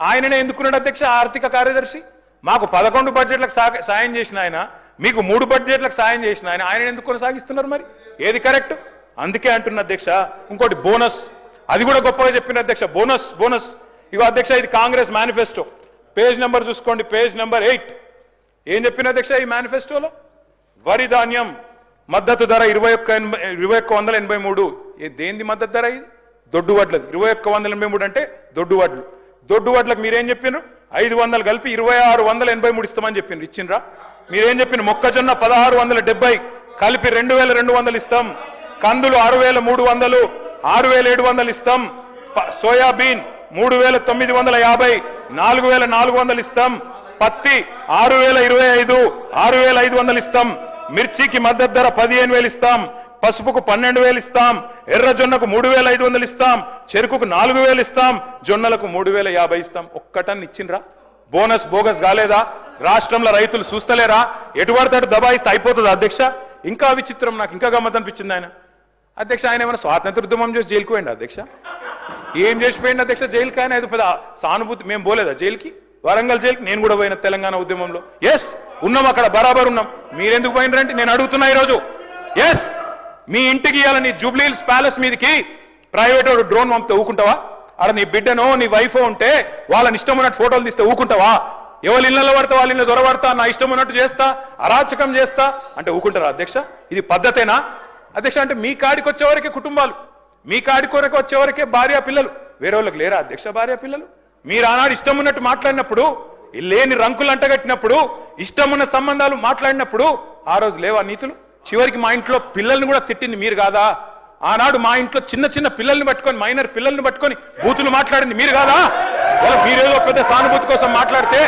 ఆయననే ఎందుకున్నాడు అధ్యక్ష ఆర్థిక కార్యదర్శి? మాకు 11 బడ్జెట్లకు సాయం చేసిన ఆయన, మీకు 3 బడ్జెట్లకు సాయం చేసిన ఆయన, ఆయన ఎందుకు కొనసాగిస్తున్నారు? మరి ఏది కరెక్ట్? అందుకే అంటున్న అధ్యక్ష. ఇంకోటి బోనస్, అది కూడా గొప్పగా చెప్పిన అధ్యక్ష. బోనస్ బోనస్ ఇగో అధ్యక్ష, ఇది కాంగ్రెస్ మేనిఫెస్టో. పేజ్ నెంబర్ చూసుకోండి, పేజ్ నెంబర్ 8. ఏం చెప్పిన అధ్యక్ష ఈ మేనిఫెస్టోలో? వరి ధాన్యం మద్దతు ధర 2183. దేనిది మద్దతు ధర? ఇది దొడ్డు వడ్లది. 2183 అంటే దొడ్డు వడ్లు. దొడ్డు వడ్లకు మీరేం చెప్పినారు? 500 కలిపి 2683 ఇస్తామని చెప్పినారు. ఇచ్చిండ్రా? మీరేం చెప్పిన? మొక్కజొన్న 1670 కలిపి 2200 ఇస్తాం. కందులు 6300, 6700 ఇస్తాం. సోయాబీన్ 3950, 4400 ఇస్తాం. పత్తి 6025, 6500 ఇస్తాం. మిర్చికి మద్దతు ధర 15,000 ఇస్తాం. పసుపుకు 12,000 ఇస్తాం. ఎర్రజొన్నకు 3,500 ఇస్తాం. చెరుకుకు 4,000 ఇస్తాం. జొన్నలకు 3,050 ఇస్తాం. ఒక్కటన్ని ఇచ్చిండ్రా? బోనస్ బోగస్ కాలేదా? రాష్ట్రంలో రైతులు చూస్తలేరా? ఎటువడతాడు దబాయిస్తే అయిపోతుంది అధ్యక్ష. ఇంకా విచిత్రం, నాకు ఇంకా గమ్మత్ అనిపించింది ఆయన అధ్యక్ష. ఆయన ఏమైనా స్వాతంత్ర ఉద్యమం చేసి జైలుకు పోయింది అధ్యక్ష? ఏం చేసిపోయింది అధ్యక్ష జైలుకి? ఆయన ఏదో పెద్ద సానుభూతి. మేము పోలేదా జైలుకి? వరంగల్ జైలుకి నేను కూడా పోయిన తెలంగాణ ఉద్యమంలో. ఎస్ ఉన్నాం, అక్కడ బరాబర్ ఉన్నాం. మీరెందుకు పోయినరంటే నేను అడుగుతున్నా ఈరోజు. ఎస్ మీ ఇంటికి ఇవ్వాలని జూబ్లీ హిల్స్ ప్యాలెస్ మీదకి ప్రైవేట్ వాడు డ్రోన్ పంపితే ఊకుంటావా? అక్కడ నీ బిడ్డనో నీ వైఫో ఉంటే వాళ్ళని ఇష్టం ఉన్నట్టు ఫోటోలు తీస్తే ఊకుంటావా? ఎవరి ఇళ్లలో పడతా వాళ్ళ ఇళ్ళ దొరబడతా, నా ఇష్టం ఉన్నట్టు చేస్తా, అరాచకం చేస్తా అంటే ఊకుంటారా అధ్యక్ష? ఇది పద్ధతేనా అధ్యక్ష? అంటే మీ కాడికి వచ్చేవరకే కుటుంబాలు, మీ కాడి కొరకు వచ్చేవరకే భార్య పిల్లలు, వేరే వాళ్ళకి లేరా అధ్యక్ష భార్య పిల్లలు? మీరు ఆనాడు ఇష్టం ఉన్నట్టు మాట్లాడినప్పుడు, లేని రంకులు అంటగట్టినప్పుడు, ఇష్టం ఉన్న సంబంధాలు మాట్లాడినప్పుడు ఆ రోజు లేవా నీతులు? చివరికి మా ఇంట్లో పిల్లల్ని కూడా తిట్టింది మీరు కాదా? ఆనాడు మా ఇంట్లో చిన్న చిన్న పిల్లల్ని పట్టుకొని, మైనర్ పిల్లల్ని పట్టుకొని బూతులు మాట్లాడింది మీరు కాదా? మీరేదో పెద్ద సానుభూతి కోసం మాట్లాడితే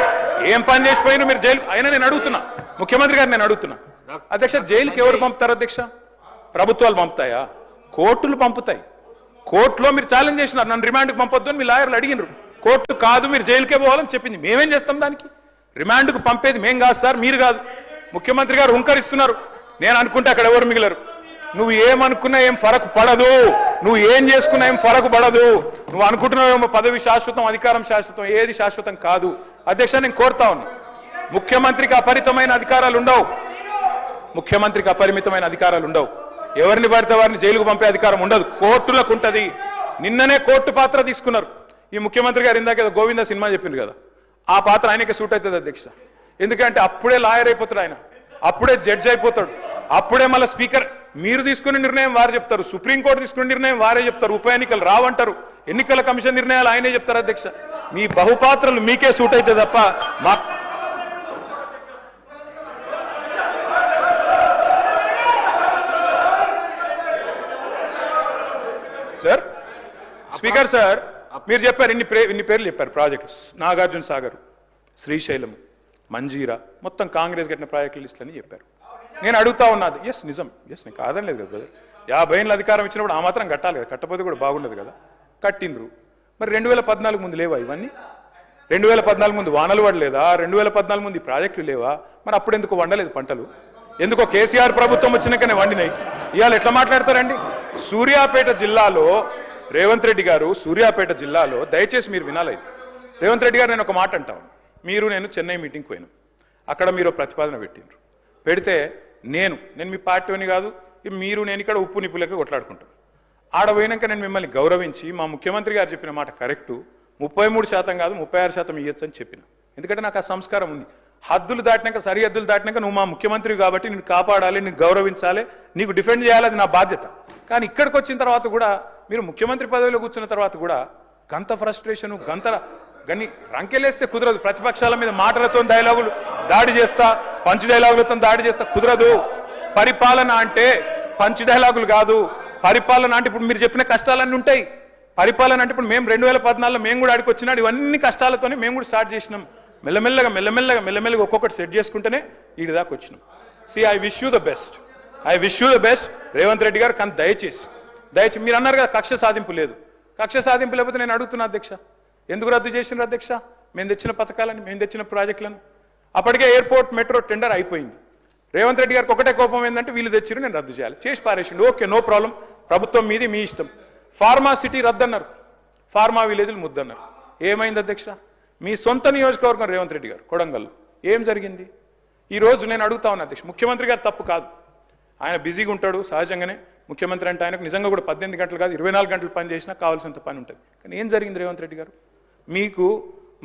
ఏం పని చేసిపోయినా మీరు జైలు. అయినా నేను అడుగుతున్నా ముఖ్యమంత్రి గారు, నేను అడుగుతున్నా అధ్యక్ష, జైలుకి ఎవరు పంపుతారు అధ్యక్ష? ప్రభుత్వాలు పంపుతాయా? కోర్టులు పంపుతాయి. కోర్టులో మీరు ఛాలెంజ్ చేసినారు, నన్ను రిమాండ్కి పంపొద్దు అని మీ లాయర్లు అడిగినారు. కోర్టు కాదు మీరు జైలుకే పోవాలని చెప్పింది. మేమేం చేస్తాం దానికి? రిమాండ్కు పంపేది మేం కాదు సార్, మీరు కాదు. ముఖ్యమంత్రి గారు హుంకరిస్తున్నారు. నేను అనుకుంటే అక్కడ ఎవరు మిగిలరు. నువ్వు ఏమనుకున్నా ఏం ఫరకు పడదు, నువ్వు ఏం చేసుకున్నా ఏం ఫరకు పడదు. నువ్వు అనుకుంటున్నావేమో పదవి శాశ్వతం, అధికారం శాశ్వతం. ఏది శాశ్వతం కాదు అధ్యక్ష. నేను కోరుతా ఉన్నా, ముఖ్యమంత్రికి అపరిమితమైన అధికారాలు ఉండవు. ముఖ్యమంత్రికి అపరిమితమైన అధికారాలు ఉండవు. ఎవరిని పడితే వారిని జైలుకు పంపే అధికారం ఉండదు, కోర్టులకు ఉంటది. నిన్ననే కోర్టు పాత్ర తీసుకున్నారు ఈ ముఖ్యమంత్రి గారు. ఇందాక గోవింద సినిమా చెప్పింది కదా, ఆ పాత్ర ఆయనకే సూట్ అవుతుంది అధ్యక్ష. ఎందుకంటే అప్పుడే లాయర్ అయిపోతాడు ఆయన, అప్పుడే జడ్జి అయిపోతాడు, అప్పుడే మళ్ళీ స్పీకర్. మీరు తీసుకునే నిర్ణయం వారు చెప్తారు, సుప్రీంకోర్టు తీసుకునే నిర్ణయం వారే చెప్తారు, ఉప ఎన్నికలు రావంటారు, ఎన్నికల కమిషన్ నిర్ణయాలు ఆయనే చెప్తారు అధ్యక్ష. మీ బహుపాత్రలు మీకే సూట్ అయితే తప్ప మా సార్. స్పీకర్ సార్, మీరు చెప్పారు ఇన్ని పేర్లు చెప్పారు ప్రాజెక్టులు. నాగార్జున సాగర్, శ్రీశైలం, మంజీరా, మొత్తం కాంగ్రెస్ కట్టిన ప్రాజెక్టుల లిస్టులని చెప్పారు. నేను అడుగుతా ఉన్నది, ఎస్ నిజం, ఎస్ నేను కాదని లేదు కదా. 50 ఏళ్ళ అధికారం ఇచ్చినప్పుడు ఆ మాత్రం కట్టాలి కదా, కట్టపోతే కూడా బాగుండదు కదా. కట్టిండ్రు. మరి 2014 ముందు లేవా ఇవన్నీ? 2014 ముందు వానలు పడలేదా? 2014 ముందు ఈ ప్రాజెక్టులు లేవా? మరి అప్పుడు ఎందుకు వండలేదు పంటలు? ఎందుకో కేసీఆర్ ప్రభుత్వం వచ్చినాకనే వండినాయి. ఇవాళ ఎట్లా మాట్లాడతారండి? సూర్యాపేట జిల్లాలో రేవంత్ రెడ్డి గారు, సూర్యాపేట జిల్లాలో దయచేసి మీరు వినాలి. రేవంత్ రెడ్డి గారు, నేను ఒక మాట అంటాను. మీరు నేను చెన్నై మీటింగ్కి పోయినాం. అక్కడ మీరు ప్రతిపాదన పెట్టిండ్రు. పెడితే నేను మీ పార్టీని కాదు, మీరు నేను ఇక్కడ ఉప్పు నిప్పులకి కొట్లాడుకుంటాం. ఆడ పోయినాక నేను మిమ్మల్ని గౌరవించి మా ముఖ్యమంత్రి గారు చెప్పిన మాట కరెక్టు, 33% కాదు 36% ఇవ్వచ్చు అని చెప్పిన. ఎందుకంటే నాకు ఆ సంస్కారం ఉంది. హద్దులు దాటినాక, సరిహద్దులు దాటినాక నువ్వు మా ముఖ్యమంత్రి కాబట్టి నేను కాపాడాలి, నేను గౌరవించాలి, నీకు డిఫెండ్ చేయాలి, అది నా బాధ్యత. కానీ ఇక్కడికి వచ్చిన తర్వాత కూడా మీరు ముఖ్యమంత్రి పదవిలో కూర్చున్న తర్వాత కూడా గంత ఫ్రస్ట్రేషను, గని రంకెలేస్తే కుదరదు. ప్రతిపక్షాల మీద మాటలతో డైలాగులు దాడి చేస్తా, పంచ్ డైలాగులతో దాడి చేస్తా కుదరదు. పరిపాలన అంటే పంచ్ డైలాగులు కాదు. పరిపాలన అంటే ఇప్పుడు మీరు చెప్పిన కష్టాలన్నీ ఉంటాయి. పరిపాలన అంటే ఇప్పుడు మేము 2014లో మేము కూడా ఆడికి వచ్చినాడు, ఇవన్నీ కష్టాలతోనే మేము కూడా స్టార్ట్ చేసినాం. మెల్లమెల్లగా ఒక్కొక్కటి సెట్ చేసుకుంటేనే వీడి దాకా వచ్చినాం. I wish you the best Revanth Reddy గారు. కానీ దయచేసి మీరు అన్నారు కదా కక్ష సాధింపు లేదు. కక్ష సాధింపు లేకపోతే నేను అడుగుతున్నా అధ్యక్ష, ఎందుకు రద్దు చేసినారు అధ్యక్ష? మేము తెచ్చిన పథకాలని, మేము తెచ్చిన ప్రాజెక్టులను. అప్పటికే ఎయిర్పోర్ట్ మెట్రో టెండర్ అయిపోయింది. రేవంత్ రెడ్డి గారికి ఒకటే కోపం ఏంటంటే వీళ్ళు తెచ్చిరు, నేను రద్దు చేయాలి, చేసి పారేసిండు. ఓకే, నో ప్రాబ్లం, ప్రభుత్వం మీది, మీ ఇష్టం. ఫార్మా సిటీ రద్దన్నారు, ఫార్మా విలేజ్లు ముద్దన్నారు. ఏమైంది అధ్యక్ష? మీ సొంత నియోజకవర్గం రేవంత్ రెడ్డి గారు కొడంగల్లో ఏం జరిగింది? ఈ రోజు నేను అడుగుతా ఉన్నా అధ్యక్ష, ముఖ్యమంత్రి గారు తప్పు కాదు, ఆయన బిజీగా ఉంటాడు సహజంగానే. ముఖ్యమంత్రి అంటే ఆయనకు నిజంగా కూడా 18 గంటలు కాదు 24 గంటలు పని చేసినా కావాల్సినంత పని ఉంటుంది. కానీ ఏం జరిగింది రేవంత్ రెడ్డి గారు? మీకు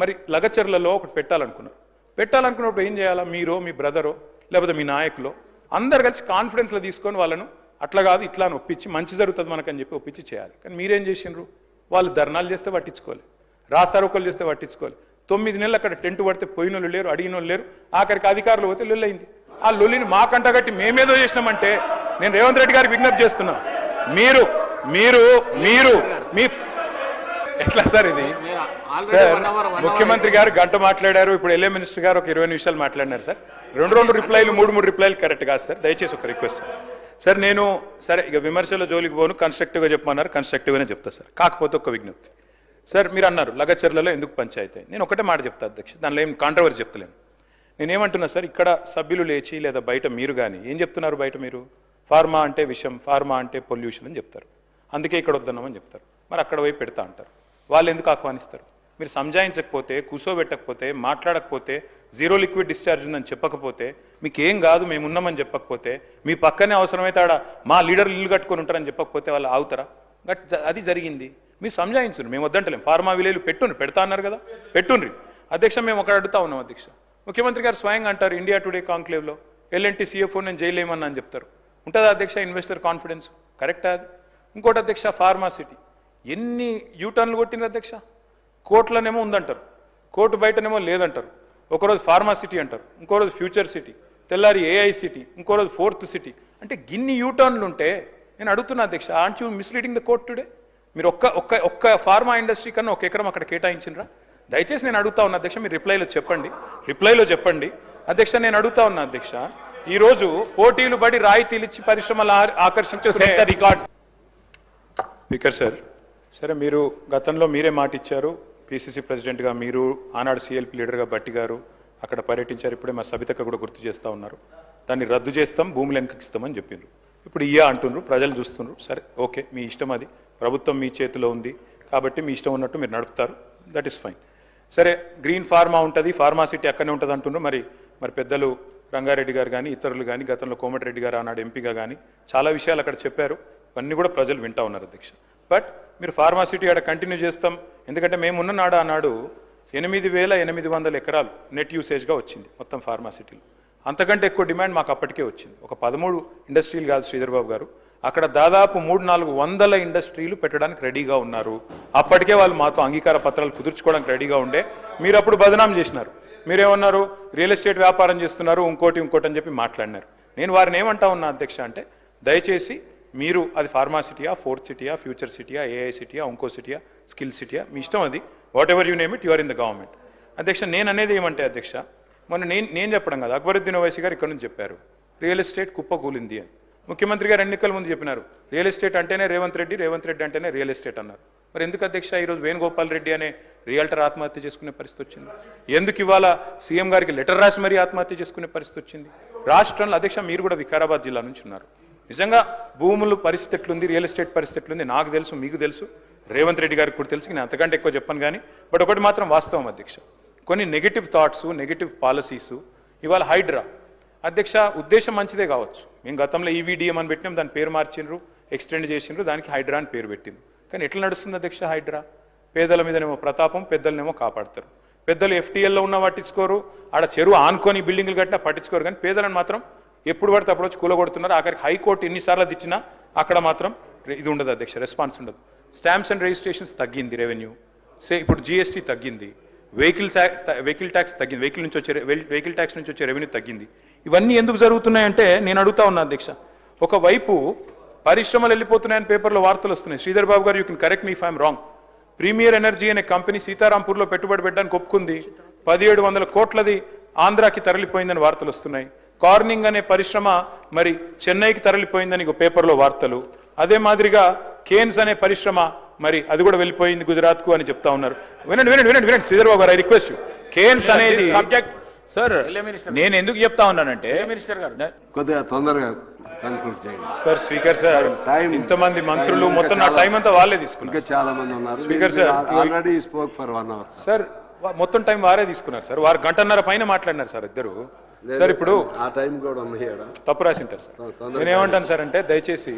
మరి లగచర్లలో ఒకటి పెట్టాలనుకున్నప్పుడు ఏం చేయాలా? మీరో, మీ బ్రదరో, లేకపోతే మీ నాయకులో అందరు కలిసి కాన్ఫిడెన్స్లో తీసుకొని వాళ్ళను అట్లా కాదు ఇట్లా అని ఒప్పించి మంచి జరుగుతుంది మనకని చెప్పి ఒప్పించి చేయాలి. కానీ మీరేం చేసిండ్రు? వాళ్ళు ధర్నాలు చేస్తే పట్టించుకోవాలి, రాస్తారోకలు చేస్తే పట్టించుకోవాలి. 9 నెలలు అక్కడ టెంట్ పడితే పోయినోళ్ళు లేరు, అడిగినోళ్ళు లేరు. ఆఖరికి అధికారులు పోతే లొల్లయింది. ఆ లొల్లిని మాకంటగట్టి మేమేదో చేసినామంటే నేను రేవంత్ రెడ్డి గారికి విజ్ఞప్తి చేస్తున్నా, మీరు మీరు మీరు మీ ఎట్లా సార్ ఇది? సార్ ముఖ్యమంత్రి గారు గంట మాట్లాడారు, ఇప్పుడు ఎల్ఏ మినిస్టర్ గారు ఒక 20 నిమిషాలు మాట్లాడినారు సార్. 2 రిప్లైలు 3 రిప్లైలు కరెక్ట్ కాదు సార్. దయచేసి ఒక రిక్వెస్ట్ సార్. నేను సరే ఇక విమర్శల జోలికి పోను, కన్స్ట్రక్టివ్గా చెప్పమన్నారు, కన్స్ట్రక్టివ్గానే చెప్తా సార్. కాకపోతే ఒక విజ్ఞప్తి సార్, మీరు అన్నారు లగచర్లలో ఎందుకు పంచాయతీ. నేను ఒకటే మాట చెప్తా అధ్యక్ష, దానిలో ఏం కాంట్రవర్సీ చెప్తలేను. నేనేమంటున్నా సార్, ఇక్కడ సభ్యులు లేచి లేదా బయట మీరు కానీ ఏం చెప్తున్నారు? బయట మీరు ఫార్మా అంటే విషయం, ఫార్మా అంటే పొల్యూషన్ అని చెప్తారు, అందుకే ఇక్కడ వద్దన్నామని చెప్తారు. మరి అక్కడ వైపు పెడతా అంటారు. వాళ్ళు ఎందుకు ఆహ్వానిస్తారు? మీరు సంజాయించకపోతే, కూర్చోబెట్టకపోతే, మాట్లాడకపోతే, జీరో లిక్విడ్ డిశ్చార్జ్ ఉందని చెప్పకపోతే, మీకు ఏం కాదు మేము ఉన్నామని చెప్పకపోతే, మీ పక్కనే అవసరమైతే ఆడ మా లీడర్లు ఇల్లు కట్టుకొని ఉంటారని చెప్పకపోతే వాళ్ళు ఆగుతారా? అది జరిగింది. మీరు సంజాయించుండ్రు, మేము వద్దంటలేం. ఫార్మా విలేజ్లు పెడతా అన్నారు కదా, పెట్టుండ్రి. అధ్యక్ష మేము ఒకటి అడుగుతా ఉన్నాం అధ్యక్ష. ముఖ్యమంత్రి గారు స్వయంగా అంటారు ఇండియా టుడే కాంక్లేవ్లో ఎల్ఎన్టీ CFO నేను జైలు ఏమన్నా అని చెప్తారు. ఉంటుందా అధ్యక్ష ఇన్వెస్టర్ కాన్ఫిడెన్స్? కరెక్టా అది? ఇంకోటి అధ్యక్ష, ఫార్మా సిటీ ఎన్ని యూటర్న్లు కొట్టినారు అధ్యక్ష? కోర్టులోనేమో ఉందంటారు, కోర్టు బయటనేమో లేదంటారు. ఒకరోజు ఫార్మా సిటీ అంటారు, ఇంకో రోజు ఫ్యూచర్ సిటీ, తెల్లారి AI సిటీ, ఇంకో రోజు 4th సిటీ. అంటే గిన్ని యూటర్న్లు ఉంటే నేను అడుగుతున్నా అధ్యక్ష, aunt you misleading the court today? మీరు ఒక్క ఫార్మా ఇండస్ట్రీ కన్నా 1 ఎకరం అక్కడ కేటాయించినరా? దయచేసి నేను అడుగుతా ఉన్నా అధ్యక్ష, మీరు రిప్లైలో చెప్పండి అధ్యక్ష. నేను అడుగుతా ఉన్నా అధ్యక్ష, ఈరోజు పోటీలు పడి రాయితీలు ఇచ్చి పరిశ్రమలు ఆకర్షించే రికార్డ్ స్పీకర్ సార్. సరే, మీరు గతంలో మీరే మాట ఇచ్చారు, PCC ప్రెసిడెంట్గా మీరు, ఆనాడు CLP లీడర్గా భట్టి గారు అక్కడ పర్యటించారు. ఇప్పుడే మా సబితక్క కూడా గుర్తు చేస్తూ ఉన్నారు. దాన్ని రద్దు చేస్తాం, భూములు వెనకిస్తామని చెప్పిండ్రు. ఇప్పుడు అంటున్నారు, ప్రజలు చూస్తున్నారు. సరే ఓకే, మీ ఇష్టం, అది ప్రభుత్వం మీ చేతిలో ఉంది కాబట్టి మీ ఇష్టం ఉన్నట్టు మీరు నడుపుతారు, దట్ ఈస్ ఫైన్. సరే, గ్రీన్ ఫార్మా ఉంటుంది, ఫార్మా సిటీ అక్కడనే ఉంటుంది అంటున్నారు. మరి పెద్దలు రంగారెడ్డి గారు కానీ ఇతరులు కానీ, గతంలో కోమటిరెడ్డి గారు ఆనాడు ఎంపీగా కానీ చాలా విషయాలు అక్కడ చెప్పారు. ఇవన్నీ కూడా ప్రజలు వింటా ఉన్నారు అధ్యక్ష. బట్ మీరు ఫార్మా సిటీ ఆడ కంటిన్యూ చేస్తాం, ఎందుకంటే మేమున్న ఆనాడు 8,800 ఎకరాలు నెట్ యూసేజ్గా వచ్చింది మొత్తం ఫార్మా సిటీలో. అంతకంటే ఎక్కువ డిమాండ్ మాకు అప్పటికే వచ్చింది. ఒక 13 ఇండస్ట్రీలు కాదు శ్రీధర్ బాబు గారు, అక్కడ దాదాపు 300-400 ఇండస్ట్రీలు పెట్టడానికి రెడీగా ఉన్నారు. అప్పటికే వాళ్ళు మాతో అంగీకార పత్రాలు కుదుర్చుకోవడానికి రెడీగా ఉండే. మీరు అప్పుడు బదనాం చేసినారు. మీరేమన్నారు? రియల్ ఎస్టేట్ వ్యాపారం చేస్తున్నారు, ఇంకోటి అని చెప్పి మాట్లాడినారు. నేను వారిని ఏమంటా ఉన్నా అధ్యక్ష అంటే, దయచేసి మీరు అది ఫార్మా సిటీయా, 4th సిటీయా, ఫ్యూచర్ సిటీయా, AI సిటీయా, ఇంకో సిటీయా, స్కిల్ సిటీయా, మీ ఇష్టం, అది whatever you name it, you are in the government. అధ్యక్ష, నేను అనేది ఏమంటే అధ్యక్ష, మొన్న నేను చెప్పడం కాదు, అక్బరుద్దీన్ ఓవైసీ గారు ఇక్కడ నుంచి చెప్పారు రియల్ ఎస్టేట్ కుప్పకూలింది అని. ముఖ్యమంత్రి గారు ఎన్నికల ముందు చెప్పినారు రియల్ ఎస్టేట్ అంటేనే రేవంత్ రెడ్డి అంటేనే రియల్ ఎస్టేట్ అన్నారు. మరి ఎందుకు అధ్యక్ష ఈరోజు వేణుగోపాల్ రెడ్డి అనే రియల్టర్ ఆత్మహత్య చేసుకునే పరిస్థితి వచ్చింది? ఎందుకు ఇవాళ సీఎం గారికి లెటర్ రాసి మరీ ఆత్మహత్య చేసుకునే పరిస్థితి వచ్చింది? రాష్ట్రంలో అధ్యక్ష మీరు కూడా వికారాబాద్ జిల్లా నుంచి ఉన్నారు. నిజంగా భూముల పరిస్థితి ఎట్లుంది, రియల్ ఎస్టేట్ పరిస్థితి ఎట్లుంది నాకు తెలుసు, మీకు తెలుసు, రేవంత్ రెడ్డి గారికి కూడా తెలుసు. నేను అంతకంటే ఎక్కువ చెప్పను కానీ, బట్ ఒకటి మాత్రం వాస్తవం అధ్యక్ష, కొన్ని నెగిటివ్ థాట్స్, నెగిటివ్ పాలసీస్ ఇవాళ హైడ్రా అధ్యక్ష ఉద్దేశం మంచిదే కావచ్చు. మేము గతంలో ఈవీడిఎం అని పెట్టినాం, దాని పేరు మార్చిండ్రు, ఎక్స్టెండ్ చేసిండ్రు, దానికి హైడ్రా అని పేరు పెట్టింది. కానీ ఎట్లా నడుస్తుంది అధ్యక్ష హైడ్రా? పేదల మీదనేమో ప్రతాపం, పెద్దలనేమో కాపాడతారు. పెద్దలు ఎఫ్టీఎల్లో ఉన్న పట్టించుకోరు, ఆడ చెరువు ఆనుకొని బిల్డింగ్లు కట్టినా పట్టించుకోరు, కానీ పేదలను మాత్రం ఎప్పుడు పడితే అప్పుడు వచ్చి కూలగొడుతున్నారు. ఆఖరికి హైకోర్టు ఎన్నిసార్లు తెచ్చినా అక్కడ మాత్రం ఇది ఉండదు అధ్యక్ష, రెస్పాన్స్ ఉండదు. స్టాంప్స్ అండ్ రిజిస్ట్రేషన్స్ తగ్గింది, రెవెన్యూ ఇప్పుడు జిఎస్టీ తగ్గింది, వెహికల్ ట్యాక్స్ తగ్గింది, వెహికల్ ట్యాక్స్ నుంచి వచ్చే రెవెన్యూ తగ్గింది. ఇవన్నీ ఎందుకు జరుగుతున్నాయంటే నేను అడుగుతా ఉన్నా అధ్యక్ష. ఒకవైపు పరిశ్రమలు వెళ్ళిపోతున్నాయని పేపర్లో వార్తలు వస్తున్నాయి. శ్రీధర్ బాబు గారు, you can correct me if I'm wrong. Premier energy అనే కంపెనీ సీతారాంపూర్లో పెట్టుబడి పెట్టడానికి ఒప్పుకుంది, 1700 కోట్లది ఆంధ్రాకి తరలిపోయిందని వార్తలు వస్తున్నాయి. కార్నింగ్ అనే పరిశ్రమ మరి చెన్నైకి తరలిపోయిందని పేపర్లో వార్తలు. అదే మాదిరిగా కేన్స్ అనే పరిశ్రమ మరి అది కూడా వెళ్ళిపోయింది గుజరాత్ కు అని చెప్తా ఉన్నారు. వినండి వినండి వినండి వినండి శ్రీధర్ బాబు గారు, ఐ రిక్వెస్ట్ యూ. కేన్స్ అనేది సబ్జెక్ట్ సార్ నేను ఎందుకు చెప్తా ఉన్నానంటే మినిస్టర్ గారు కొద్దిగా తొందరగా కన్క్లూడ్ చేయండి. సార్ స్పీకర్ సార్, ఇంతమంది మంత్రులు మొత్తం నా టైం అంతా వాళ్ళే తీసుకున్నారు. ఇంకా చాలా మంది ఉన్నారు. Speaker sir, already spoke for 1 hour. Sir మొత్తం టైం వారే తీసుకున్నారు సార్. వారు గంటన్నర పైన మాట్లాడినారు సార్ ఇద్దరు. సార్ ఇప్పుడు ఆ టైం కూడా ఉంది ఈడ. తప్పు రాసింటారు సార్. నేనేమంటాను సార్ అంటే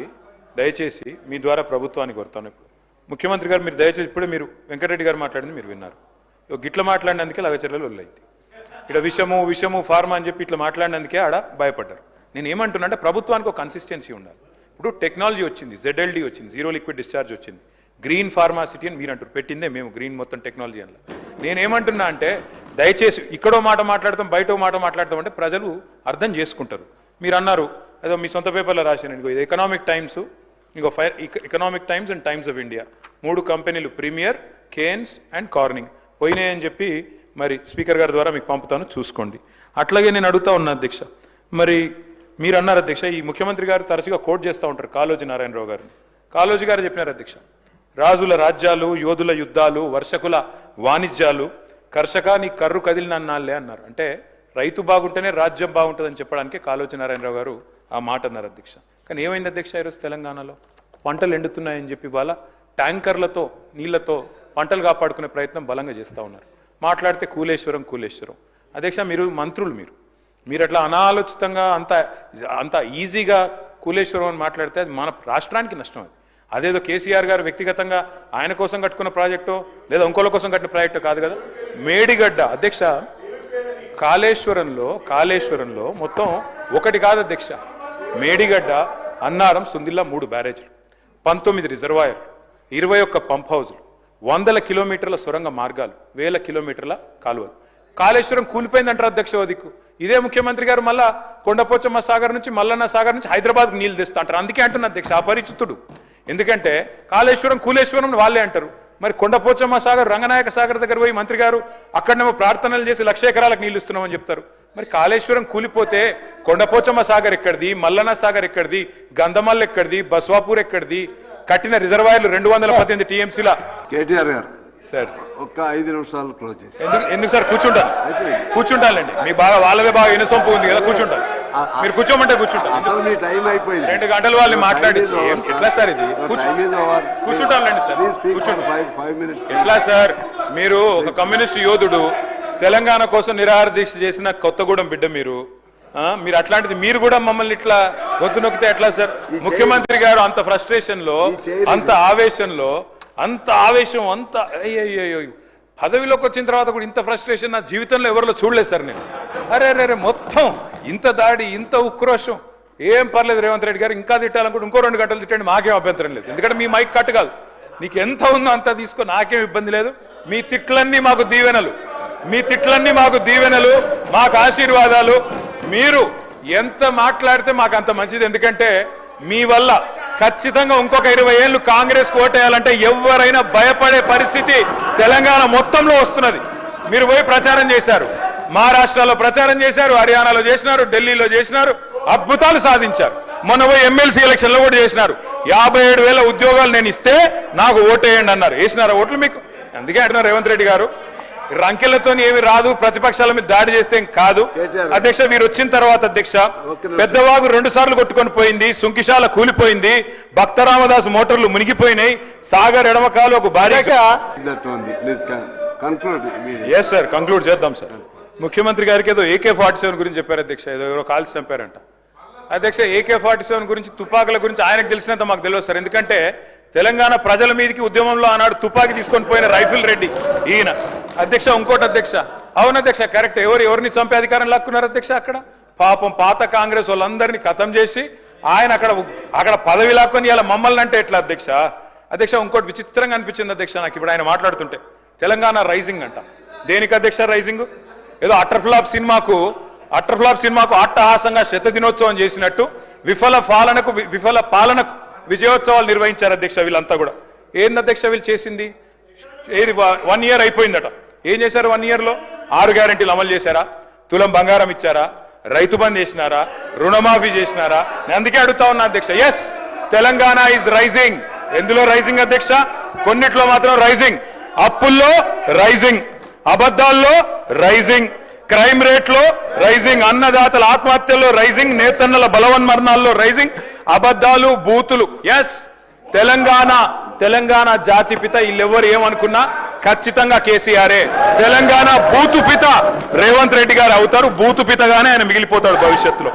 దయచేసి మీ ద్వారా ప్రభుత్వానికి కోరుతాను. ఇప్పుడు ముఖ్యమంత్రి గారు మీరు దయచేసి ఇప్పుడే మీరు వెంకటరెడ్డి గారు మాట్లాడింది మీరు విన్నారు. గిట్ల మాట్లాడినందుకే లగచర్యలు వల్లయింది. ఇక్కడ విషము ఫార్మా అని చెప్పి ఇట్లా మాట్లాడినందుకే ఆడ భయపడ్డారు. నేను ఏమంటున్నా అంటే ప్రభుత్వానికి ఒక కన్సిస్టెన్సీ ఉండాలి. ఇప్పుడు టెక్నాలజీ వచ్చింది, ZLD వచ్చింది, జీరో లిక్విడ్ డిశ్చార్జ్ వచ్చింది, గ్రీన్ ఫార్మాసిటీ అని మీరు అంటారు, పెట్టిందే మేము గ్రీన్ మొత్తం టెక్నాలజీ అని. నేనేమంటున్నా అంటే దయచేసి ఇక్కడో మాట మాట్లాడతాం, బయటో మాట మాట్లాడతాం అంటే ప్రజలు అర్థం చేసుకుంటారు. మీరు అన్నారు ఏదో మీ సొంత పేపర్లో రాశాను, ఇది economic times, economic times and times of India 3 కంపెనీలు ప్రీమియర్, కేన్స్ అండ్ కార్నింగ్ పోయినాయని చెప్పి మరి స్పీకర్ గారి ద్వారా మీకు పంపుతాను, చూసుకోండి. అట్లాగే నేను అడుగుతా ఉన్నా అధ్యక్ష, మరి మీరు అన్నారు అధ్యక్ష, ఈ ముఖ్యమంత్రి గారు తరచుగా కోట్ చేస్తూ ఉంటారు కాళోజీ నారాయణరావు గారిని. కాళోజీ గారు చెప్పినారు అధ్యక్ష, రాజుల రాజ్యాలు, యోధుల యుద్ధాలు, వర్షకుల వాణిజ్యాలు, కర్షక నీ కర్రు కదిలినన్నాళ్లే అన్నారు. అంటే రైతు బాగుంటేనే రాజ్యం బాగుంటుందని చెప్పడానికి కాళోజీ నారాయణరావు గారు ఆ మాట అన్నారు అధ్యక్ష. కానీ ఏమైంది అధ్యక్ష, ఈరోజు తెలంగాణలో పంటలు ఎండుతున్నాయని చెప్పి వాళ్ళ ట్యాంకర్లతో నీళ్లతో పంటలు కాపాడుకునే ప్రయత్నం బలంగా చేస్తూ ఉన్నారు. మాట్లాడితే కూలేశ్వరం అధ్యక్ష, మీరు మంత్రులు, మీరు అట్లా అనాలోచితంగా అంత ఈజీగా కూలేశ్వరం అని మాట్లాడితే అది మన రాష్ట్రానికి నష్టం. అదేదో కేసీఆర్ గారు వ్యక్తిగతంగా ఆయన కోసం కట్టుకున్న ప్రాజెక్టో లేదా ఇంకోల కోసం కట్టిన ప్రాజెక్టో కాదు కదా. మేడిగడ్డ అధ్యక్ష, కాళేశ్వరంలో మొత్తం ఒకటి కాదు అధ్యక్ష, మేడిగడ్డ, అన్నారం, సుందిల్లా 3 బ్యారేజ్లు, 19 రిజర్వాయర్లు, 21 పంప్ హౌజులు, 100 కిలోమీటర్ల సొరంగ మార్గాలు, 1000 కిలోమీటర్ల కాలువలు. కాళేశ్వరం కూలిపోయిందంటారు అధ్యక్ష ఓ దిక్కు. ఇదే ముఖ్యమంత్రి గారు మళ్ళా కొండపోచమ్మ సాగర్ నుంచి, మల్లన్న సాగర్ నుంచి హైదరాబాద్కి నీళ్లు తెస్తా అంటారు. అందుకే అంటున్నా అధ్యక్ష అపరిచితుడు. ఎందుకంటే కాళేశ్వరం కూలేశ్వరం వాళ్ళే అంటారు. మరి కొండపోచమ్మ సాగర్, రంగనాయక సాగర్ దగ్గర పోయి మంత్రి గారు అక్కడనేమో ప్రార్థనలు చేసి 1,00,000 ఎకరాలకు నీళ్లు ఇస్తున్నామని చెప్తారు. మరి కాళేశ్వరం కూలిపోతే కొండపోచమ్మ సాగర్ ఎక్కడిది, మల్లన్న సాగర్ ఎక్కడిది, గంధమల్ ఎక్కడిది, బస్వాపూర్ ఎక్కడిది, కట్టిన రిజర్వాయర్లు 218 TMCల. కేటీఆర్ గారు సార్ ఒక్క 5 నిమిషాలు క్లోజ్ చేసి. ఎందుకు సార్ కూర్చుంటానండి. మీ బాగా వాళ్ళదే బాగా ఇనసొంపు ఉంది కదా, కూర్చుంటాను. మీరు కూర్చోమంటే కూర్చుంటాను. అసలు మీ టైం అయిపోయింది. 2 గంటలు వాళ్ళని మాట్లాడించి ఎట్లా సార్ ఇది? కూర్చుంటానండి సార్, ఎట్లా సార్? మీరు ఒక కమ్యూనిస్ట్ యోధుడు, తెలంగాణ కోసం నిరాహార దీక్ష చేసిన కొత్తగూడెం బిడ్డ మీరు అట్లాంటిది మీరు కూడా మమ్మల్ని ఇట్లా గొంతు నొక్కితే ఎట్లా సార్? ముఖ్యమంత్రి గారు అంత ఫ్రస్ట్రేషన్ లో, అంత ఆవేశంలో, అంత పదవిలోకి వచ్చిన తర్వాత కూడా ఇంత ఫ్రస్ట్రేషన్ నా జీవితంలో ఎవరిలో చూడలేదు సార్ నేను. అరే మొత్తం ఇంత దాడి, ఇంత ఉక్రోషం. ఏం పర్లేదు రేవంత్ రెడ్డి గారు, ఇంకా తిట్టాలనుకుంటే ఇంకో 2 గంటలు తిట్టండి, మాకేం అభ్యంతరం లేదు. ఎందుకంటే మీ మైక్ కట్ కాదు, నీకు ఎంత ఉందో అంత తీసుకో, నాకేం ఇబ్బంది లేదు. మీ తిట్లన్నీ మాకు దీవెనలు, మాకు ఆశీర్వాదాలు. మీరు ఎంత మాట్లాడితే మాకు అంత మంచిది. ఎందుకంటే మీ వల్ల ఖచ్చితంగా ఇంకొక 20 ఏళ్ళు కాంగ్రెస్ ఓటేయాలంటే ఎవరైనా భయపడే పరిస్థితి తెలంగాణ మొత్తంలో వస్తున్నది. మీరు పోయి ప్రచారం చేశారు, మహారాష్ట్రలో ప్రచారం చేశారు, హర్యానాలో చేసినారు, ఢిల్లీలో చేసినారు, అద్భుతాలు సాధించారు. మొన్న పోయి ఎమ్మెల్సీ ఎలక్షన్లో కూడా చేసినారు. 57,000 ఉద్యోగాలు నేను ఇస్తే నాకు ఓటేయండి అన్నారు. వేసినారా ఓట్లు మీకు? అందుకే అంటున్నారు రేవంత్ రెడ్డి గారు, రంకెలతో ఏమి రాదు, ప్రతిపక్షాల మీద దాడి చేస్తే కాదు. అధ్యక్ష, మీరు వచ్చిన తర్వాత అధ్యక్ష, పెద్దవాగు 2 సార్లు కొట్టుకొని పోయింది, సుంకిశాల కూలిపోయింది, భక్తరామదాసు మోటార్లు మునిగిపోయినాయి, సాగర్ ఎడమకాలు ఒక భారీ. ఎస్ సార్, కంక్లూడ్ చేద్దాం సార్. ముఖ్యమంత్రి గారికి ఏదో AK-47 గురించి చెప్పారు అధ్యక్ష, ఏదో ఎవరో కాల్చి చంపారంట అధ్యక్ష. AK-47 గురించి, తుపాకుల గురించి ఆయనకు తెలిసినంత మాకు తెలియదు సార్. ఎందుకంటే తెలంగాణ ప్రజల మీదకి ఉద్యమంలో ఆనాడు తుపాకీ తీసుకొని పోయిన రైఫిల్ రెడ్డి ఈయన అధ్యక్ష. ఇంకోటి అధ్యక్ష, అవును అధ్యక్ష కరెక్ట్, ఎవరిని చంపే అధికారం లాక్కున్నారు అధ్యక్ష. అక్కడ పాపం పాత కాంగ్రెస్ వాళ్ళందరినీ ఖతం చేసి ఆయన అక్కడ పదవి లాక్కొని ఇలా మమ్మల్ని అంటే ఎట్లా అధ్యక్ష. అధ్యక్ష ఇంకోటి విచిత్రంగా అనిపించింది అధ్యక్ష నాకు ఇప్పుడు ఆయన మాట్లాడుతుంటే, తెలంగాణ రైజింగ్ అంట. దేనికి అధ్యక్ష రైజింగ్? ఏదో అట్టర్ఫ్లాప్ సినిమాకు అట్టహాసంగా శతదినోత్సవం చేసినట్టు విఫల పాలనకు విజయోత్సవాలు నిర్వహించారు అధ్యక్ష. వీళ్ళంతా కూడా ఏంది అధ్యక్ష వీళ్ళు చేసింది? ఏది 1 year అయిపోయిందట. ఏం చేశారు 1 year లో? 6 గ్యారెంటీలు అమలు చేశారా? తులం బంగారం ఇచ్చారా? రైతు బంద్ చేసినారా? రుణమాఫీ చేసినారా? నేను అందుకే అడుగుతా ఉన్నా అధ్యక్ష. Yes, Telangana is rising. ఎందులో రైజింగ్ అధ్యక్ష? కొన్నిట్లో మాత్రం రైజింగ్. అప్పుల్లో రైజింగ్, అబద్ధాల్లో రైజింగ్, క్రైమ్ రేట్ లో రైజింగ్, అన్నదాతల ఆత్మహత్యల్లో రైజింగ్, నేతన్నల బలవన్మరణాల్లో రైజింగ్, అబద్ధాలు, బూతులు. ఎస్, తెలంగాణ జాతిపిత వీళ్ళెవ్వరు ఏమనుకున్నా ఖచ్చితంగా కేసీఆరే. తెలంగాణ బూతు పిత రేవంత్ రెడ్డి గారు అవుతారు. బూతు పితగానే ఆయన మిగిలిపోతాడు భవిష్యత్తులో.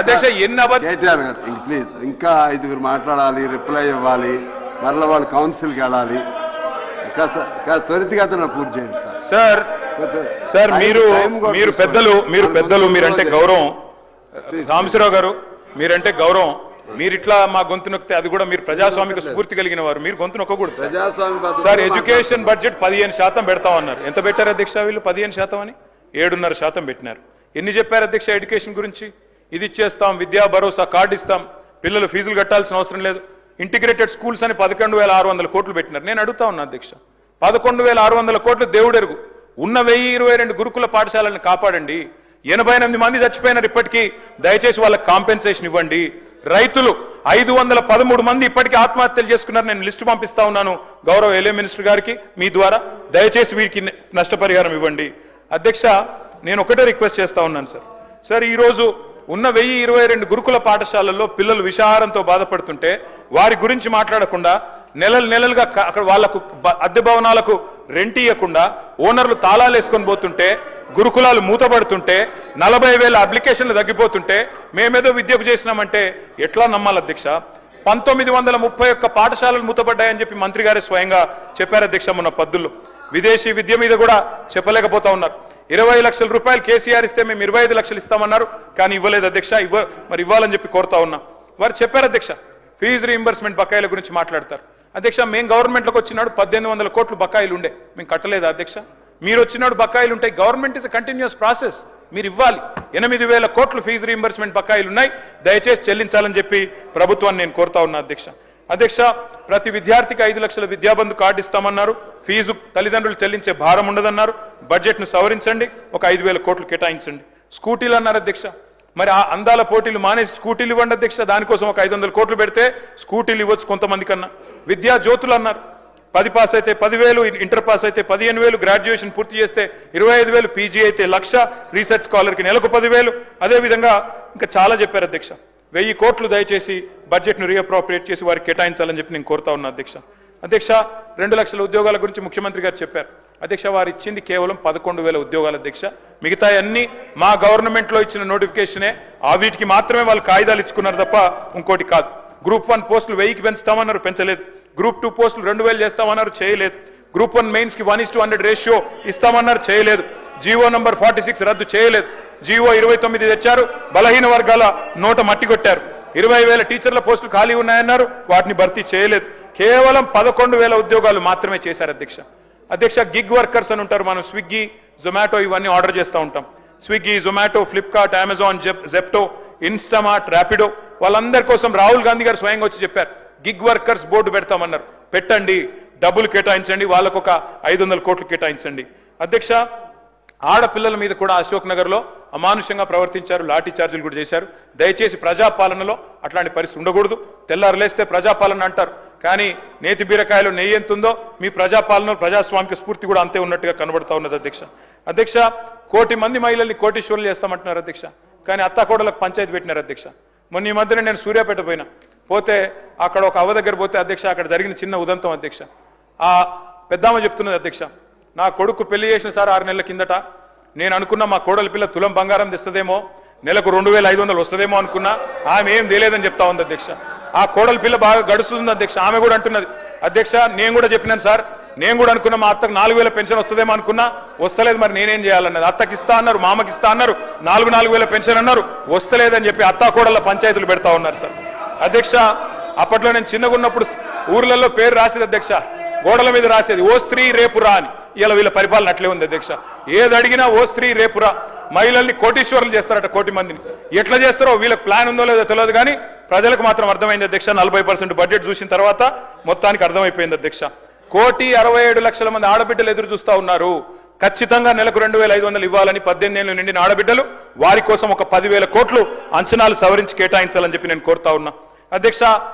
అధ్యక్ష ఎన్ని కేటీఆర్ గారు ప్లీజ్ ఇంకా 5 మాట్లాడాలి, రిప్లై ఇవ్వాలి, మరలా వాళ్ళు కౌన్సిల్కి వెళ్ళాలి. కాస్త త్వరితగతిన పూర్తి చేయండి సార్. సార్ మీరు పెద్దలు మీరంటే గౌరవం. రామశివరావు గారు మీరంటే గౌరవం. మీరు ఇట్లా మా గొంతు నొక్కితే అది కూడా మీరు ప్రజాస్వామిక స్ఫూర్తి కలిగిన వారు, మీరు గొంతు నొక్కకూడదు సార్. Education budget 15% పెడతామన్నారు. ఎంత పెట్టారు అధ్యక్ష వీళ్ళు? 15% అని 7.5% పెట్టినారు. ఎన్ని చెప్పారు అధ్యక్ష ఎడ్యుకేషన్ గురించి? ఇది ఇచ్చేస్తాం, విద్యా భరోసా కార్డు ఇస్తాం, పిల్లలు ఫీజులు కట్టాల్సిన అవసరం లేదు, ఇంటిగ్రేటెడ్ స్కూల్స్ అని 11,600 కోట్లు పెట్టినారు. నేను అడుగుతా ఉన్నా అధ్యక్ష, 11,600 కోట్లు దేవుడెరుగు. ఉన్న 1022 గురుకుల పాఠశాలను కాపాడండి. 88 మంది చచ్చిపోయినారు ఇప్పటికీ, దయచేసి వాళ్ళకి కాంపెన్సేషన్ ఇవ్వండి. రైతులు 513 మంది ఇప్పటికీ ఆత్మహత్యలు చేసుకున్నారు. నేను లిస్టు పంపిస్తా ఉన్నాను గౌరవ ఎల్ఏ మినిస్టర్ గారికి మీ ద్వారా. దయచేసి వీరికి నష్టపరిహారం ఇవ్వండి. అధ్యక్ష నేను ఒకటే రిక్వెస్ట్ చేస్తా ఉన్నాను సార్. ఈరోజు ఉన్న 1022 గురుకుల పాఠశాలల్లో పిల్లలు విషాహారంతో బాధపడుతుంటే వారి గురించి మాట్లాడకుండా నెలలుగా అక్కడ వాళ్లకు అద్దె భవనాలకు రెంట్ ఇవ్వకుండా ఓనర్లు తాళాలు వేసుకొని పోతుంటే, గురుకులాలు మూతపడుతుంటే, 40,000 అప్లికేషన్లు తగ్గిపోతుంటే మేమేదో విద్యకు చేసినామంటే ఎట్లా నమ్మాలి అధ్యక్ష? 1931 పాఠశాలలు మూతపడ్డాయని చెప్పి మంత్రి గారే స్వయంగా చెప్పారు అధ్యక్ష మొన్న పద్దుల్లో. విదేశీ విద్య మీద కూడా చెప్పలేకపోతా ఉన్నారు. 20 లక్షల రూపాయలు కేసీఆర్ ఇస్తే మేము 25 లక్షలు ఇస్తామన్నారు, కానీ ఇవ్వలేదు అధ్యక్ష. మరి ఇవ్వాలని చెప్పి కోరుతా ఉన్నా. వారు చెప్పారు అధ్యక్ష ఫీజు రీయింబర్స్మెంట్ బకాయిల గురించి మాట్లాడతారు. అధ్యక్ష మేము గవర్నమెంట్లోకి వచ్చినాడు 1800 కోట్లు బకాయిలు ఉండే, మేము కట్టలేదా అధ్యక్ష? మీరు వచ్చినాడు బకాయిలు ఉంటాయి. గవర్నమెంట్ ఇస్ కంటిన్యూస్ ప్రాసెస్, మీరు ఇవ్వాలి. 8,000 కోట్లు ఫీజు రీయింబర్స్మెంట్ బకాయిలు ఉన్నాయి, దయచేసి చెల్లించాలని చెప్పి ప్రభుత్వాన్ని నేను కోరుతా ఉన్నా అధ్యక్ష. ప్రతి విద్యార్థికి 5 లక్షల విద్యాబంధు కార్డు ఇస్తామన్నారు. ఫీజు తల్లిదండ్రులు చెల్లించే భారం ఉండదన్నారు. బడ్జెట్ను సవరించండి, ఒక 5,000 కోట్లు కేటాయించండి. స్కూటీలు అన్నారు అధ్యక్ష. మరి ఆ అందాల పోటీలు మానేసి స్కూటీలు ఇవ్వండి అధ్యక్ష. దానికోసం ఒక 500 కోట్లు పెడితే స్కూటీలు ఇవ్వచ్చు కొంతమంది కన్నా. విద్యా జ్యోతులు అన్నారు. 10 పాస్ అయితే 10,000, ఇంటర్ పాస్ అయితే 15,000, గ్రాడ్యుయేషన్ పూర్తి చేస్తే 25,000, పీజీ అయితే 1,00,000, రీసెర్చ్ స్కాలర్కి నెలకు 10,000. అదేవిధంగా ఇంకా చాలా చెప్పారు అధ్యక్ష. 1000 కోట్లు దయచేసి బడ్జెట్ను రీఅప్రోప్రియేట్ చేసి వారికి కేటాయించాలని చెప్పి నేను కోరుతా ఉన్నా అధ్యక్ష. 2 లక్షల ఉద్యోగాల గురించి ముఖ్యమంత్రి గారు చెప్పారు అధ్యక్ష. వారు ఇచ్చింది కేవలం 11,000 ఉద్యోగాలు అధ్యక్ష. మిగతా అన్ని మా గవర్నమెంట్లో ఇచ్చిన నోటిఫికేషనే. వీటికి మాత్రమే వాళ్ళు కాయిదాలు ఇచ్చుకున్నారు తప్ప ఇంకోటి కాదు. గ్రూప్ 1 పోస్టులు 1000కి పెంచుతామన్నారు, పెంచలేదు. గ్రూప్ 2 పోస్టులు 2,000 చేస్తామన్నారు, చేయలేదు. గ్రూప్ 1 మెయిన్స్ కి 1:100 రేషియో ఇస్తామన్నారు, చేయలేదు. జీవో నంబర్ 46 రద్దు చేయలేదు. జీవో 29 తెచ్చారు, బలహీన వర్గాల నోట మట్టి కొట్టారు. 20,000 టీచర్ల పోస్టులు ఖాళీ ఉన్నాయన్నారు, వాటిని భర్తీ చేయలేదు. కేవలం 11,000 ఉద్యోగాలు మాత్రమే చేశారు అధ్యక్ష. గిగ్ వర్కర్స్ అని ఉంటారు. మనం స్విగ్గీ, జొమాటో ఇవన్నీ ఆర్డర్ చేస్తూ ఉంటాం. స్విగ్గీ, జొమాటో, ఫ్లిప్కార్ట్, అమెజాన్, జెప్టో, ఇన్స్టామార్ట్, ర్యాపిడో, వాళ్ళందరి కోసం రాహుల్ గాంధీ గారు స్వయంగా వచ్చి చెప్పారు. గిగ్ వర్కర్స్ బోర్డు పెడతామన్నారు. పెట్టండి, డబ్బులు కేటాయించండి, వాళ్ళకు ఒక 500 కోట్లు కేటాయించండి అధ్యక్ష. ఆడపిల్లల మీద కూడా అశోక్ నగర్ లో అమానుషంగా ప్రవర్తించారు, లాఠీ చార్జీలు కూడా చేశారు. దయచేసి ప్రజాపాలనలో అట్లాంటి పరిస్థితి ఉండకూడదు. తెల్లారులేస్తే ప్రజాపాలన అంటారు, కానీ నేతి బీరకాయలో నెయ్యి ఎంత ఉందో మీ ప్రజాపాలన, ప్రజాస్వామిక స్ఫూర్తి కూడా అంతే ఉన్నట్టుగా కనబడతా ఉన్నది అధ్యక్ష. 1,00,000 మంది మహిళల్ని కోటీశ్వరులు చేస్తామంటున్నారు అధ్యక్ష, కానీ అత్తాకోడలకు పంచాయతీ పెట్టినారు అధ్యక్ష. మొన్న ఈ మధ్యన నేను సూర్యాపేట పోతే అక్కడ ఒక అవ్వ దగ్గర పోతే అధ్యక్ష, అక్కడ జరిగిన చిన్న ఉదంతం అధ్యక్ష. ఆ పెద్దామ చెప్తున్నది అధ్యక్ష, నా కొడుకు పెళ్లి చేసిన సార్ 6 నెలల కిందట నేను అనుకున్నా మా కోడలి పిల్ల తులం బంగారం తెస్తుందేమో, నెలకు 2500 వస్తుందేమో అనుకున్నా. ఆమె ఏం తెలియదని చెప్తా ఉంది అధ్యక్ష. ఆ కోడలి పిల్ల బాగా గడుస్తుంది అధ్యక్ష. ఆమె కూడా అంటున్నది అధ్యక్ష, నేను కూడా చెప్పినాను సార్, నేను కూడా అనుకున్నా మా అత్తకు 4000 పెన్షన్ వస్తుందేమో అనుకున్నా, వస్తలేదు, మరి నేనేం చేయాలన్నది. అత్తకి ఇస్తా అన్నారు, మామకి ఇస్తా అన్నారు, 4000 పెన్షన్ అన్నారు, వస్తలేదని చెప్పి అత్తా కోడళ్ళ పంచాయతీలు పెడతా ఉన్నారు సార్. అధ్యక్ష, అప్పట్లో నేను చిన్నగా ఉన్నప్పుడు ఊర్లలో పేరు రాసేది అధ్యక్ష, గోడల మీద రాసేది ఓ స్త్రీ రేపురా అని. ఇలా వీళ్ళ పరిపాలన అట్లే ఉంది అధ్యక్ష. ఏది అడిగినా ఓ స్త్రీ రేపురా. మహిళల్ని కోటీశ్వరులు చేస్తారట, 1 కోటి మందిని. ఎట్లా చేస్తారో వీళ్ళకి ప్లాన్ ఉందో లేదో తెలియదు, కానీ ప్రజలకు మాత్రం అర్థమైంది అధ్యక్ష. 40% బడ్జెట్ చూసిన తర్వాత మొత్తానికి అర్థమైపోయింది అధ్యక్ష. 1,67,00,000 మంది ఆడబిడ్డలు ఎదురు చూస్తా ఉన్నారు. ఖచ్చితంగా నెలకు 2,500 ఇవ్వాలని 18 ఏళ్ళు నిండిన ఆడబిడ్డలు, వారి కోసం ఒక 10,000 కోట్లు అంచనాలు సవరించి కేటాయించాలని చెప్పి నేను కోరుతా ఉన్నా అధ్యక్ష.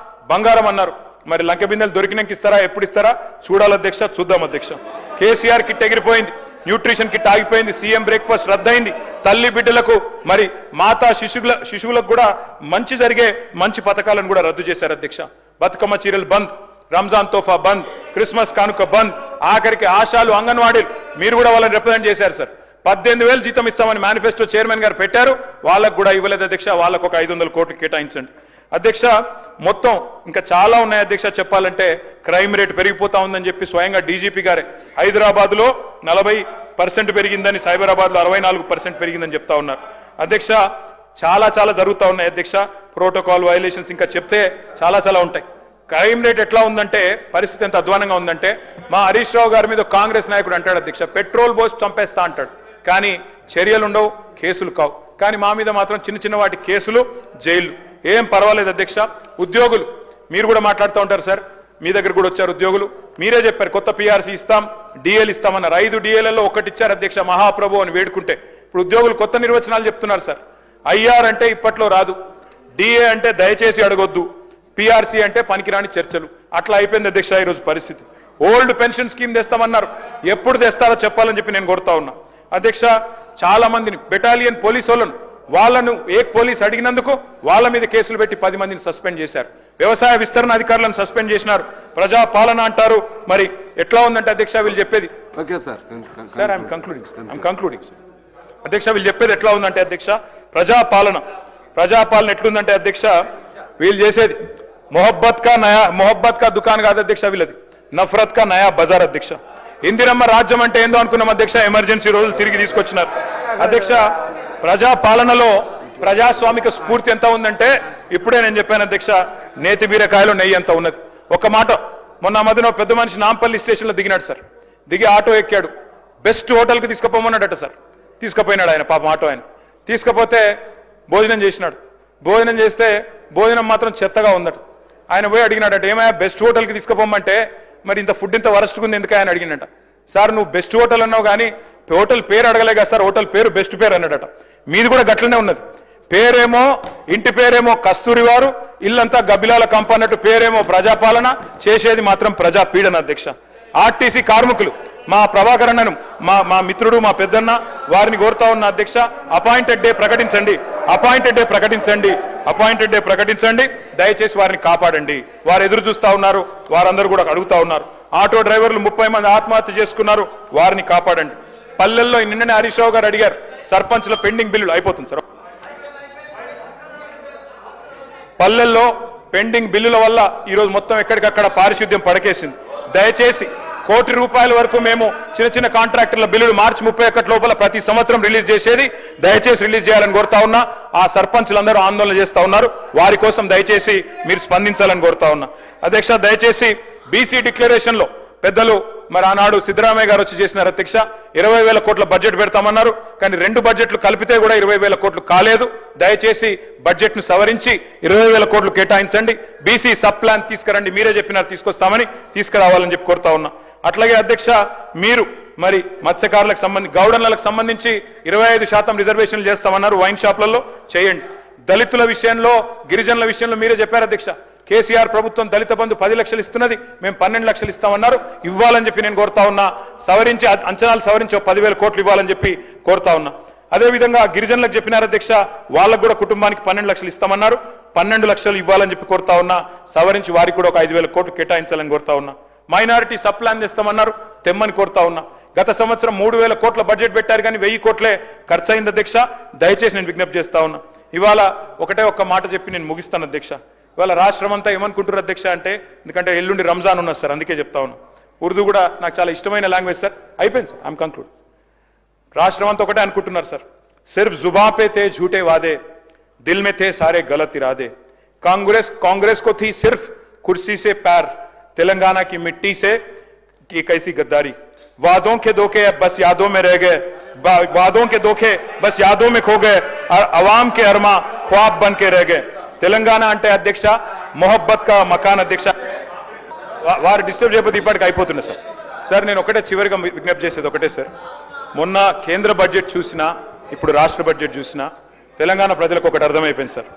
బంగారం అన్నారు, మరి లంక బిందెలు దొరికినాక ఇస్తారా, ఎప్పుడు ఇస్తారా చూడాలి అధ్యక్ష, చూద్దాం అధ్యక్ష. కేసీఆర్ కిట్ ఎగిరిపోయింది, న్యూట్రిషన్ కిట్ ఆగిపోయింది, సీఎం బ్రేక్ఫాస్ట్ రద్దయింది, తల్లి బిడ్డలకు మరి మాతా శిశువులకు కూడా మంచి జరిగే మంచి పథకాలను కూడా రద్దు చేశారు అధ్యక్ష. బతుకమ్మ చీరలు బంద్, రంజాన్ తోఫా బంద్, క్రిస్మస్ కానుక బంద్, ఆఖరికి ఆశాలు, అంగన్వాడీలు మీరు కూడా వాళ్ళని రిప్రజెంట్ చేశారు సార్. 18,000 జీతం ఇస్తామని మేనిఫెస్టో చైర్మన్ గారు పెట్టారు, వాళ్ళకు కూడా ఇవ్వలేదు అధ్యక్ష. వాళ్ళకు ఒక 500 కోట్లు కేటాయించండి అధ్యక్ష. మొత్తం ఇంకా చాలా ఉన్నాయి అధ్యక్ష చెప్పాలంటే. క్రైమ్ రేట్ పెరిగిపోతా ఉందని చెప్పి స్వయంగా డీజీపీ గారే హైదరాబాద్లో 40% పెరిగిందని, సైబరాబాద్లో 64% పెరిగిందని చెప్తా ఉన్నారు అధ్యక్ష. చాలా జరుగుతూ ఉన్నాయి అధ్యక్ష. ప్రోటోకాల్ వైలేషన్స్ ఇంకా చెప్తే చాలా ఉంటాయి. క్రైమ్ రేట్ ఎట్లా ఉందంటే, పరిస్థితి ఎంత అధ్వానంగా ఉందంటే, మా హరీష్ రావు గారి మీద కాంగ్రెస్ నాయకుడు అంటాడు అధ్యక్ష, పెట్రోల్ పోసి చంపేస్తా అంటాడు, కానీ చర్యలు ఉండవు, కేసులు కావు. కానీ మా మీద మాత్రం చిన్న వాటి కేసులు, జైలు. ఏం పర్వాలేదు అధ్యక్ష. ఉద్యోగులు మీరు కూడా మాట్లాడుతూ ఉంటారు సార్, మీ దగ్గర కూడా వచ్చారు ఉద్యోగులు, మీరే చెప్పారు కొత్త పీఆర్సీ ఇస్తాం, డిఏలు ఇస్తామన్నారు. 5 డిఏలలో ఒకటి ఇచ్చారు అధ్యక్ష, మహాప్రభు అని వేడుకుంటే. ఇప్పుడు ఉద్యోగులు కొత్త నిర్వచనాలు చెప్తున్నారు సార్. ఐఆర్ అంటే ఇప్పట్లో రాదు, డిఏ అంటే దయచేసి అడగొద్దు, పీఆర్సీ అంటే పనికిరాని చర్చలు. అట్లా అయిపోయింది అధ్యక్ష ఈరోజు పరిస్థితి. ఓల్డ్ పెన్షన్ స్కీమ్ తెస్తామన్నారు, ఎప్పుడు తెస్తారో చెప్పాలని చెప్పి నేను కోరుతా ఉన్నా అధ్యక్ష. చాలా మందిని బెటాలియన్ పోలీసు వాళ్ళను ఏ పోలీస్ అడిగినందుకు వాళ్ళ మీద కేసులు పెట్టి 10 మందిని సస్పెండ్ చేశారు. వ్యవసాయ విస్తరణ అధికారులను సస్పెండ్ చేసినారు. ప్రజా పాలన అంటారు, మరి ఎట్లా ఉందంటే అధ్యక్ష వీళ్ళు చెప్పేది. Okay sir, sir I'm concluding sir. అధ్యక్ష వీళ్ళు చెప్పేది ఎట్లా ఉందంటే అధ్యక్ష, ప్రజా పాలన ఎట్లుందంటే అధ్యక్ష, వీళ్ళు చేసేది మొహబ్బత్ కా దుకాన్ కాదు అధ్యక్ష, వీళ్ళది నఫరత్ కా నయా బజార్ అధ్యక్ష. ఇందిరమ్మ రాజ్యం అంటే ఏందో అనుకున్నాం అధ్యక్ష, ఎమర్జెన్సీ రోజులు తిరిగి తీసుకొచ్చినారు అధ్యక్ష. ప్రజా పాలనలో ప్రజాస్వామిక స్ఫూర్తి ఎంత ఉందంటే, ఇప్పుడే నేను చెప్పాను అధ్యక్ష, నేతి బీరకాయలో నెయ్యి ఎంత ఉన్నది. ఒక మాట, మొన్న మధ్యన పెద్ద మనిషి నాంపల్లి స్టేషన్లో దిగినాడు సార్. దిగి ఆటో ఎక్కాడు, బెస్ట్ హోటల్కి తీసుకుపోమన్నాడట సార్. తీసుకుపోయినాడు ఆయన, పాపం ఆటో ఆయన. తీసుకపోతే భోజనం చేసినాడు. భోజనం చేస్తే భోజనం మాత్రం చెత్తగా ఉందట. ఆయన పోయి అడిగినాడట, ఏమయ్యా బెస్ట్ హోటల్కి తీసుకుపోమంటే మరి ఇంత ఫుడ్ ఇంత వరస్ట్గా ఉంది ఎందుకు ఆయన అడిగినట. సార్ నువ్వు బెస్ట్ హోటల్ అన్నావు కానీ హోటల్ పేరు అడగలే కదా సార్, హోటల్ పేరు బెస్ట్ పేరు అన్నాడట. మీది కూడా గట్లనే ఉన్నది. పేరేమో ఇంటి పేరేమో కస్తూరి వారు, ఇల్లంతా గబ్బిలాల కంప అన్నట్టు పేరేమో ప్రజాపాలన, చేసేది మాత్రం ప్రజా పీడన అధ్యక్ష. ఆర్టీసీ కార్మికులు మా ప్రభాకర్ అన్నను, మా మిత్రుడు, మా పెద్దన్న, వారిని కోరుతా ఉన్న అధ్యక్ష, అపాయింటెడ్ డే ప్రకటించండి, దయచేసి వారిని కాపాడండి. వారు ఎదురు చూస్తా ఉన్నారు, వారందరూ కూడా అడుగుతా ఉన్నారు. ఆటో డ్రైవర్లు 30 మంది ఆత్మహత్య చేసుకున్నారు, వారిని కాపాడండి. పల్లెల్లో నిన్ననే హరీష్ రావు గారు అడిగారు, సర్పంచ్ల పెండింగ్ బిల్లులు అయిపోతుంది సార్. పల్లెల్లో పెండింగ్ బిల్లుల వల్ల ఈరోజు మొత్తం ఎక్కడికక్కడ పారిశుద్ధ్యం పడకేసింది. దయచేసి ₹1,00,00,000 వరకు మేము చిన్న కాంట్రాక్టర్ల బిల్లులు మార్చి 31 లోపల ప్రతి సంవత్సరం రిలీజ్ చేసేది, దయచేసి రిలీజ్ చేయాలని కోరుతా ఉన్నా. ఆ సర్పంచ్లందరూ ఆందోళన చేస్తా ఉన్నారు, వారి కోసం దయచేసి మీరు స్పందించాలని కోరుతా ఉన్నా అధ్యక్ష. దయచేసి బీసీ డిక్లరేషన్ లో పెద్దలు మరి ఆనాడు సిద్ధరామయ్య గారు వచ్చి చేసినారు అధ్యక్ష. 20,000 కోట్ల బడ్జెట్ పెడతామన్నారు, కానీ 2 బడ్జెట్లు కలిపితే కూడా 20,000 కోట్లు కాలేదు. దయచేసి బడ్జెట్ ను సవరించి 20,000 కోట్లు కేటాయించండి. బీసీ సబ్ ప్లాన్ తీసుకురండి, మీరే చెప్పినారు తీసుకొస్తామని, తీసుకురావాలని చెప్పి కోరుతా ఉన్నా. అట్లాగే అధ్యక్ష, మీరు మరి మత్స్యకారులకు గౌడన్లకు సంబంధించి 25% రిజర్వేషన్లు చేస్తామన్నారు, వైన్ షాప్లలో చేయండి. దళితుల విషయంలో, గిరిజనుల విషయంలో మీరే చెప్పారు అధ్యక్ష. కేసీఆర్ ప్రభుత్వం దళిత బంధు 10 లక్షలు ఇస్తున్నది, మేము 12 లక్షలు ఇస్తామన్నారు, ఇవ్వాలని చెప్పి నేను కోరుతా ఉన్నా. సవరించి అంచనాలు సవరించి 10,000 కోట్లు ఇవ్వాలని చెప్పి కోరుతా ఉన్నా. అదేవిధంగా గిరిజనులకు చెప్పినారు అధ్యక్ష, వాళ్ళకు కూడా కుటుంబానికి 12 లక్షలు ఇస్తామన్నారు, 12 లక్షలు ఇవ్వాలని చెప్పి కోరుతా ఉన్నా. సవరించి వారికి కూడా ఒక 5,000 కోట్లు కేటాయించాలని కోరుతా ఉన్నా. మైనారిటీ సబ్ ప్లాన్ తెస్తామన్నారు, తెమ్మని కోరుతా ఉన్నా. గత సంవత్సరం 3,000 కోట్ల బడ్జెట్ పెట్టారు కానీ 1,000 కోట్లే ఖర్చు అయింది అధ్యక్ష. దయచేసి నేను విజ్ఞప్తి చేస్తా ఉన్నా. ఇవాళ ఒక్క మాట చెప్పి నేను ముగిస్తాను అధ్యక్ష. ఇవాళ రాష్ట్రం అంతా ఏమనుకుంటారు అధ్యక్ష అంటే, ఎందుకంటే ఎల్లుండి రంజాన్ ఉన్నది సార్, అందుకే చెప్తా ఉన్నా. ఉర్దూ కూడా నాకు చాలా ఇష్టమైన లాంగ్వేజ్ సార్. అయిపోయింది సార్, ఐఎమ్ కంక్లూడ్. రాష్ట్రం అంతా ఒకటే అనుకుంటున్నారు సార్. సిర్ఫ్ జుబా పే తే झूठे वादे, दिल में थे सारे गलत इरादे. कांग्रेस को थी सिर्फ कुर्सी से प्यार, तेलंगाना की मिट्टी से की कैसी गद्दारी. वादों के धोखे अब बस यादों में रह गए, वादों के धोखे बस यादों में खो गए, और अवाम के अरमा ख्वाब बन के रह गए. తెలంగాణ అంటే అధ్యక్ష మొహబ్బత్ కా మకాన్ అధ్యక్ష. వారు డిస్టర్బ్ చేయకపోతే ఇప్పటికి అయిపోతున్నా సార్. సార్ నేను ఒకటే చివరిగా విజ్ఞప్తి చేసేది ఒకటే సార్. మొన్న కేంద్ర బడ్జెట్ చూసినా, ఇప్పుడు రాష్ట్ర బడ్జెట్ చూసినా తెలంగాణ ప్రజలకు ఒకటి అర్థమైపోయింది సార్.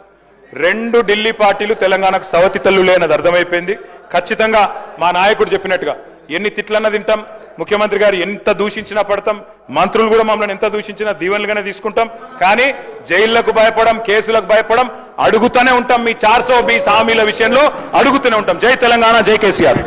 2 ఢిల్లీ పార్టీలు తెలంగాణకు సవతి తల్లులే అన్నది అర్థమైపోయింది. ఖచ్చితంగా మా నాయకుడు చెప్పినట్టుగా ఎన్ని తిట్లన్నా తింటాం, ముఖ్యమంత్రి గారు ఎంత దూషించినా పడతాం, మంత్రులు కూడా మమ్మల్ని ఎంత దూషించినా దీవెనలుగానే తీసుకుంటాం. కానీ జైళ్లకు భయపడం, కేసులకు భయపడం, అడుగుతూనే ఉంటాం. మీ 420 హామీల విషయంలో అడుగుతూనే ఉంటాం. జై తెలంగాణ, జై కేసీఆర్.